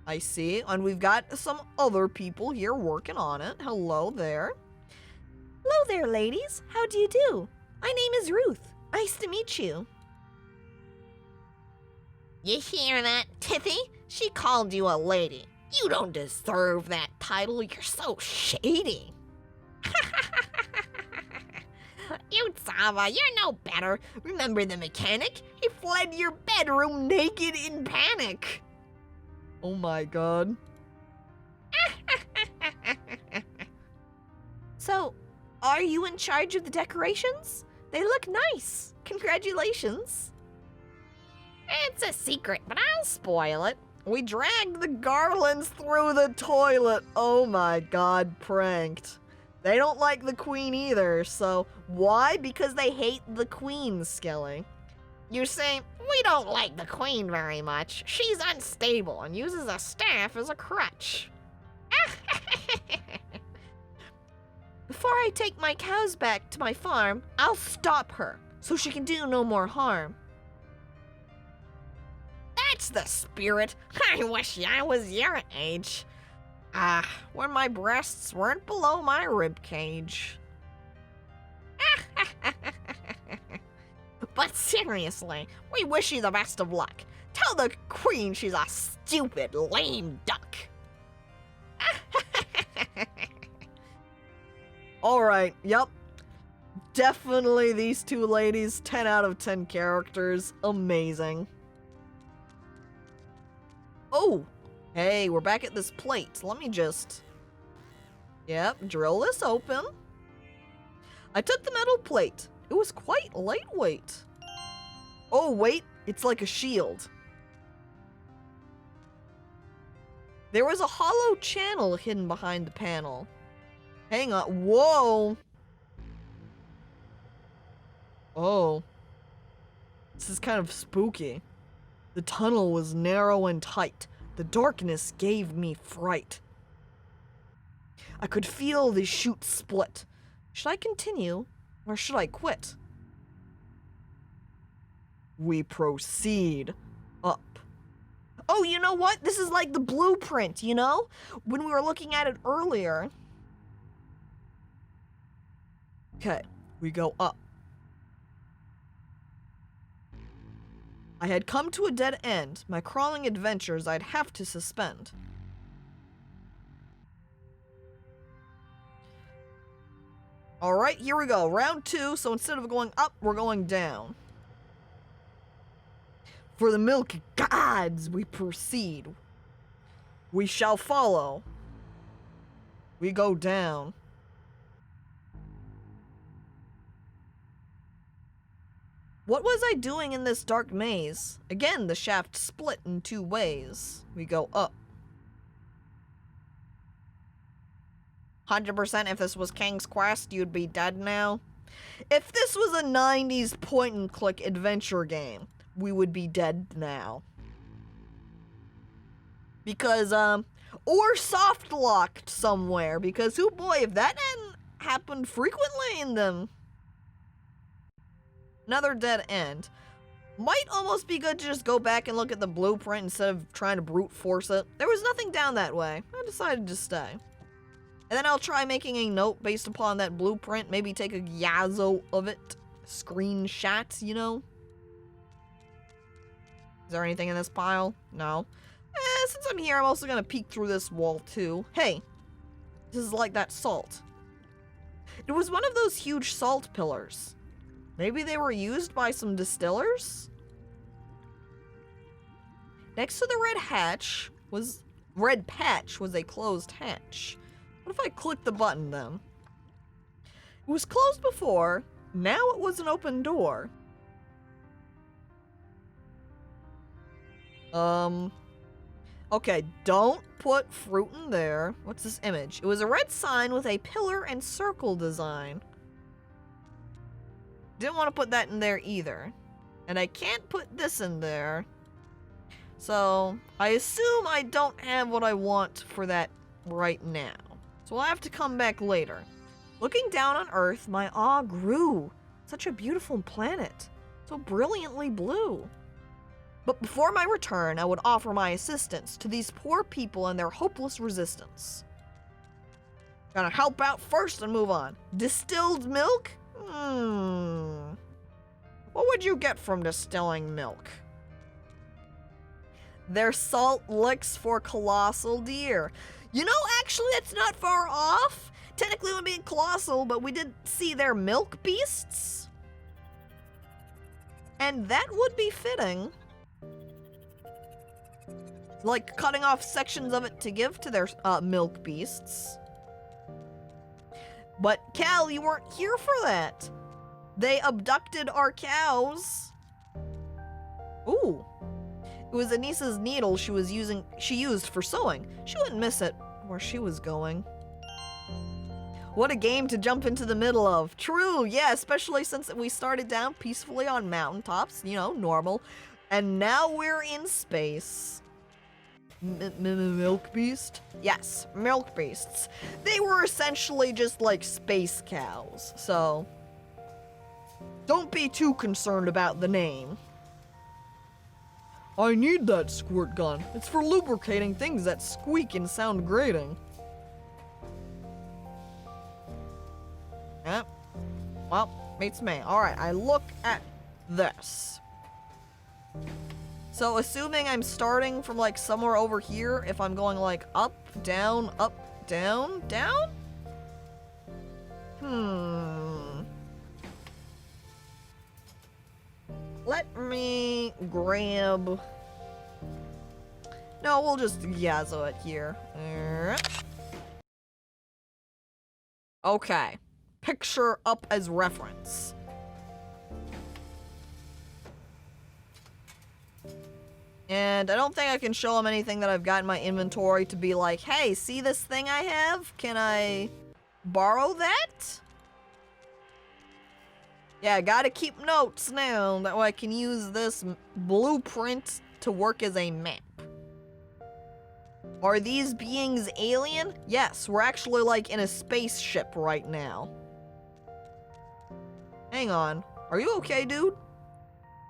I see, and we've got some other people here working on it. Hello there. Hello there, ladies. How do you do? My name is Ruth. Nice to meet you. You hear that, Tiffy? She called you a lady. You don't deserve that title. You're so shady. You, Zava, you're no better. Remember the mechanic? He fled your bedroom naked in panic. Oh my god. So, are you in charge of the decorations? They look nice. Congratulations. It's a secret, but I'll spoil it. We dragged the garlands through the toilet. Oh my god, pranked. They don't like the queen either, so why? Because they hate the queen, Skelly. You see, we don't like the queen very much. She's unstable and uses a staff as a crutch. Before I take my cows back to my farm, I'll stop her so she can do no more harm. That's the spirit. I wish I was your age. When my breasts weren't below my rib cage. But seriously, we wish you the best of luck. Tell the queen she's a stupid, lame duck. Alright, yep. Definitely these two ladies, 10 out of 10 characters. Amazing. Oh, hey, we're back at this plate. Let me just... Yep, drill this open. I took the metal plate. It was quite lightweight. Oh, wait, it's like a shield. There was a hollow channel hidden behind the panel. Hang on, whoa! Oh. This is kind of spooky. The tunnel was narrow and tight. The darkness gave me fright. I could feel the chute split. Should I continue, or should I quit? We proceed up. Oh, you know what? This is like the blueprint, you know? When we were looking at it earlier. Okay, we go up. I had come to a dead end. My crawling adventures I'd have to suspend. Alright, here we go. Round 2, so instead of going up, we're going down. For the Milky gods we proceed. We shall follow. We go down. What was I doing in this dark maze? Again, the shaft split in 2 ways. We go up. 100% if this was King's Quest, you'd be dead now. If this was a 90s point-and-click adventure game, we would be dead now. Because, or soft-locked somewhere, because, oh boy, if that hadn't happened frequently in them. Another dead end. Might almost be good to just go back and look at the blueprint instead of trying to brute force it. There was nothing down that way. I decided to stay. And then I'll try making a note based upon that blueprint. Maybe take a yazzo of it. Screenshot, you know? Is there anything in this pile? No. Since I'm here, I'm also gonna peek through this wall too. Hey, this is like that salt. It was one of those huge salt pillars. Maybe they were used by some distillers? Next to the red patch was a closed hatch. What if I click the button then? It was closed before, now it was an open door. Okay, don't put fruit in there. What's this image? It was a red sign with a pillar and circle design. Didn't want to put that in there either. And I can't put this in there. So, I assume I don't have what I want for that right now. So I'll have to come back later. Looking down on Earth, my awe grew. Such a beautiful planet. So brilliantly blue. But before my return, I would offer my assistance to these poor people and their hopeless resistance. Gonna help out first and move on. Distilled milk? What would you get from distilling milk? They're salt licks for colossal deer. You know, actually, that's not far off. Technically, it would be colossal, but we did see their milk beasts. And that would be fitting. Like, cutting off sections of it to give to their milk beasts. But, Cal, you weren't here for that. They abducted our cows. Ooh. It was Anissa's needle she used for sewing. She wouldn't miss it where she was going. What a game to jump into the middle of. True, yeah, especially since we started down peacefully on mountaintops, you know, normal. And now we're in space. Milk beast? Yes, milk beasts. They were essentially just like space cows, so don't be too concerned about the name. I need that squirt gun. It's for lubricating things that squeak and sound grating. Yep. Well, beats me. Alright, I look at this. So assuming I'm starting from like somewhere over here, if I'm going like up, down, down? Let me grab... No, we'll just yazzo it here. Okay. Picture up as reference. And I don't think I can show him anything that I've got in my inventory to be like, hey, see this thing I have? Can I borrow that? Yeah, I gotta keep notes now. That way I can use this blueprint to work as a map. Are these beings alien? Yes, we're actually like in a spaceship right now. Hang on. Are you okay, dude?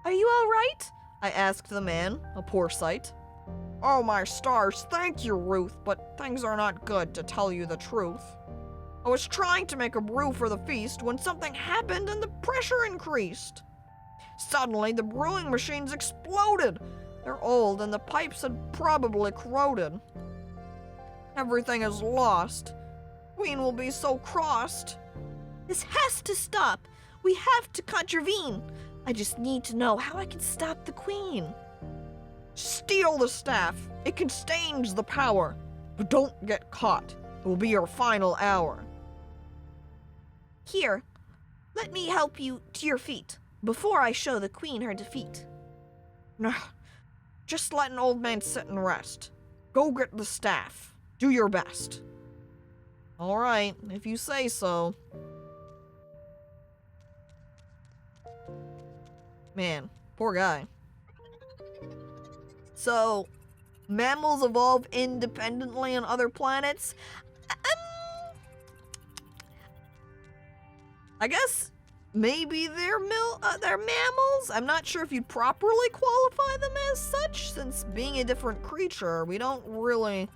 Are you alright? I asked the man, a poor sight. Oh my stars, thank you, Ruth, but things are not good, to tell you the truth. I was trying to make a brew for the feast when something happened and the pressure increased. Suddenly, the brewing machines exploded. They're old and the pipes had probably corroded. Everything is lost. Queen will be so crossed. This has to stop. We have to contravene. I just need to know how I can stop the queen. Steal the staff. It contains the power. But don't get caught. It will be your final hour. Here, let me help you to your feet before I show the queen her defeat. Nah, just let an old man sit and rest. Go get the staff. Do your best. All right, if you say so. Man, poor guy. So, mammals evolve independently on other planets? I guess maybe they're mammals? I'm not sure if you'd properly qualify them as such, since being a different creature, we don't really...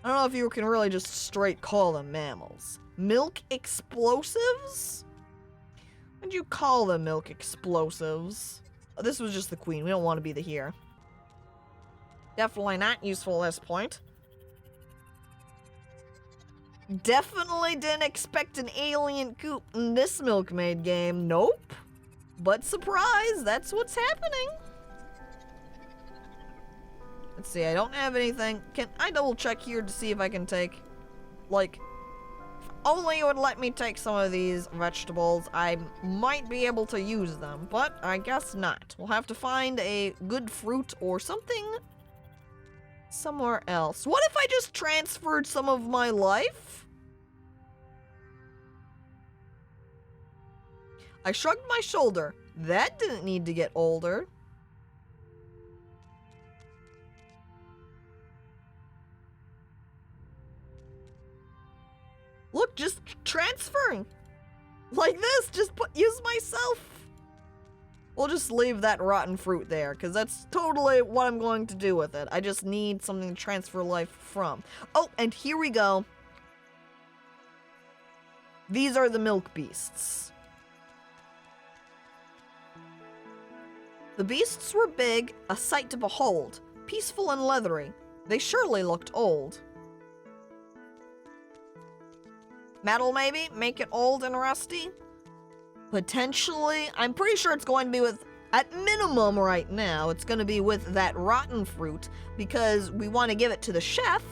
I don't know if you can really just straight call them mammals. Milk explosives? What'd you call them, milk explosives? Oh, this was just the queen. We don't want to be the here. Definitely not useful at this point. Definitely didn't expect an alien coop in this Milkmaid game. Nope. But surprise, that's what's happening. Let's see, I don't have anything. Can I double check here to see if I can take, like, if only it would let me take some of these vegetables, I might be able to use them, but I guess not. We'll have to find a good fruit or something somewhere else. What if I just transferred some of my life? I shrugged my shoulder. That didn't need to get older. Look, just transferring. Like this, just use myself. We'll just leave that rotten fruit there, because that's totally what I'm going to do with it. I just need something to transfer life from. Oh, and here we go. These are the milk beasts. The beasts were big, a sight to behold, peaceful and leathery. They surely looked old. Metal, maybe? Make it old and rusty? Potentially. I'm pretty sure it's going to be with, at minimum right now, it's going to be with that rotten fruit, because we want to give it to the chef.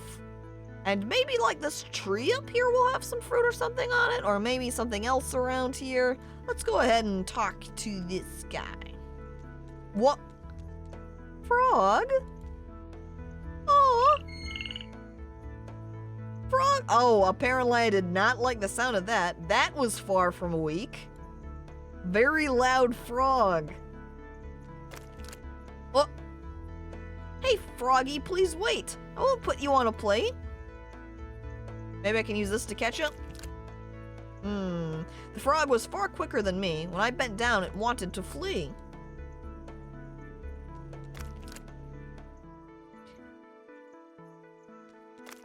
And maybe like this tree up here will have some fruit or something on it, or maybe something else around here. Let's go ahead and talk to this guy. What? Frog? Aw. Frog? Oh, apparently I did not like the sound of that. That was far from weak. Very loud frog. Oh. Hey, Froggy, please wait. I won't put you on a plate. Maybe I can use this to catch up? The frog was far quicker than me. When I bent down, it wanted to flee.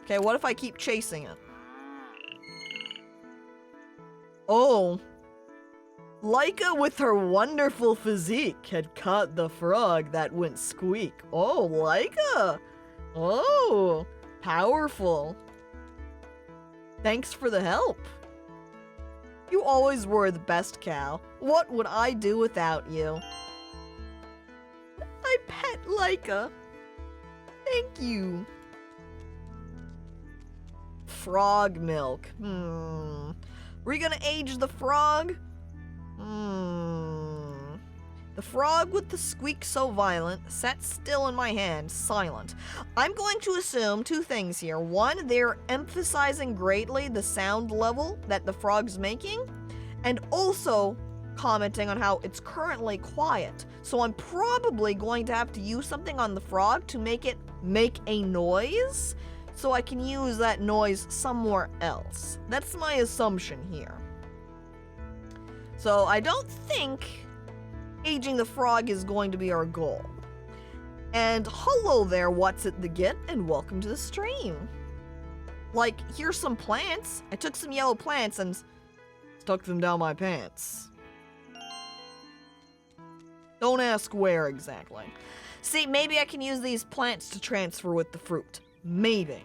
Okay, what if I keep chasing it? Oh. Laika with her wonderful physique had caught the frog that went squeak. Oh, Laika! Oh, powerful. Thanks for the help. You always were the best cow. What would I do without you? I pet Laika. Thank you. Frog milk. Were you gonna age the frog? The frog with the squeak so violent sat still in my hand, silent. I'm going to assume two things here. One, they're emphasizing greatly the sound level that the frog's making, and also commenting on how it's currently quiet. So I'm probably going to have to use something on the frog to make it make a noise, so I can use that noise somewhere else. That's my assumption here. So I don't think aging the frog is going to be our goal. And hello there, what's it the get, and welcome to the stream. Like, here's some plants. I took some yellow plants and stuck them down my pants. Don't ask where exactly. See, maybe I can use these plants to transfer with the fruit. Maybe.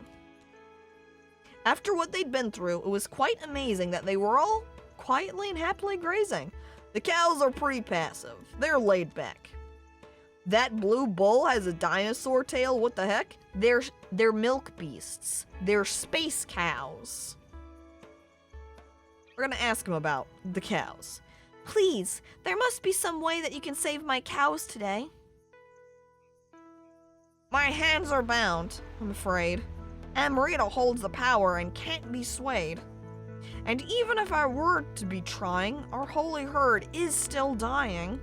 After what they'd been through, it was quite amazing that they were all quietly and happily grazing. The cows are pretty passive. They're laid back. That blue bull has a dinosaur tail. What the heck? They're milk beasts. They're space cows. We're gonna ask him about the cows. Please, there must be some way that you can save my cows today. My hands are bound, I'm afraid. Amrita holds the power and can't be swayed. And even if I were to be trying, our holy herd is still dying.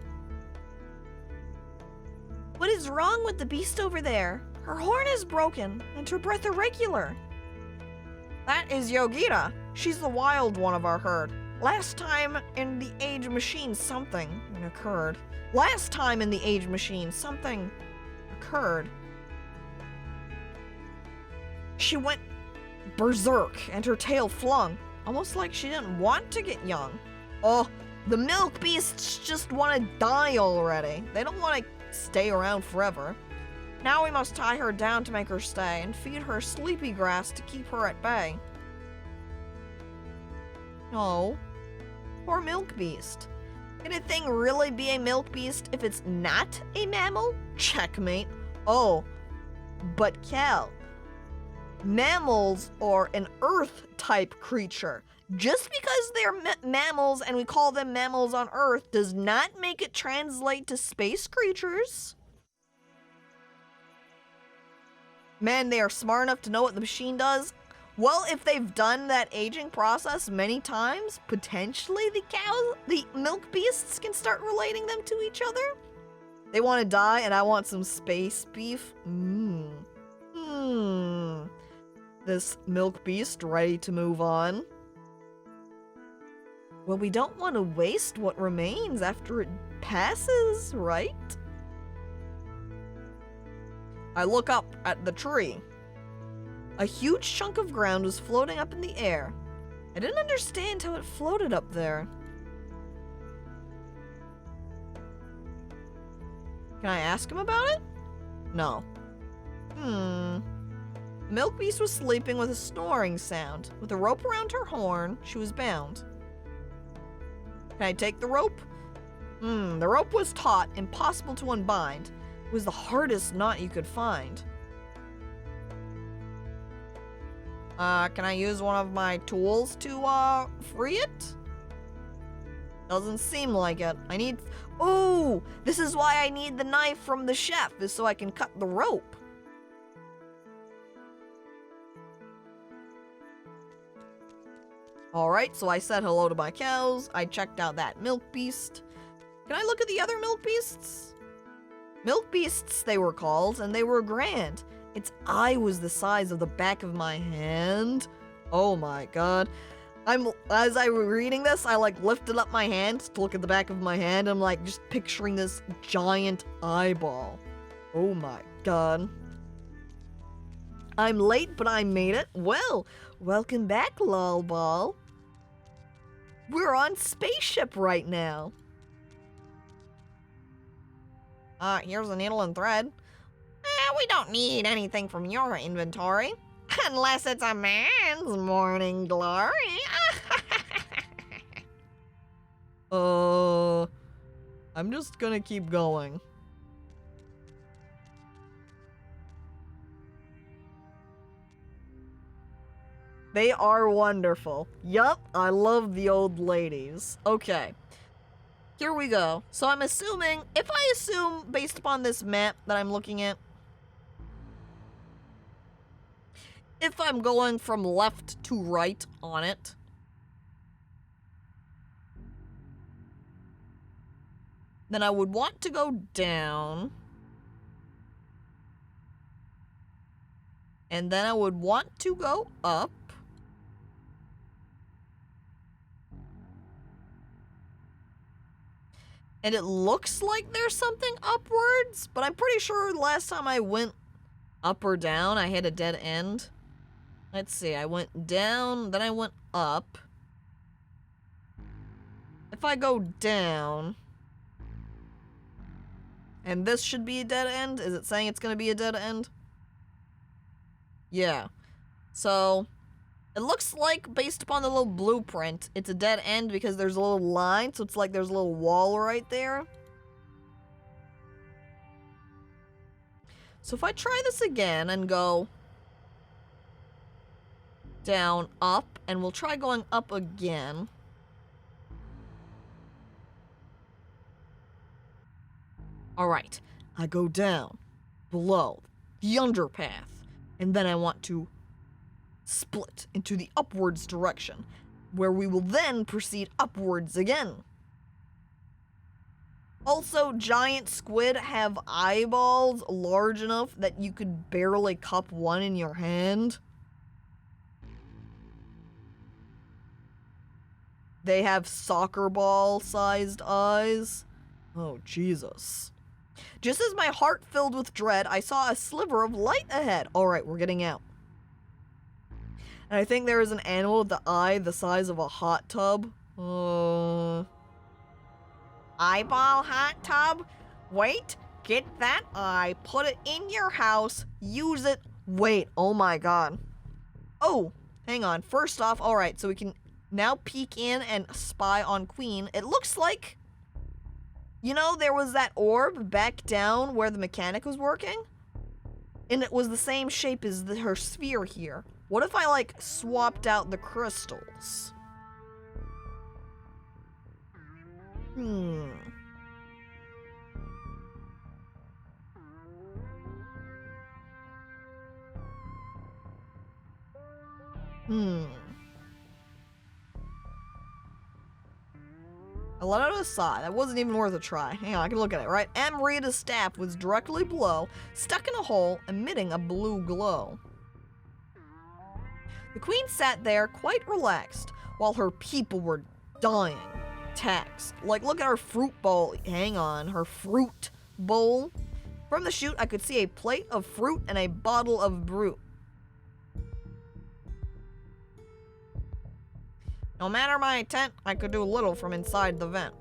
What is wrong with the beast over there? Her horn is broken and her breath irregular. That is Yogita. She's the wild one of our herd. Last time in the age machine, something occurred. She went berserk and her tail flung, almost like she didn't want to get young. Oh, the milk beasts just want to die already. They don't want to stay around forever. Now we must tie her down to make her stay and feed her sleepy grass to keep her at bay. Oh, poor milk beast. Can a thing really be a milk beast if it's not a mammal? Checkmate. Oh, but Cal, mammals are an Earth-type creature. Just because they're mammals and we call them mammals on Earth does not make it translate to space creatures. Man, they are smart enough to know what the machine does. Well, if they've done that aging process many times, potentially the milk beasts can start relating them to each other. They want to die and I want some space beef. This milk beast ready to move on. Well, we don't want to waste what remains after it passes, right? I look up at the tree. A huge chunk of ground was floating up in the air. I didn't understand how it floated up there. Can I ask him about it? No. The milk beast was sleeping with a snoring sound. With a rope around her horn, she was bound. Can I take the rope? The rope was taut, impossible to unbind. It was the hardest knot you could find. Can I use one of my tools to, free it? Doesn't seem like it. Oh! This is why I need the knife from the chef, is so I can cut the rope. Alright, so I said hello to my cows. I checked out that milk beast. Can I look at the other milk beasts? Milk beasts, they were called, and they were grand. Its eye was the size of the back of my hand. Oh my god. As I was reading this, I like lifted up my hand to look at the back of my hand. I'm like just picturing this giant eyeball. Oh my god. I'm late, but I made it. Well, welcome back, lolball. We're on spaceship right now. Here's a needle and thread. We don't need anything from your inventory. Unless it's a man's morning glory. I'm just gonna keep going. They are wonderful. Yup, I love the old ladies. Okay. Here we go. So I'm assuming, if I assume based upon this map that I'm looking at, if I'm going from left to right on it, then I would want to go down. And then I would want to go up. And it looks like there's something upwards, but I'm pretty sure last time I went up or down, I hit a dead end. Let's see, I went down, then I went up. If I go down, and this should be a dead end, is it saying it's gonna be a dead end? Yeah. So, it looks like, based upon the little blueprint, it's a dead end because there's a little line, so it's like there's a little wall right there. So if I try this again and go down, up, and we'll try going up again. Alright, I go down, below, the underpath, and then I want to split into the upwards direction, where we will then proceed upwards again. Also, giant squid have eyeballs large enough that you could barely cup one in your hand. They have soccer ball sized eyes. Oh, Jesus. Just as my heart filled with dread, I saw a sliver of light ahead. Alright, we're getting out. And I think there is an animal with the eye the size of a hot tub. Eyeball hot tub? Wait, get that eye, put it in your house, use it. Wait, oh my god. Oh, hang on. First off, alright, so we can now peek in and spy on Queen. It looks like, you know, there was that orb back down where the mechanic was working? And it was the same shape as her sphere here. What if I, like, swapped out the crystals? I let out a sigh. That wasn't even worth a try. Hang on, I can look at it, right? Amrita's staff was directly below, stuck in a hole, emitting a blue glow. The queen sat there quite relaxed, while her people were dying. Taxed. Like, look at her fruit bowl. Hang on, her fruit bowl. From the chute, I could see a plate of fruit and a bottle of brew. No matter my intent, I could do little from inside the vent.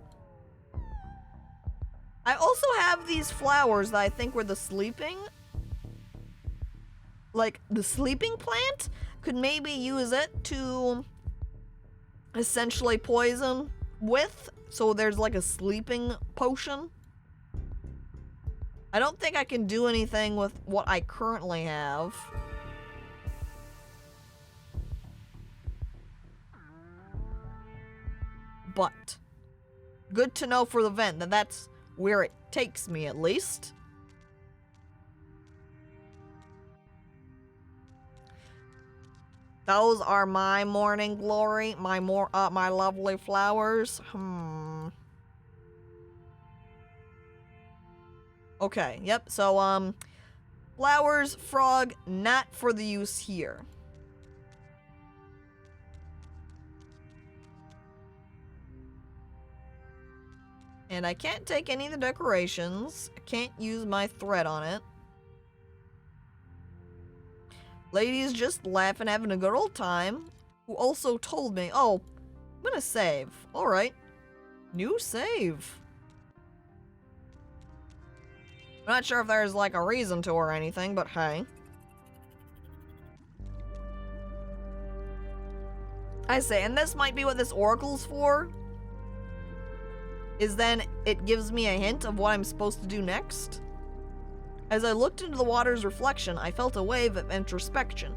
I also have these flowers that I think were the sleeping... Like, the sleeping plant? Could maybe use it to essentially poison with, so there's like a sleeping potion. I don't think I can do anything with what I currently have. But good to know for the vent that that's where it takes me, at least. Those are my morning glory, my lovely flowers. Okay, yep, so, flowers, frog, not for the use here. And I can't take any of the decorations. I can't use my thread on it. Lady's just laughing, having a good old time. Who also told me, oh, I'm gonna save. Alright. New save. I'm not sure if there's like a reason to or anything, but hey. I say, and this might be what this oracle's for. Is then it gives me a hint of what I'm supposed to do next. As I looked into the water's reflection, I felt a wave of introspection.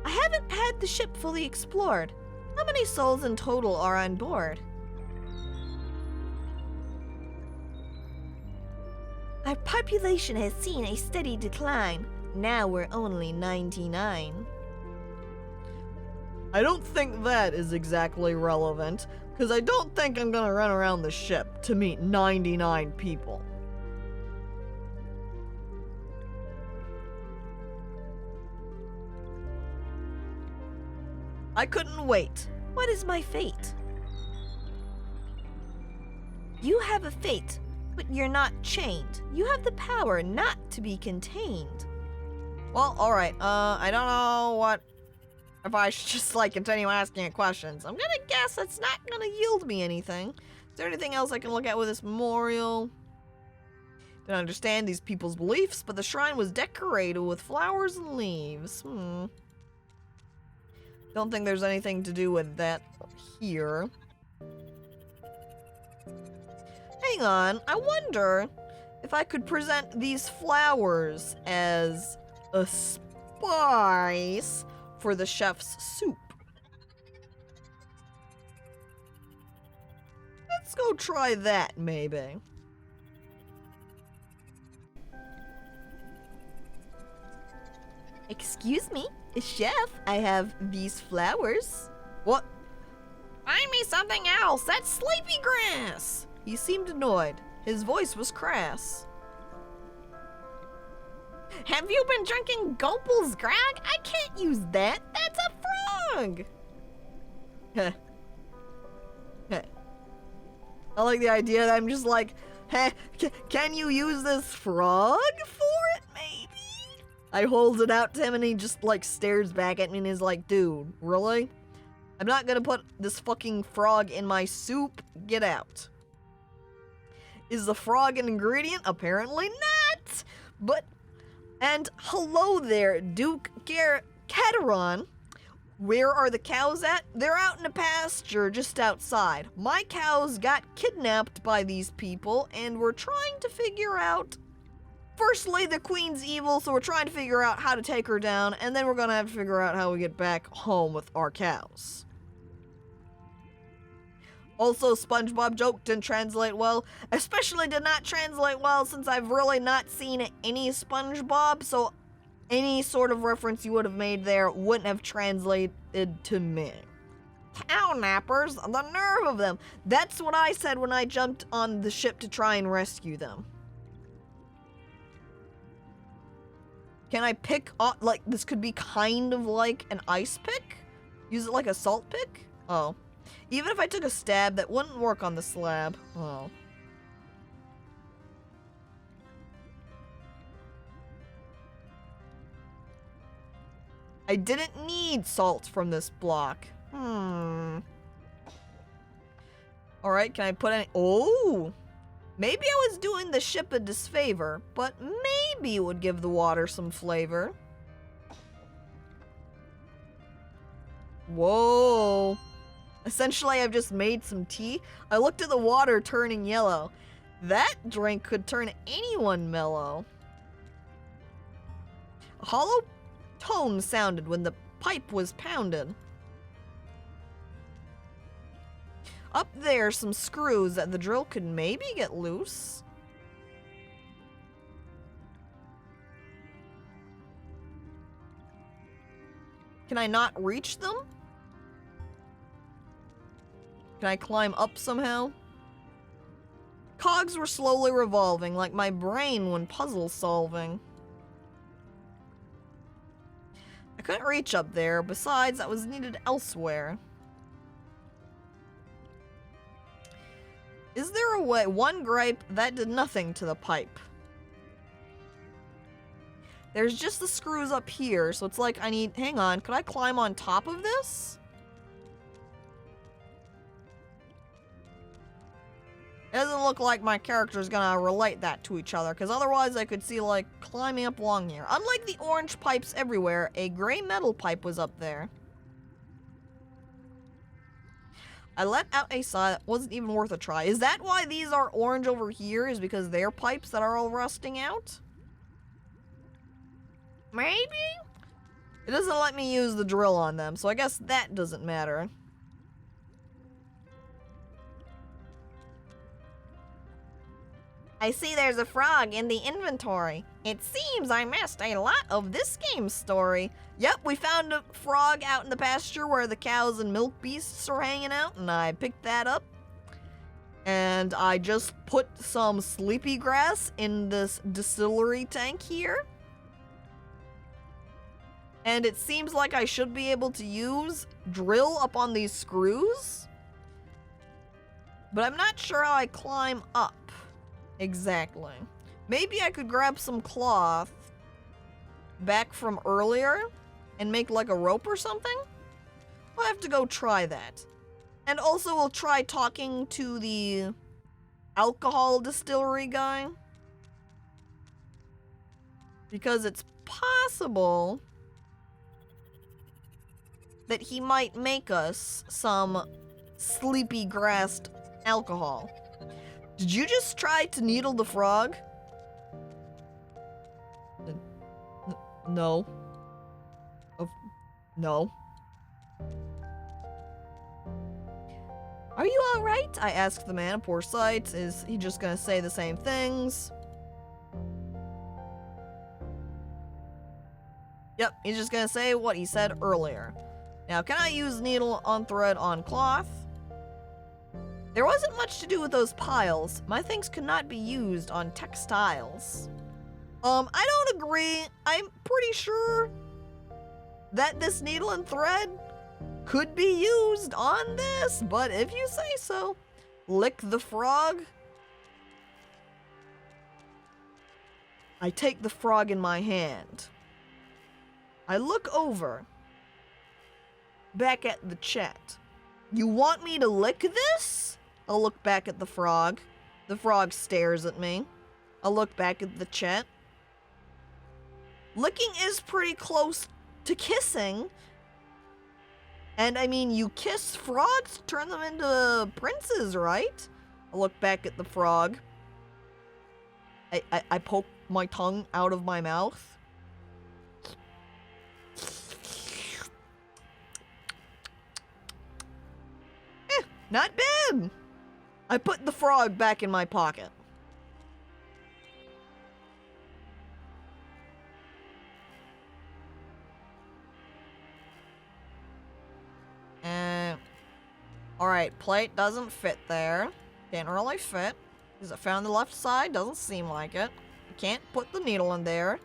I haven't had the ship fully explored. How many souls in total are on board? Our population has seen a steady decline. Now we're only 99. I don't think that is exactly relevant, because I don't think I'm gonna run around the ship to meet 99 people. I couldn't wait. What is my fate? You have a fate, but you're not chained. You have the power not to be contained. Well, alright, I don't know what... if I should just, like, continue asking it questions. I'm gonna guess it's not gonna yield me anything. Is there anything else I can look at with this memorial? Didn't understand these people's beliefs, but the shrine was decorated with flowers and leaves. Don't think there's anything to do with that here. Hang on, I wonder if I could present these flowers as a spice for the chef's soup. Let's go try that, maybe. Excuse me, chef, I have these flowers. What? Find me something else. That's sleepy grass. He seemed annoyed. His voice was crass. Have you been drinking Gopal's grog? I can't use that. That's a frog. Heh. Heh. I like the idea that I'm just like, heh, can you use this frog for it, maybe? I hold it out to him and he just like stares back at me and is like, dude, really? I'm not gonna put this fucking frog in my soup. Get out. Is the frog an ingredient? Apparently not. But, and hello there, Duke Cateron. Where are the cows at? They're out in a pasture just outside. My cows got kidnapped by these people and we're trying to figure out... Firstly, the queen's evil, so we're trying to figure out how to take her down, and then we're gonna have to figure out how we get back home with our cows. Also, SpongeBob joke didn't translate well, especially did not translate well since I've really not seen any SpongeBob, so any sort of reference you would have made there wouldn't have translated to me. Cow nappers, the nerve of them. That's what I said when I jumped on the ship to try and rescue them. Can I pick up, like, this could be kind of like an ice pick? Use it like a salt pick? Oh. Even if I took a stab, that wouldn't work on the slab. Oh. I didn't need salt from this block. Alright, can I put any... Oh! Maybe I was doing the ship a disfavor, but maybe it would give the water some flavor. Whoa. Essentially, I've just made some tea. I looked at the water turning yellow. That drink could turn anyone mellow. A hollow tone sounded when the pipe was pounded. Up there, some screws that the drill could maybe get loose. Can I not reach them? Can I climb up somehow? Cogs were slowly revolving, like my brain when puzzle solving. I couldn't reach up there, besides that was needed elsewhere. Is there a way? One gripe, that did nothing to the pipe. There's just the screws up here, so it's like I need... Hang on, could I climb on top of this? It doesn't look like my character's gonna relate that to each other, because otherwise I could see, like, climbing up along here. Unlike the orange pipes everywhere, a gray metal pipe was up there. I let out a sigh that wasn't even worth a try. Is that why these are orange over here? Is because they're pipes that are all rusting out? Maybe? It doesn't let me use the drill on them, so I guess that doesn't matter. I see there's a frog in the inventory. It seems I missed a lot of this game's story. Yep, we found a frog out in the pasture where the cows and milk beasts are hanging out, and I picked that up. And I just put some sleepy grass in this distillery tank here. And it seems like I should be able to use drill up on these screws. But I'm not sure how I climb up exactly. Maybe I could grab some cloth back from earlier and make like a rope or something? I'll have to go try that. And also we'll try talking to the alcohol distillery guy. Because it's possible that he might make us some sleepy grassed alcohol. Did you just try to needle the frog? No. No. Are you alright? I asked the man. Poor sight. Is he just gonna say the same things? Yep, he's just gonna say what he said earlier. Now, can I use needle on thread on cloth? There wasn't much to do with those piles. My things could not be used on textiles. I don't agree. I'm pretty sure that this needle and thread could be used on this, but if you say so. Lick the frog. I take the frog in my hand. I look over. Back at the chat. You want me to lick this? I'll look back at the frog. The frog stares at me. I'll look back at the chat. Licking is pretty close to kissing. And I mean, you kiss frogs, turn them into princes, right? I'll look back at the frog. I poke my tongue out of my mouth. Not bad. I put the frog back in my pocket. Alright, plate doesn't fit there. Can't really fit. Is it found the left side? Doesn't seem like it. I can't put the needle in there.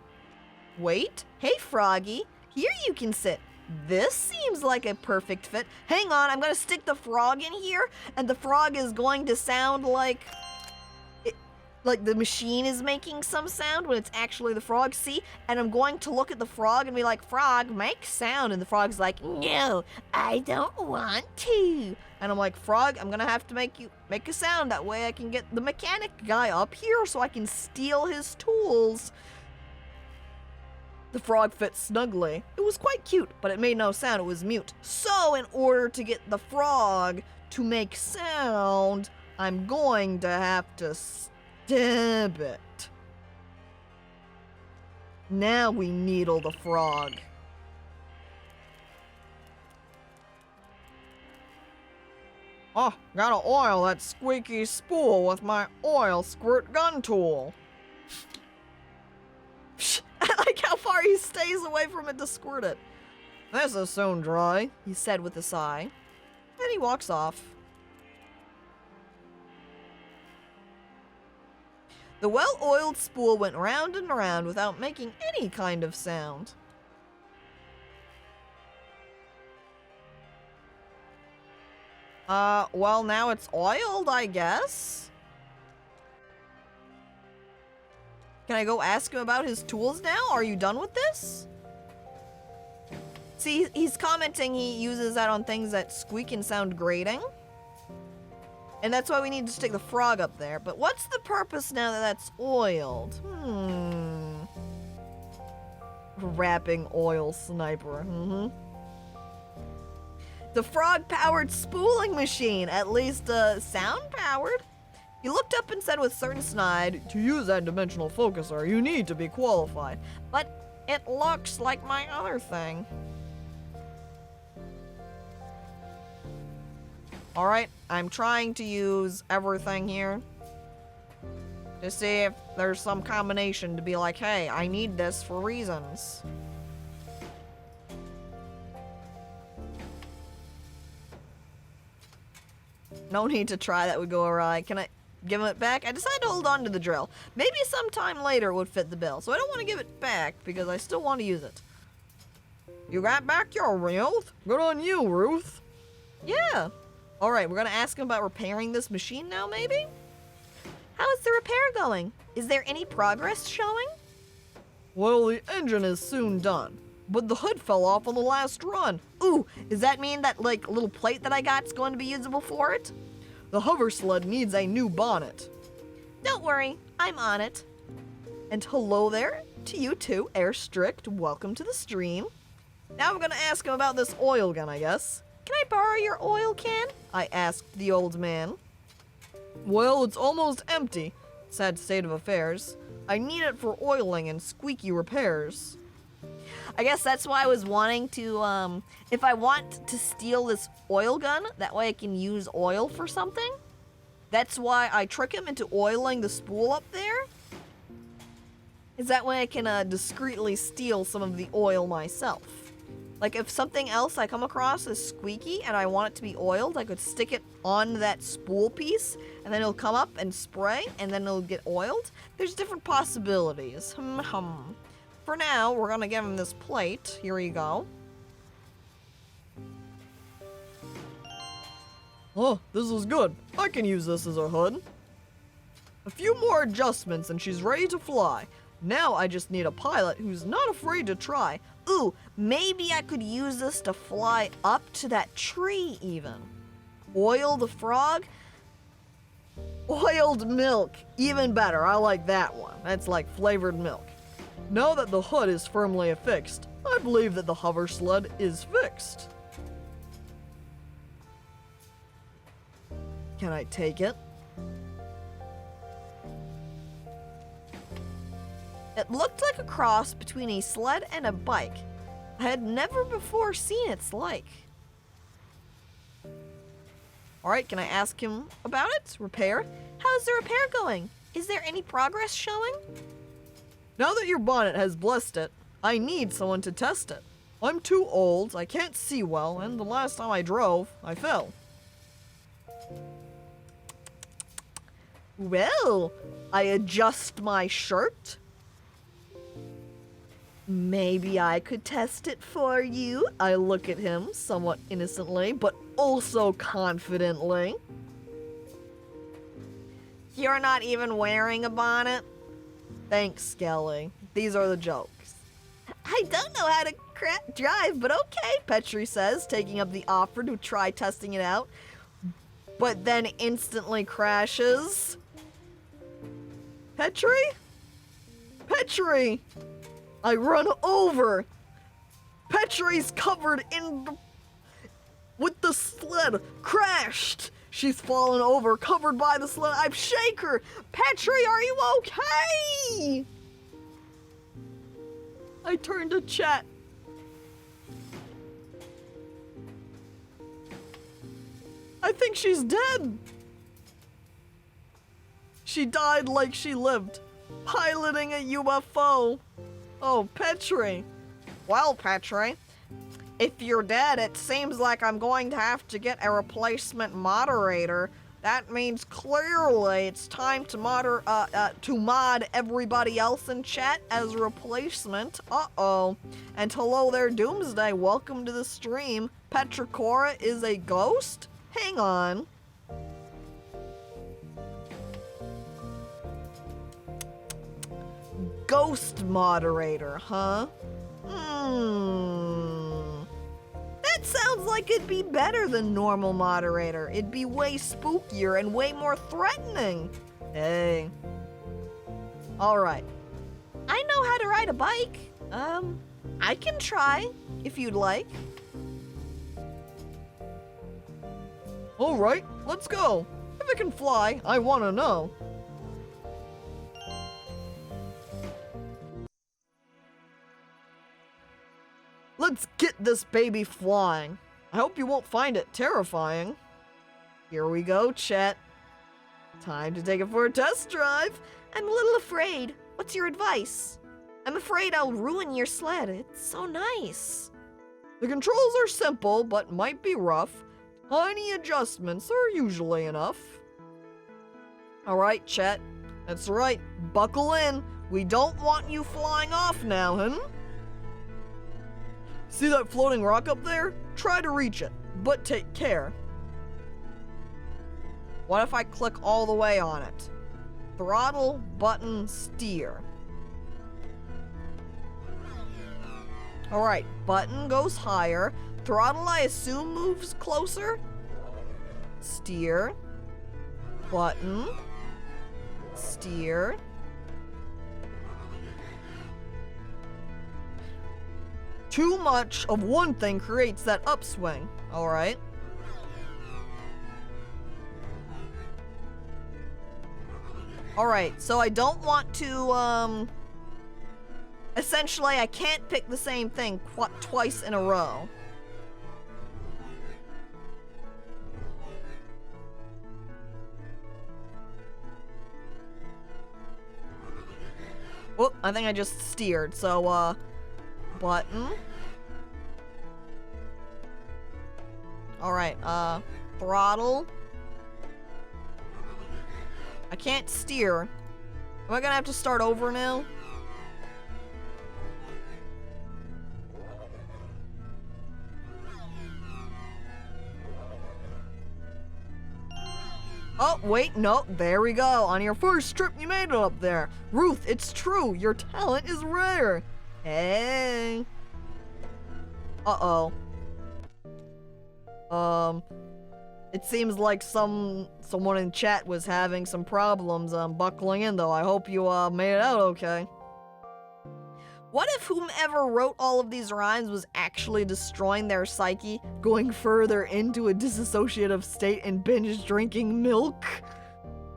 Wait. Hey, Froggy. Here you can sit. This seems like a perfect fit. Hang on, I'm gonna stick the frog in here, and the frog is going to sound like... like the machine is making some sound when it's actually the frog, see? And I'm going to look at the frog and be like, Frog, make sound. And the frog's like, no, I don't want to. And I'm like, Frog, I'm gonna have to make you make a sound. That way I can get the mechanic guy up here so I can steal his tools. The frog fit snugly. It was quite cute, but it made no sound. It was mute. So in order to get the frog to make sound, I'm going to have to stab it. Now we needle the frog. Oh, gotta oil that squeaky spool with my oil squirt gun tool. I like how far he stays away from it to squirt it. This is soon dry, he said with a sigh. Then he walks off. The well-oiled spool went round and round without making any kind of sound. Well, now it's oiled, I guess? Can I go ask him about his tools now? Are you done with this? See, he's commenting he uses that on things that squeak and sound grating. And that's why we need to stick the frog up there. But what's the purpose now that that's oiled? Wrapping oil sniper. The frog-powered spooling machine, at least sound-powered. He looked up and said with certain snide, to use that dimensional focuser, you need to be qualified. But it looks like my other thing. Alright, I'm trying to use everything here to see if there's some combination to be like, hey, I need this for reasons. No need to try, that would go awry. Can I give him it back? I decided to hold on to the drill. Maybe sometime later it would fit the bill, so I don't want to give it back because I still want to use it. You got back your Ruth? Good on you, Ruth. Yeah. Alright, we're gonna ask him about repairing this machine now, maybe? How is the repair going? Is there any progress showing? Well, the engine is soon done, but the hood fell off on the last run. Ooh, does that mean that, like, little plate that I got is going to be usable for it? The hover sled needs a new bonnet. Don't worry, I'm on it. And hello there to you too, Airstrict. Welcome to the stream. Now I'm gonna ask him about this oil gun, I guess. Can I borrow your oil can? I asked the old man. Well, it's almost empty. Sad state of affairs. I need it for oiling and squeaky repairs. I guess that's why I was wanting to, if I want to steal this oil gun, that way I can use oil for something. That's why I trick him into oiling the spool up there. Is that way I can discreetly steal some of the oil myself. Like, if something else I come across is squeaky and I want it to be oiled, I could stick it on that spool piece, and then it'll come up and spray, and then it'll get oiled. There's different possibilities. For now, we're gonna give him this plate. Here you go. Oh, this is good. I can use this as a hood. A few more adjustments and she's ready to fly. Now I just need a pilot who's not afraid to try. Ooh, maybe I could use this to fly up to that tree even. Oil the frog? Oiled milk. Even better, I like that one. That's like flavored milk. Now that the hood is firmly affixed, I believe that the hover sled is fixed. Can I take it? It looked like a cross between a sled and a bike. I had never before seen its like. Alright, can I ask him about it? Repair? How's the repair going? Is there any progress showing? Now that your bonnet has blessed it, I need someone to test it. I'm too old, I can't see well, and the last time I drove, I fell. Well, I adjust my shirt. Maybe I could test it for you. I look at him somewhat innocently, but also confidently. You're not even wearing a bonnet? Thanks, Skelly. These are the jokes. I don't know how to drive, but okay, Petrie says, taking up the offer to try testing it out, but then instantly crashes. Petrie? Petrie! I run over. Petrie's covered in with the sled, crashed. She's fallen over, covered by the sled. I shake her. Petrie, are you okay? I turn to chat. I think she's dead. She died like she lived, piloting a UFO. Oh, Petrie. Well, Petrie, if you're dead, it seems like I'm going to have to get a replacement moderator. That means clearly it's time to mod everybody else in chat as a replacement. Uh-oh. And hello there, Doomsday. Welcome to the stream. Petricora is a ghost? Hang on. Ghost moderator, huh? That sounds like it'd be better than normal moderator. It'd be way spookier and way more threatening. Hey. Alright. I know how to ride a bike. I can try, if you'd like. Alright, let's go. If it can fly, I wanna know. Let's get this baby flying. I hope you won't find it terrifying. Here we go, chat. Time to take it for a test drive. I'm a little afraid. What's your advice? I'm afraid I'll ruin your sled. It's so nice. The controls are simple, but might be rough. Tiny adjustments are usually enough. Alright, chat. That's right. Buckle in. We don't want you flying off now, huh? See that floating rock up there? Try to reach it, but take care. What if I click all the way on it? Throttle, button, steer. Alright, button goes higher. Throttle, I assume, moves closer. Steer. Button. Steer. Too much of one thing creates that upswing. Alright. Alright, so I don't want to, essentially, I can't pick the same thing twice in a row. Whoop, I think I just steered, so, button. Alright, throttle. I can't steer. Am I gonna have to start over now? Oh, wait, no, there we go. On your first trip, you made it up there. Ruth, it's true. Your talent is rare. Hey. Uh-oh. It seems like someone in chat was having some problems buckling in, though. I hope you made it out okay. What if whomever wrote all of these rhymes was actually destroying their psyche, going further into a disassociative state and binge drinking milk?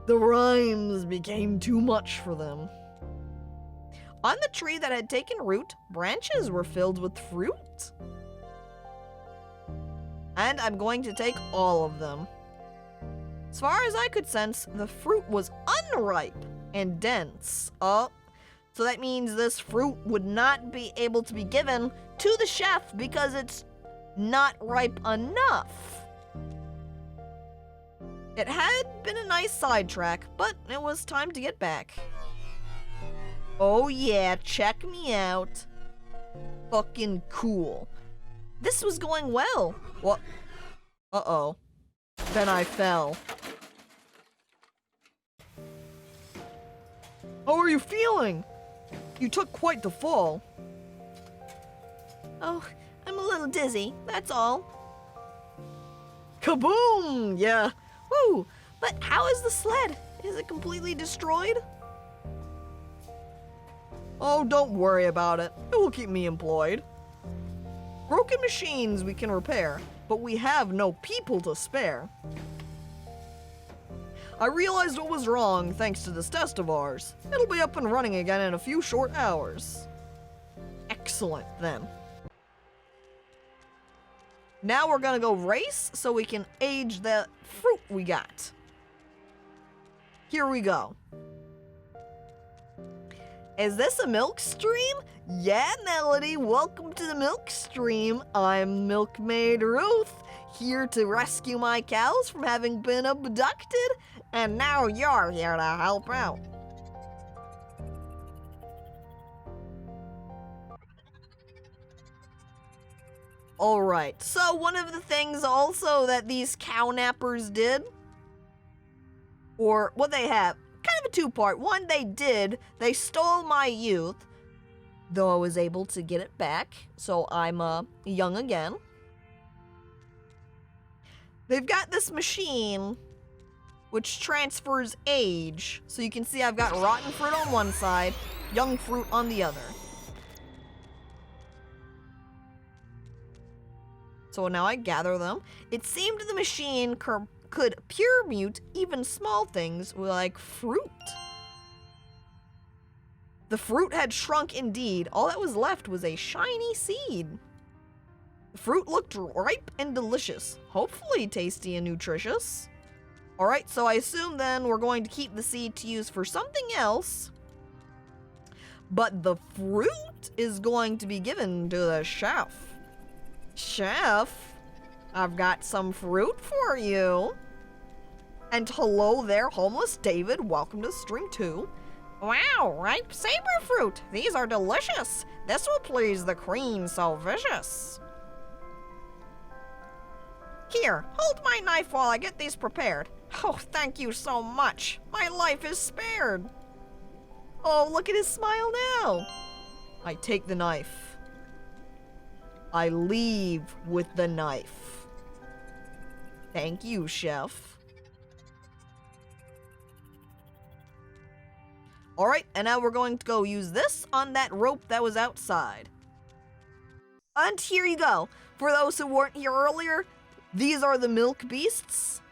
The rhymes became too much for them. On the tree that had taken root, branches were filled with fruit. And I'm going to take all of them. As far as I could sense, the fruit was unripe and dense. Oh, so that means this fruit would not be able to be given to the chef because it's not ripe enough. It had been a nice sidetrack, but it was time to get back. Oh yeah, check me out. Fucking cool. This was going well. What? Uh-oh. Then I fell. How are you feeling? You took quite the fall. Oh, I'm a little dizzy, that's all. Kaboom! Yeah. Woo! But how is the sled? Is it completely destroyed? Oh, don't worry about it. It will keep me employed. Broken machines we can repair, but we have no people to spare. I realized what was wrong thanks to this test of ours. It'll be up and running again in a few short hours. Excellent, then. Now we're gonna go race so we can age the fruit we got. Here we go. Is this a milk stream? Yeah, Melody, welcome to the milk stream. I'm Milkmaid Ruth, here to rescue my cows from having been abducted, and now you're here to help out. Alright, so one of the things also that these cow nappers did, or what they have, kind of a two-part. One, they stole my youth, though I was able to get it back, so I'm young again. They've got this machine which transfers age, so you can see I've got rotten fruit on one side, young fruit on the other. So now I gather them. It seemed the machine could pure mute even small things like fruit. The fruit had shrunk indeed. All that was left was a shiny seed. The fruit looked ripe and delicious. Hopefully tasty and nutritious. Alright, so I assume then we're going to keep the seed to use for something else. But the fruit is going to be given to the chef. Chef, I've got some fruit for you. And hello there, homeless David. Welcome to stream 2. Wow, ripe saber fruit. These are delicious. This will please the queen so vicious. Here, hold my knife while I get these prepared. Oh, thank you so much. My life is spared. Oh, look at his smile now. I take the knife. I leave with the knife. Thank you, chef. Alright, and now we're going to go use this on that rope that was outside. And here you go. For those who weren't here earlier, these are the milk beasts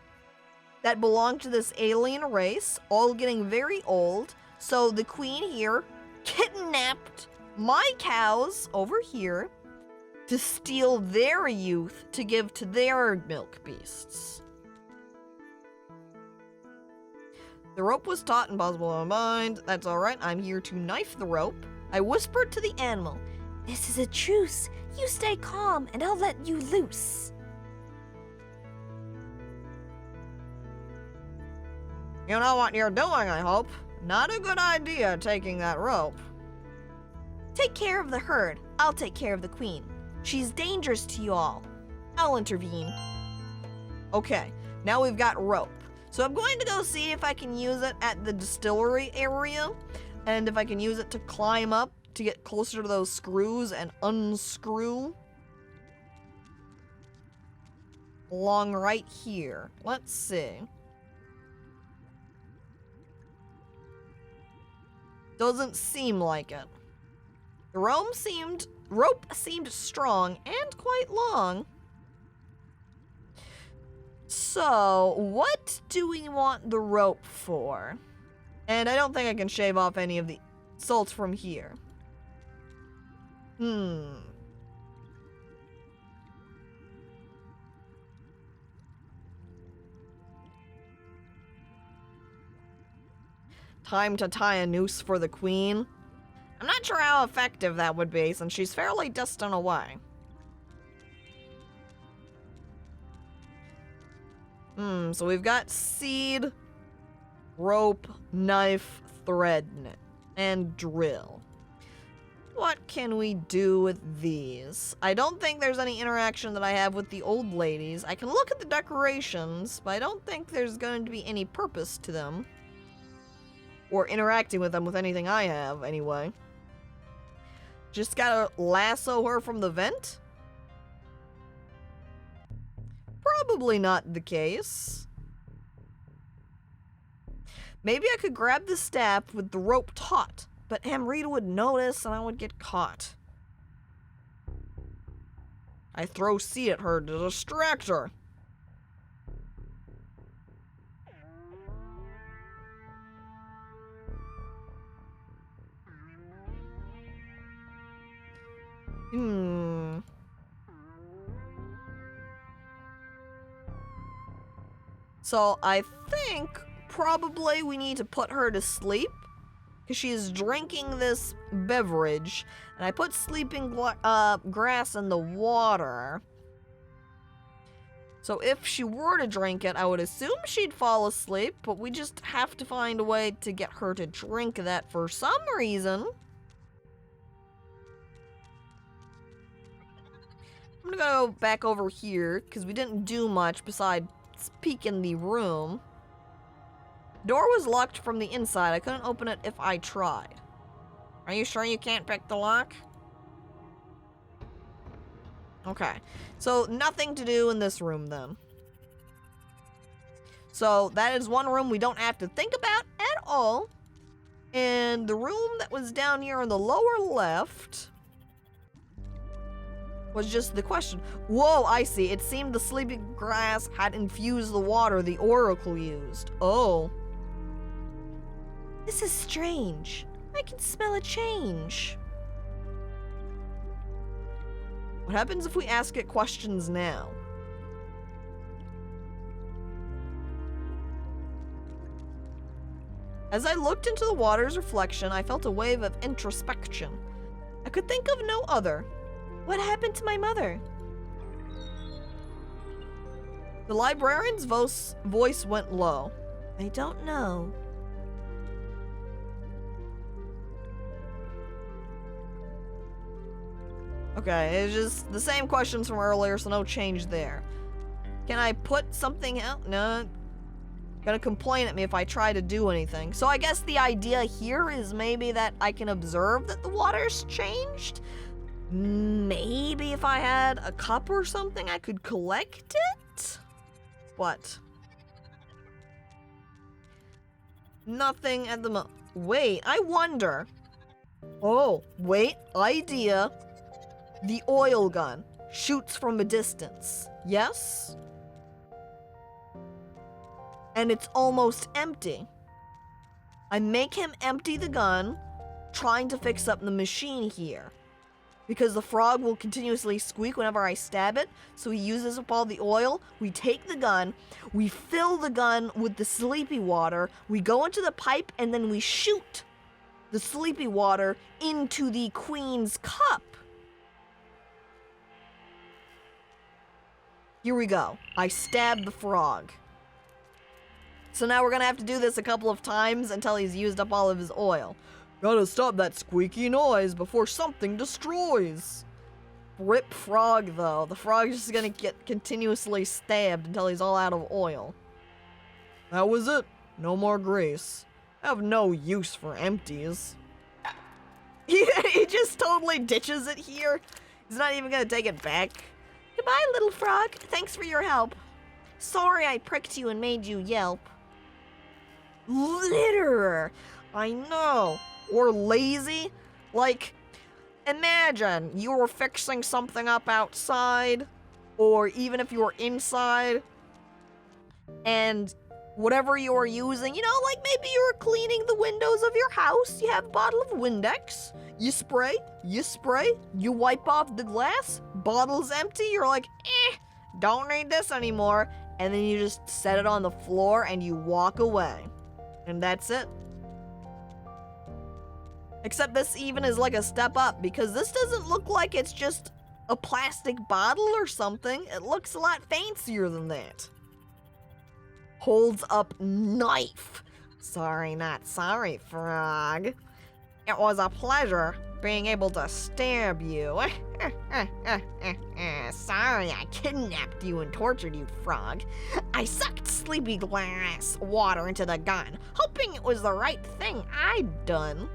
that belong to this alien race, all getting very old. So the queen here kidnapped my cows over here to steal their youth to give to their milk beasts. The rope was taut and possible to unbind. That's alright, I'm here to knife the rope. I whispered to the animal, This is a truce. You stay calm and I'll let you loose. You know what you're doing, I hope. Not a good idea taking that rope. Take care of the herd. I'll take care of the queen. She's dangerous to you all. I'll intervene. Okay, now we've got rope. So I'm going to go see if I can use it at the distillery area, and if I can use it to climb up to get closer to those screws and unscrew. Along right here. Let's see. Doesn't seem like it. The rope seemed strong and quite long. So, what do we want the rope for? And I don't think I can shave off any of the salts from here. Time to tie a noose for the queen. I'm not sure how effective that would be since she's fairly distant away. So we've got seed, rope, knife, thread, and drill. What can we do with these? I don't think there's any interaction that I have with the old ladies. I can look at the decorations, but I don't think there's going to be any purpose to them. Or interacting with them with anything I have, anyway. Just gotta lasso her from the vent? Probably not the case. Maybe I could grab the staff with the rope taut, but Amrita would notice and I would get caught. I throw seed at her to distract her. So I think probably we need to put her to sleep, because she is drinking this beverage, and I put sleeping grass in the water. So if she were to drink it, I would assume she'd fall asleep, but we just have to find a way to get her to drink that for some reason. I'm gonna go back over here, because we didn't do much besides peek in the room. Door was locked from the inside. I couldn't open it if I tried. Are you sure you can't pick the lock? Okay, so nothing to do in this room then. So that is one room we don't have to think about at all. And the room that was down here on the lower left was just the question. Whoa, I see. It seemed the sleeping grass had infused the water the oracle used. Oh. This is strange. I can smell a change. What happens if we ask it questions now? As I looked into the water's reflection, I felt a wave of introspection. I could think of no other. What happened to my mother? The librarian's voice went low. I don't know. Okay, it's just the same questions from earlier, so no change there. Can I put something out? No. Gonna complain at me if I try to do anything. So I guess the idea here is maybe that I can observe that the water's changed? Maybe if I had a cup or something, I could collect it? What? Nothing at the moment. Wait, I wonder. Oh, wait, idea. The oil gun shoots from a distance. Yes? And it's almost empty. I make him empty the gun, trying to fix up the machine here. Because the frog will continuously squeak whenever I stab it, so he uses up all the oil. We take the gun, we fill the gun with the sleepy water, we go into the pipe, and then we shoot the sleepy water into the queen's cup. Here we go. I stabbed the frog. So now we're gonna have to do this a couple of times until he's used up all of his oil. Gotta stop that squeaky noise before something destroys. Rip frog, though. The frog's just gonna get continuously stabbed until he's all out of oil. That was it. No more grease. I have no use for empties. He just totally ditches it here. He's not even gonna take it back. Goodbye, little frog. Thanks for your help. Sorry I pricked you and made you yelp. Litterer. I know. Or lazy. Like, imagine you were fixing something up outside, or even if you were inside, and whatever you were using, you know, like maybe you were cleaning the windows of your house, you have a bottle of Windex, you spray, you wipe off the glass, bottle's empty, you're like, don't need this anymore, and then you just set it on the floor and you walk away. And that's it. Except this even is like a step up, because this doesn't look like it's just a plastic bottle or something. It looks a lot fancier than that. Holds up knife. Sorry, not sorry, frog. It was a pleasure being able to stab you. Sorry I kidnapped you and tortured you, frog. I sucked sleepy glass water into the gun, hoping it was the right thing I'd done.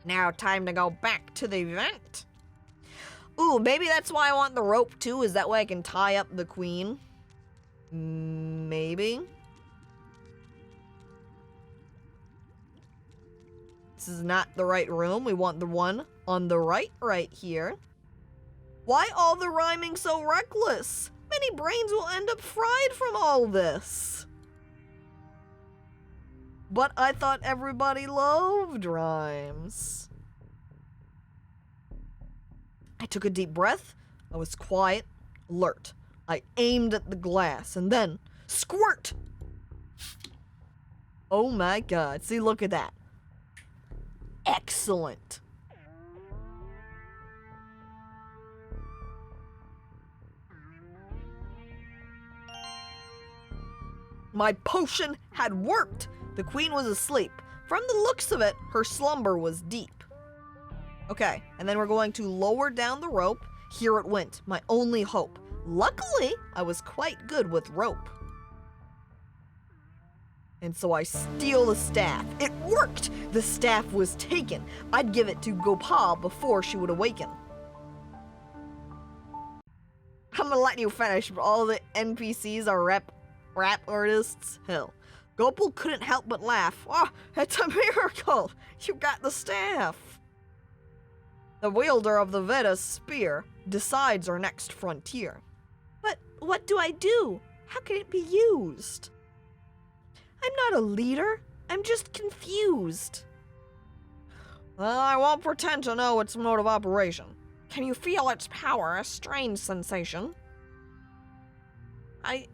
Now time to go back to the vent. Ooh, maybe that's why I want the rope too, is that way I can tie up the queen. Maybe. This is not the right room. We want the one on the right here. Why all the rhyming so reckless? Many brains will end up fried from all this. But I thought everybody loved rhymes. I took a deep breath. I was quiet, alert. I aimed at the glass, and then, Squirt! Oh my god. See, look at that. Excellent. My potion had worked. The queen was asleep. From the looks of it, her slumber was deep. Okay, and then we're going to lower down the rope. Here it went, my only hope. Luckily, I was quite good with rope. And so I steal the staff. It worked! The staff was taken. I'd give it to Gopal before she would awaken. I'm gonna let you finish, but all the NPCs are rap artists. Hell, Gopal couldn't help but laugh. Oh, it's a miracle! You got the staff! The wielder of the Veda's spear decides our next frontier. But what do I do? How can it be used? I'm not a leader. I'm just confused. Well, I won't pretend to know its mode of operation. Can you feel its power? A strange sensation. I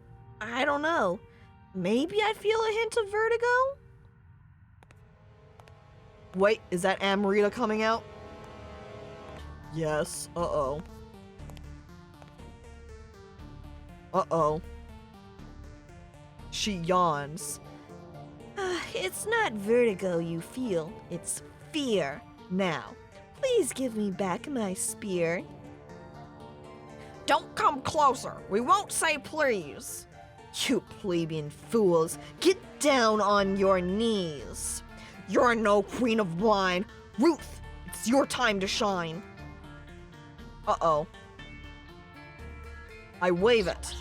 don't know. Maybe I feel a hint of vertigo? Wait, is that Amrita coming out? Yes. Uh-oh. Uh-oh. She yawns. It's not vertigo you feel, it's fear. Now, please give me back my spear. Don't come closer. We won't say please. You plebeian fools, get down on your knees. You're no queen of wine. Ruth, it's your time to shine. Uh-oh. I wave it.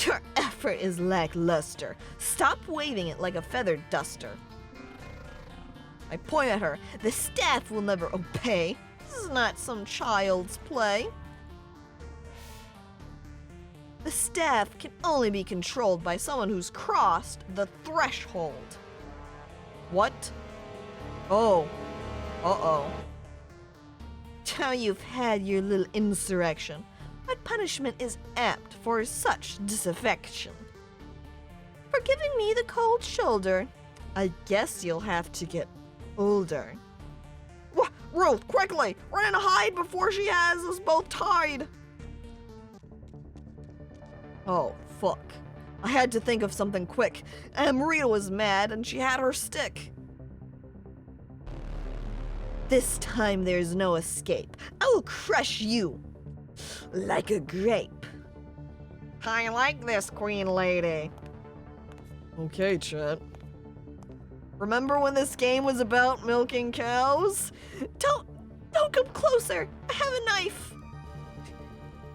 Your effort is lackluster. Stop waving it like a feather duster. I point at her. The staff will never obey. This is not some child's play. The staff can only be controlled by someone who's crossed the threshold. What? Oh. Uh-oh. Now you've had your little insurrection. What punishment is apt for such disaffection? For giving me the cold shoulder, I guess you'll have to get older. Ruth, quickly! Run and hide before she has us both tied! Oh, fuck. I had to think of something quick. Amrita was mad and she had her stick. This time there's no escape. I will crush you like a grape. I like this, queen lady. Okay, Chet. Remember when this game was about milking cows? Don't come closer. I have a knife.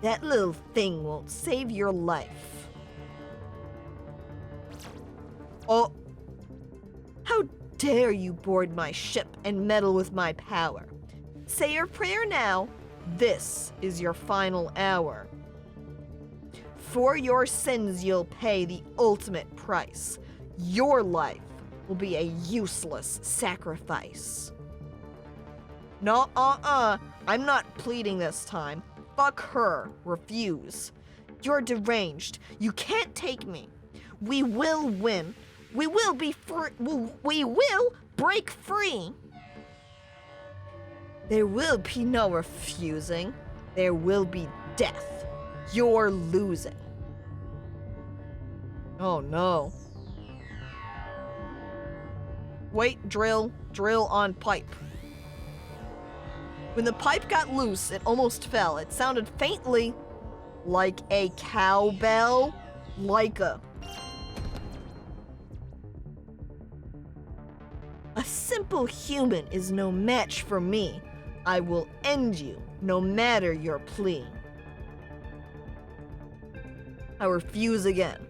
That little thing won't save your life. Oh. How dare you board my ship and meddle with my power? Say your prayer now. This is your final hour. For your sins, you'll pay the ultimate price. Your life will be a useless sacrifice. No, I'm not pleading this time. Fuck her. Refuse. You're deranged. You can't take me. We will win. We will be free. We will break free. There will be no refusing. There will be death. You're losing. Oh no. Wait, drill on pipe. When the pipe got loose, it almost fell. It sounded faintly like a cowbell, like a simple human is no match for me. I will end you, no matter your plea. I refuse again.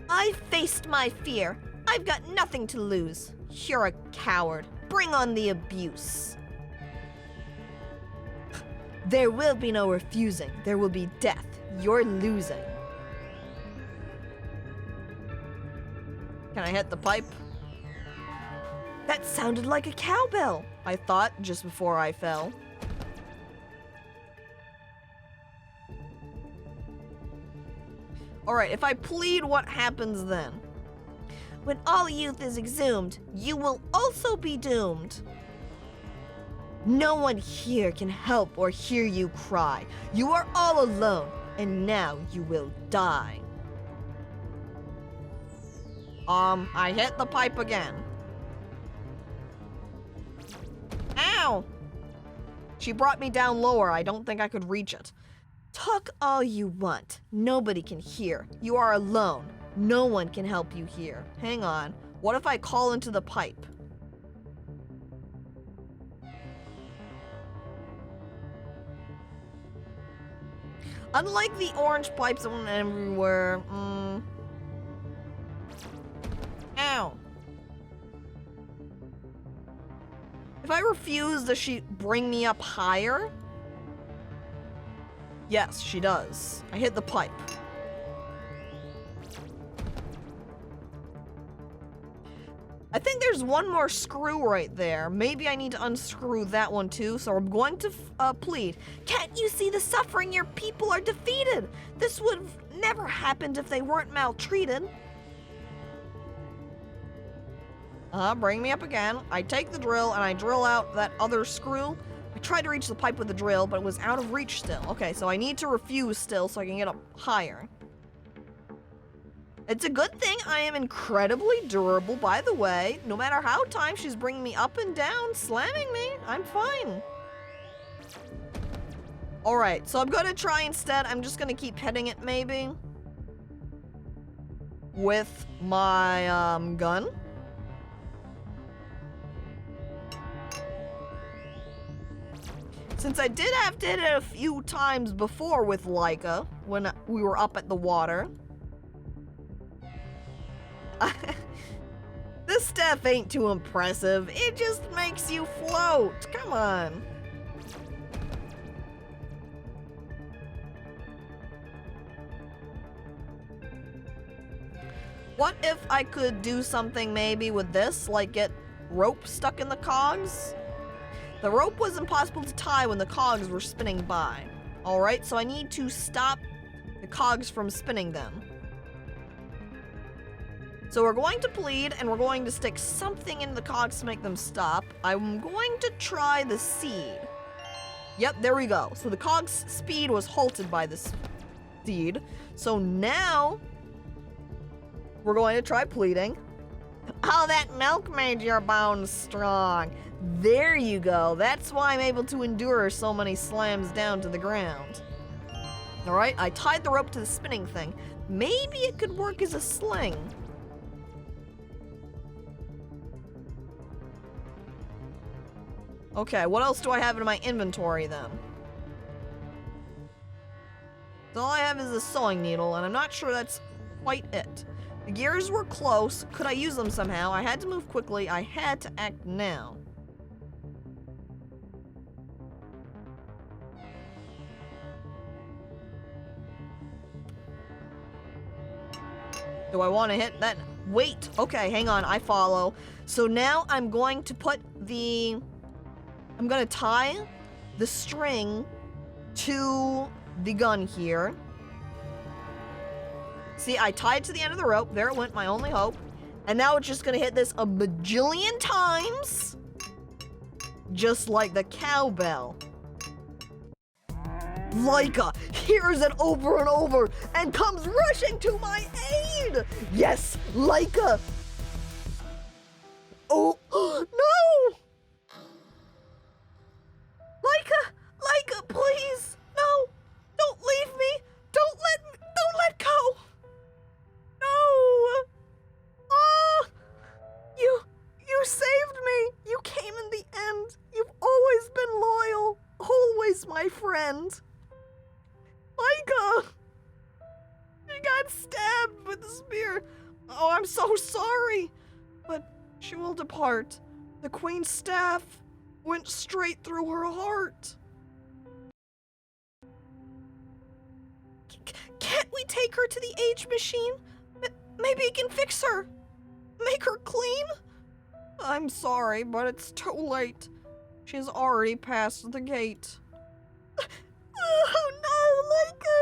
I faced my fear. I've got nothing to lose. You're a coward. Bring on the abuse. There will be no refusing. There will be death. You're losing. Can I hit the pipe? That sounded like a cowbell, I thought just before I fell. Alright, if I plead, what happens then? When all youth is exhumed, you will also be doomed. No one here can help or hear you cry. You are all alone, and now you will die. I hit the pipe again. Ow! She brought me down lower. I don't think I could reach it. Talk all you want. Nobody can hear. You are alone. No one can help you here. Hang on. What if I call into the pipe? Unlike the orange pipes that went everywhere, Ow. If I refuse, does she bring me up higher? Yes, she does. I hit the pipe. I think there's one more screw right there. Maybe I need to unscrew that one too, so I'm going to plead. Can't you see the suffering? Your people are defeated. This would have never happened if they weren't maltreated. Bring me up again. I take the drill and I drill out that other screw. I tried to reach the pipe with the drill, but it was out of reach still. Okay, so I need to refuse still so I can get up higher. It's a good thing I am incredibly durable, by the way. No matter how times she's bringing me up and down, slamming me, I'm fine. Alright, so I'm gonna try instead. I'm just gonna keep hitting it, maybe. With my, gun. Since I did have to hit it a few times before with Leica, when we were up at the water. This stuff ain't too impressive. It just makes you float. Come on. What if I could do something maybe with this, like get rope stuck in the cogs? The rope was impossible to tie when the cogs were spinning by. Alright, so I need to stop the cogs from spinning them. So we're going to plead, and we're going to stick something into the cogs to make them stop. I'm going to try the seed. Yep, there we go. So the cog's speed was halted by this seed. So now we're going to try pleading. Oh, that milk made your bones strong. There you go. That's why I'm able to endure so many slams down to the ground. Alright, I tied the rope to the spinning thing. Maybe it could work as a sling. Okay, what else do I have in my inventory then? So all I have is a sewing needle, and I'm not sure that's quite it. The gears were close. Could I use them somehow? I had to move quickly. I had to act now. Do I want to hit that? Wait. Okay, hang on. I follow. So now I'm going to put the... I'm going to tie the string to the gun here. See, I tied to the end of the rope. There it went, my only hope. And now it's just going to hit this a bajillion times. Just like the cowbell. Leica hears it over and over and comes rushing to my aid. Yes, Leica. Oh, no. Leica, please. No, don't leave me. Don't let go. No. Oh, you saved me. You came in the end. You've always been loyal. Always my friend. Leica! She got stabbed with a spear. Oh, I'm so sorry. But she will depart. The queen's staff went straight through her heart. Can't we take her to the age machine? Maybe it can fix her. Make her clean? I'm sorry, but it's too late. She's already passed the gate. Oh no, Leica!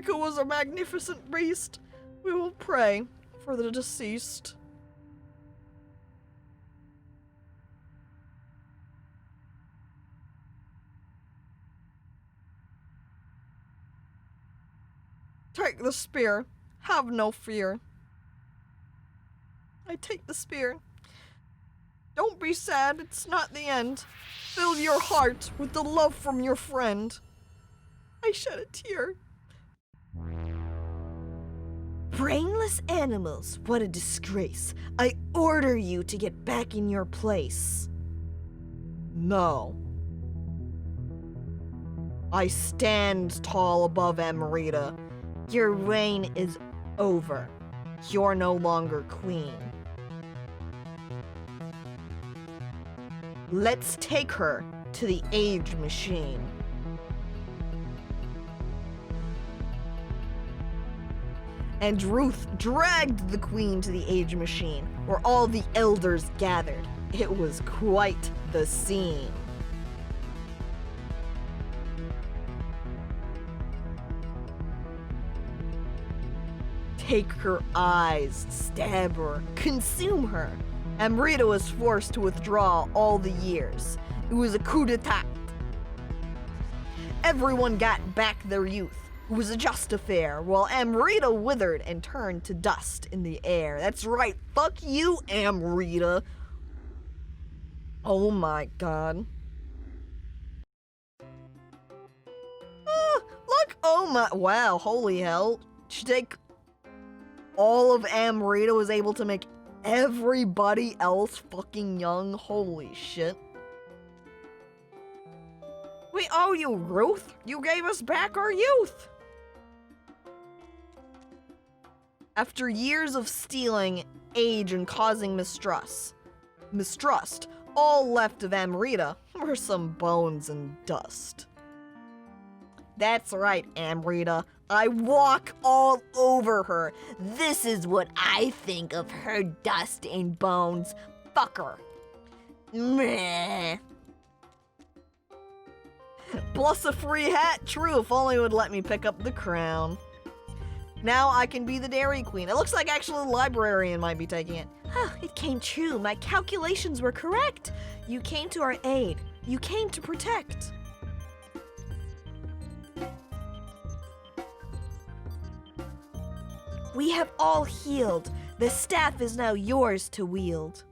Draco was a magnificent beast. We will pray for the deceased. Take the spear. Have no fear. I take the spear. Don't be sad, it's not the end. Fill your heart with the love from your friend. I shed a tear. Brainless animals, what a disgrace. I order you to get back in your place. No. I stand tall above Amrita. Your reign is over. You're no longer queen. Let's take her to the age machine. And Ruth dragged the queen to the age machine, where all the elders gathered. It was quite the scene. Take her eyes, stab her, consume her. Amrita was forced to withdraw all the years. It was a coup d'etat. Everyone got back their youth. It was a just affair, while Amrita withered and turned to dust in the air. That's right, fuck you, Amrita. Oh my god. Look, oh my, wow, holy hell. She take all of Amrita, was able to make everybody else fucking young. Holy shit. We owe you, Ruth. You gave us back our youth. After years of stealing, age, and causing mistrust, all left of Amrita were some bones and dust. That's right, Amrita. I walk all over her. This is what I think of her dust and bones. Fuck her. Meh. Plus a free hat. True, if only it would let me pick up the crown. Now I can be the Dairy Queen. It looks like actually the librarian might be taking it. It came true. My calculations were correct. You came to our aid. You came to protect. We have all healed. The staff is now yours to wield.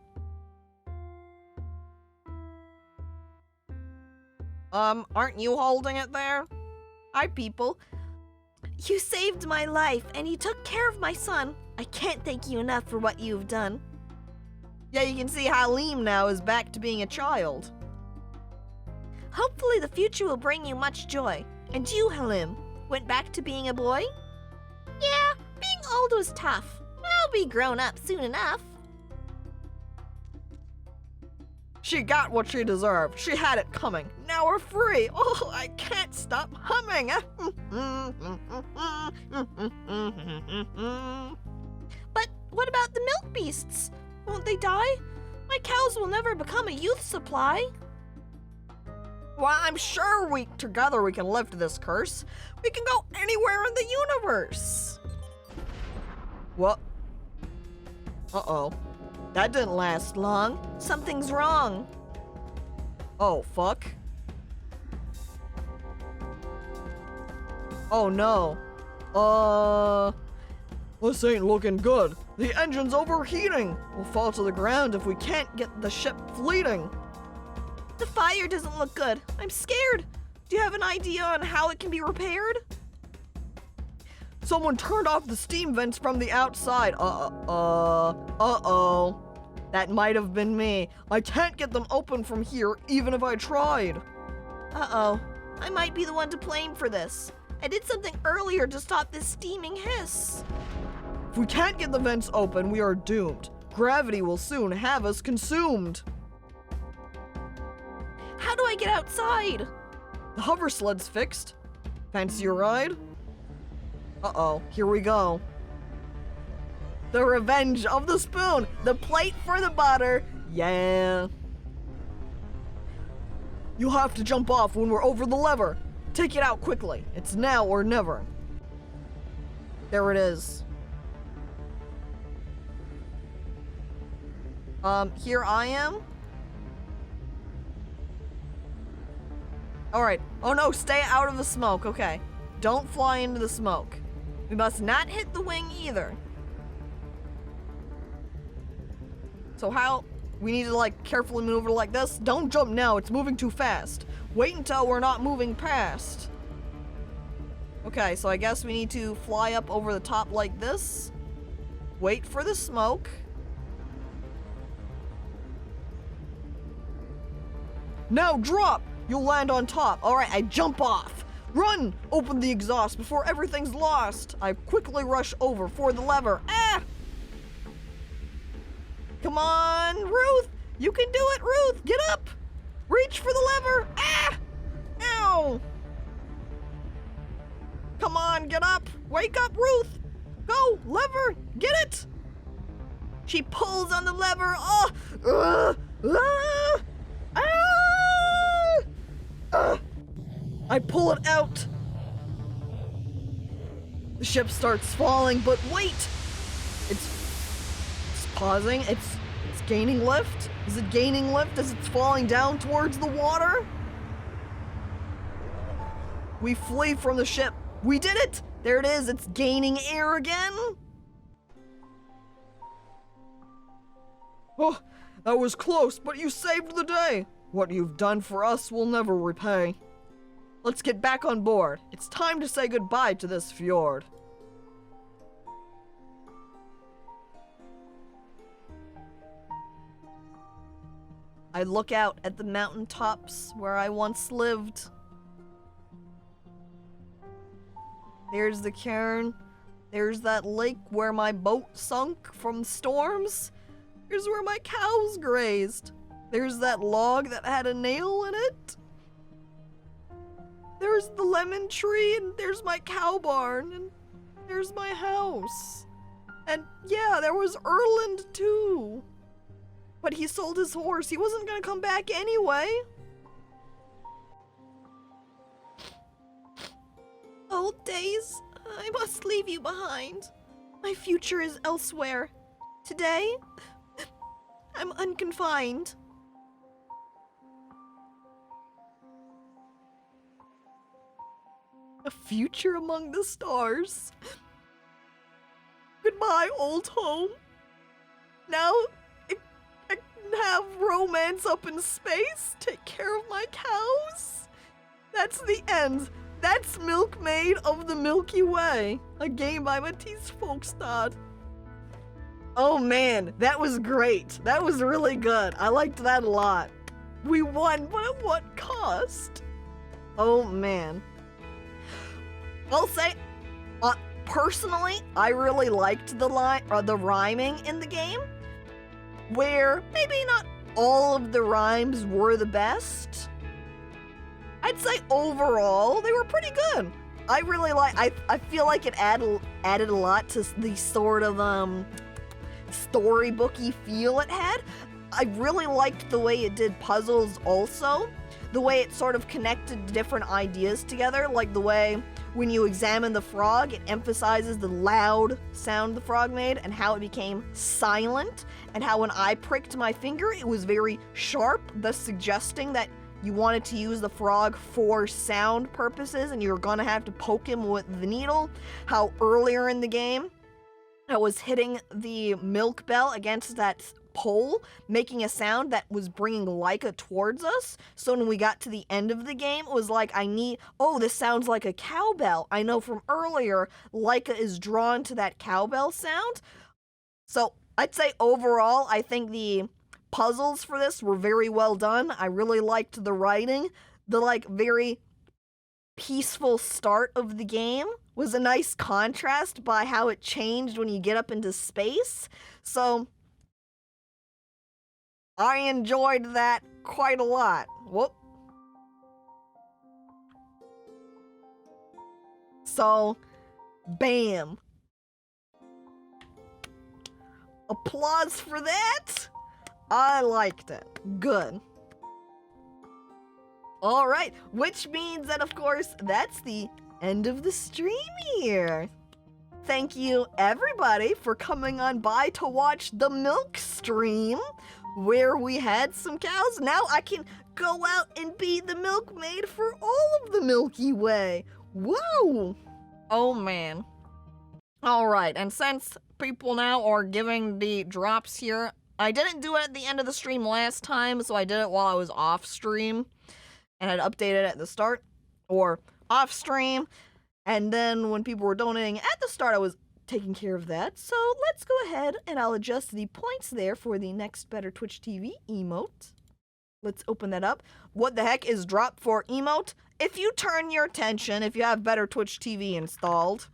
Aren't you holding it there? Hi, people. You saved my life, and you took care of my son. I can't thank you enough for what you've done. Yeah, you can see Halim now is back to being a child. Hopefully the future will bring you much joy. And you, Halim, went back to being a boy? Yeah, being old was tough. I'll be grown up soon enough. She got what she deserved. She had it coming. Now we're free. Oh, I can't stop humming. But what about the milk beasts? Won't they die? My cows will never become a youth supply. Well, I'm sure together we can lift this curse. We can go anywhere in the universe. What? Uh-oh. That didn't last long. Something's wrong. Oh, fuck. Oh, no. This ain't looking good. The engine's overheating. We'll fall to the ground if we can't get the ship fleeting. The fire doesn't look good. I'm scared. Do you have an idea on how it can be repaired? Someone turned off the steam vents from the outside. Uh-oh. That might have been me. I can't get them open from here, even if I tried. Uh-oh. I might be the one to blame for this. I did something earlier to stop this steaming hiss. If we can't get the vents open, we are doomed. Gravity will soon have us consumed. How do I get outside? The hover sled's fixed. Fancy a ride? Uh-oh, here we go. The revenge of the spoon. The plate for the butter. Yeah. You'll have to jump off when we're over the lever. Take it out quickly. It's now or never. There it is. Here I am. All right. Oh no, stay out of the smoke. Okay. Don't fly into the smoke. We must not hit the wing either. So how? We need to like carefully maneuver like this. Don't jump now, it's moving too fast. Wait until we're not moving past. Okay, so I guess we need to fly up over the top like this. Wait for the smoke. Now drop! You'll land on top. All right, I jump off. Run! Open the exhaust before everything's lost. I quickly rush over for the lever. Ah! Come on, Ruth! You can do it, Ruth! Get up! Reach for the lever! Ah! Ow! Come on, get up! Wake up, Ruth! Go, lever! Get it! She pulls on the lever. Oh! I pull it out. The ship starts falling, but wait! It's pausing. It's gaining lift. Is it gaining lift as it's falling down towards the water? We flee from the ship. We did it! There it is. It's gaining air again. Oh, that was close, but you saved the day. What you've done for us we'll never repay. Let's get back on board. It's time to say goodbye to this fjord. I look out at the mountaintops where I once lived. There's the cairn. There's that lake where my boat sunk from storms. Here's where my cows grazed. There's that log that had a nail in it. There's the lemon tree, and there's my cow barn, and there's my house. And yeah, there was Erland too. But he sold his horse. He wasn't gonna come back anyway. Old days, I must leave you behind. My future is elsewhere. Today, I'm unconfined. A future among the stars. Goodbye, old home. Now, I can have romance up in space, take care of my cows. That's the end. That's Milkmaid of the Milky Way, a game by Matisse Folkestad. Oh man, that was great. That was really good. I liked that a lot. We won, but at what cost? Oh man. I'll say, personally, I really liked the rhyming in the game, where maybe not all of the rhymes were the best. I'd say overall, they were pretty good. I really I feel like it added a lot to the sort of storybooky feel it had. I really liked the way it did puzzles also. The way it sort of connected different ideas together, like the way when you examine the frog, it emphasizes the loud sound the frog made and how it became silent, and how when I pricked my finger, it was very sharp, thus suggesting that you wanted to use the frog for sound purposes and you're gonna have to poke him with the needle. How earlier in the game, I was hitting the milk bell against that pole, making a sound that was bringing Leica towards us. So when we got to the end of the game, it was like, this sounds like a cowbell. I know from earlier, Leica is drawn to that cowbell sound. So I'd say overall, I think the puzzles for this were very well done. I really liked the writing. The very peaceful start of the game was a nice contrast by how it changed when you get up into space. So I enjoyed that quite a lot. Whoop. So, bam. Applause for that. I liked it. Good. All right, which means that, of course, that's the end of the stream here. thank you everybody for coming on by to watch the milk stream where we had some cows. Now I can go out and be the milkmaid for all of the Milky Way. Whoa! Oh man. Alright, and since people now are giving the drops here, I didn't do it at the end of the stream last time, so I did it while I was off stream. And I'd updated it at the start, or off stream. And then when people were donating at the start, I was taking care of that. So let's go ahead and I'll adjust the points there for the next Better Twitch TV emote. Let's open that up. What the heck is drop for emote? If you turn your attention, if you have Better Twitch TV installed,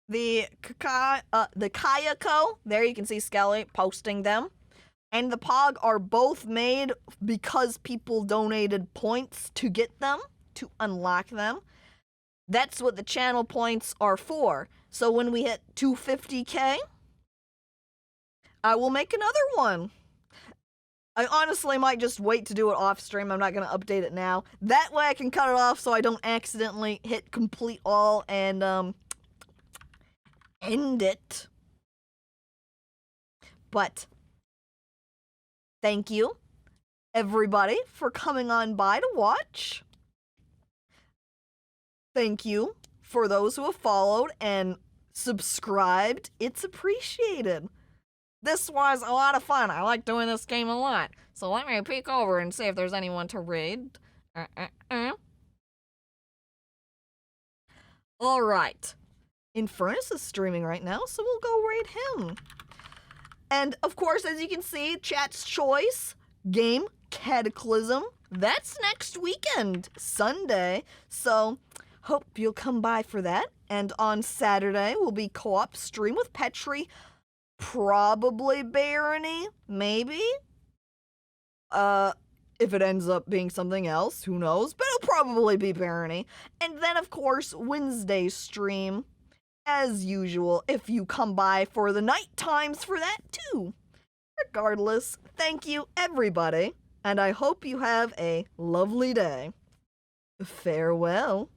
the Kayako, there you can see Skelly posting them, and the Pog are both made because people donated points to get them, to unlock them. That's what the channel points are for. So when we hit 250k, I will make another one. I honestly might just wait to do it off stream. I'm not going to update it now. That way I can cut it off so I don't accidentally hit complete all and end it. But thank you, everybody, for coming on by to watch. Thank you for those who have followed and subscribed. It's appreciated. This was a lot of fun. I like doing this game a lot. So let me peek over and see if there's anyone to raid. Alright. Infernus is streaming right now, so we'll go raid him. And of course, as you can see, chat's choice, game Cataclysm. That's next weekend, Sunday. So hope you'll come by for that. And on Saturday, we'll be co-op stream with Petri. Probably Barony, maybe. If it ends up being something else, who knows? But it'll probably be Barony. And then, of course, Wednesday stream, as usual, if you come by for the night times for that too. Regardless, thank you, everybody, and I hope you have a lovely day. Farewell.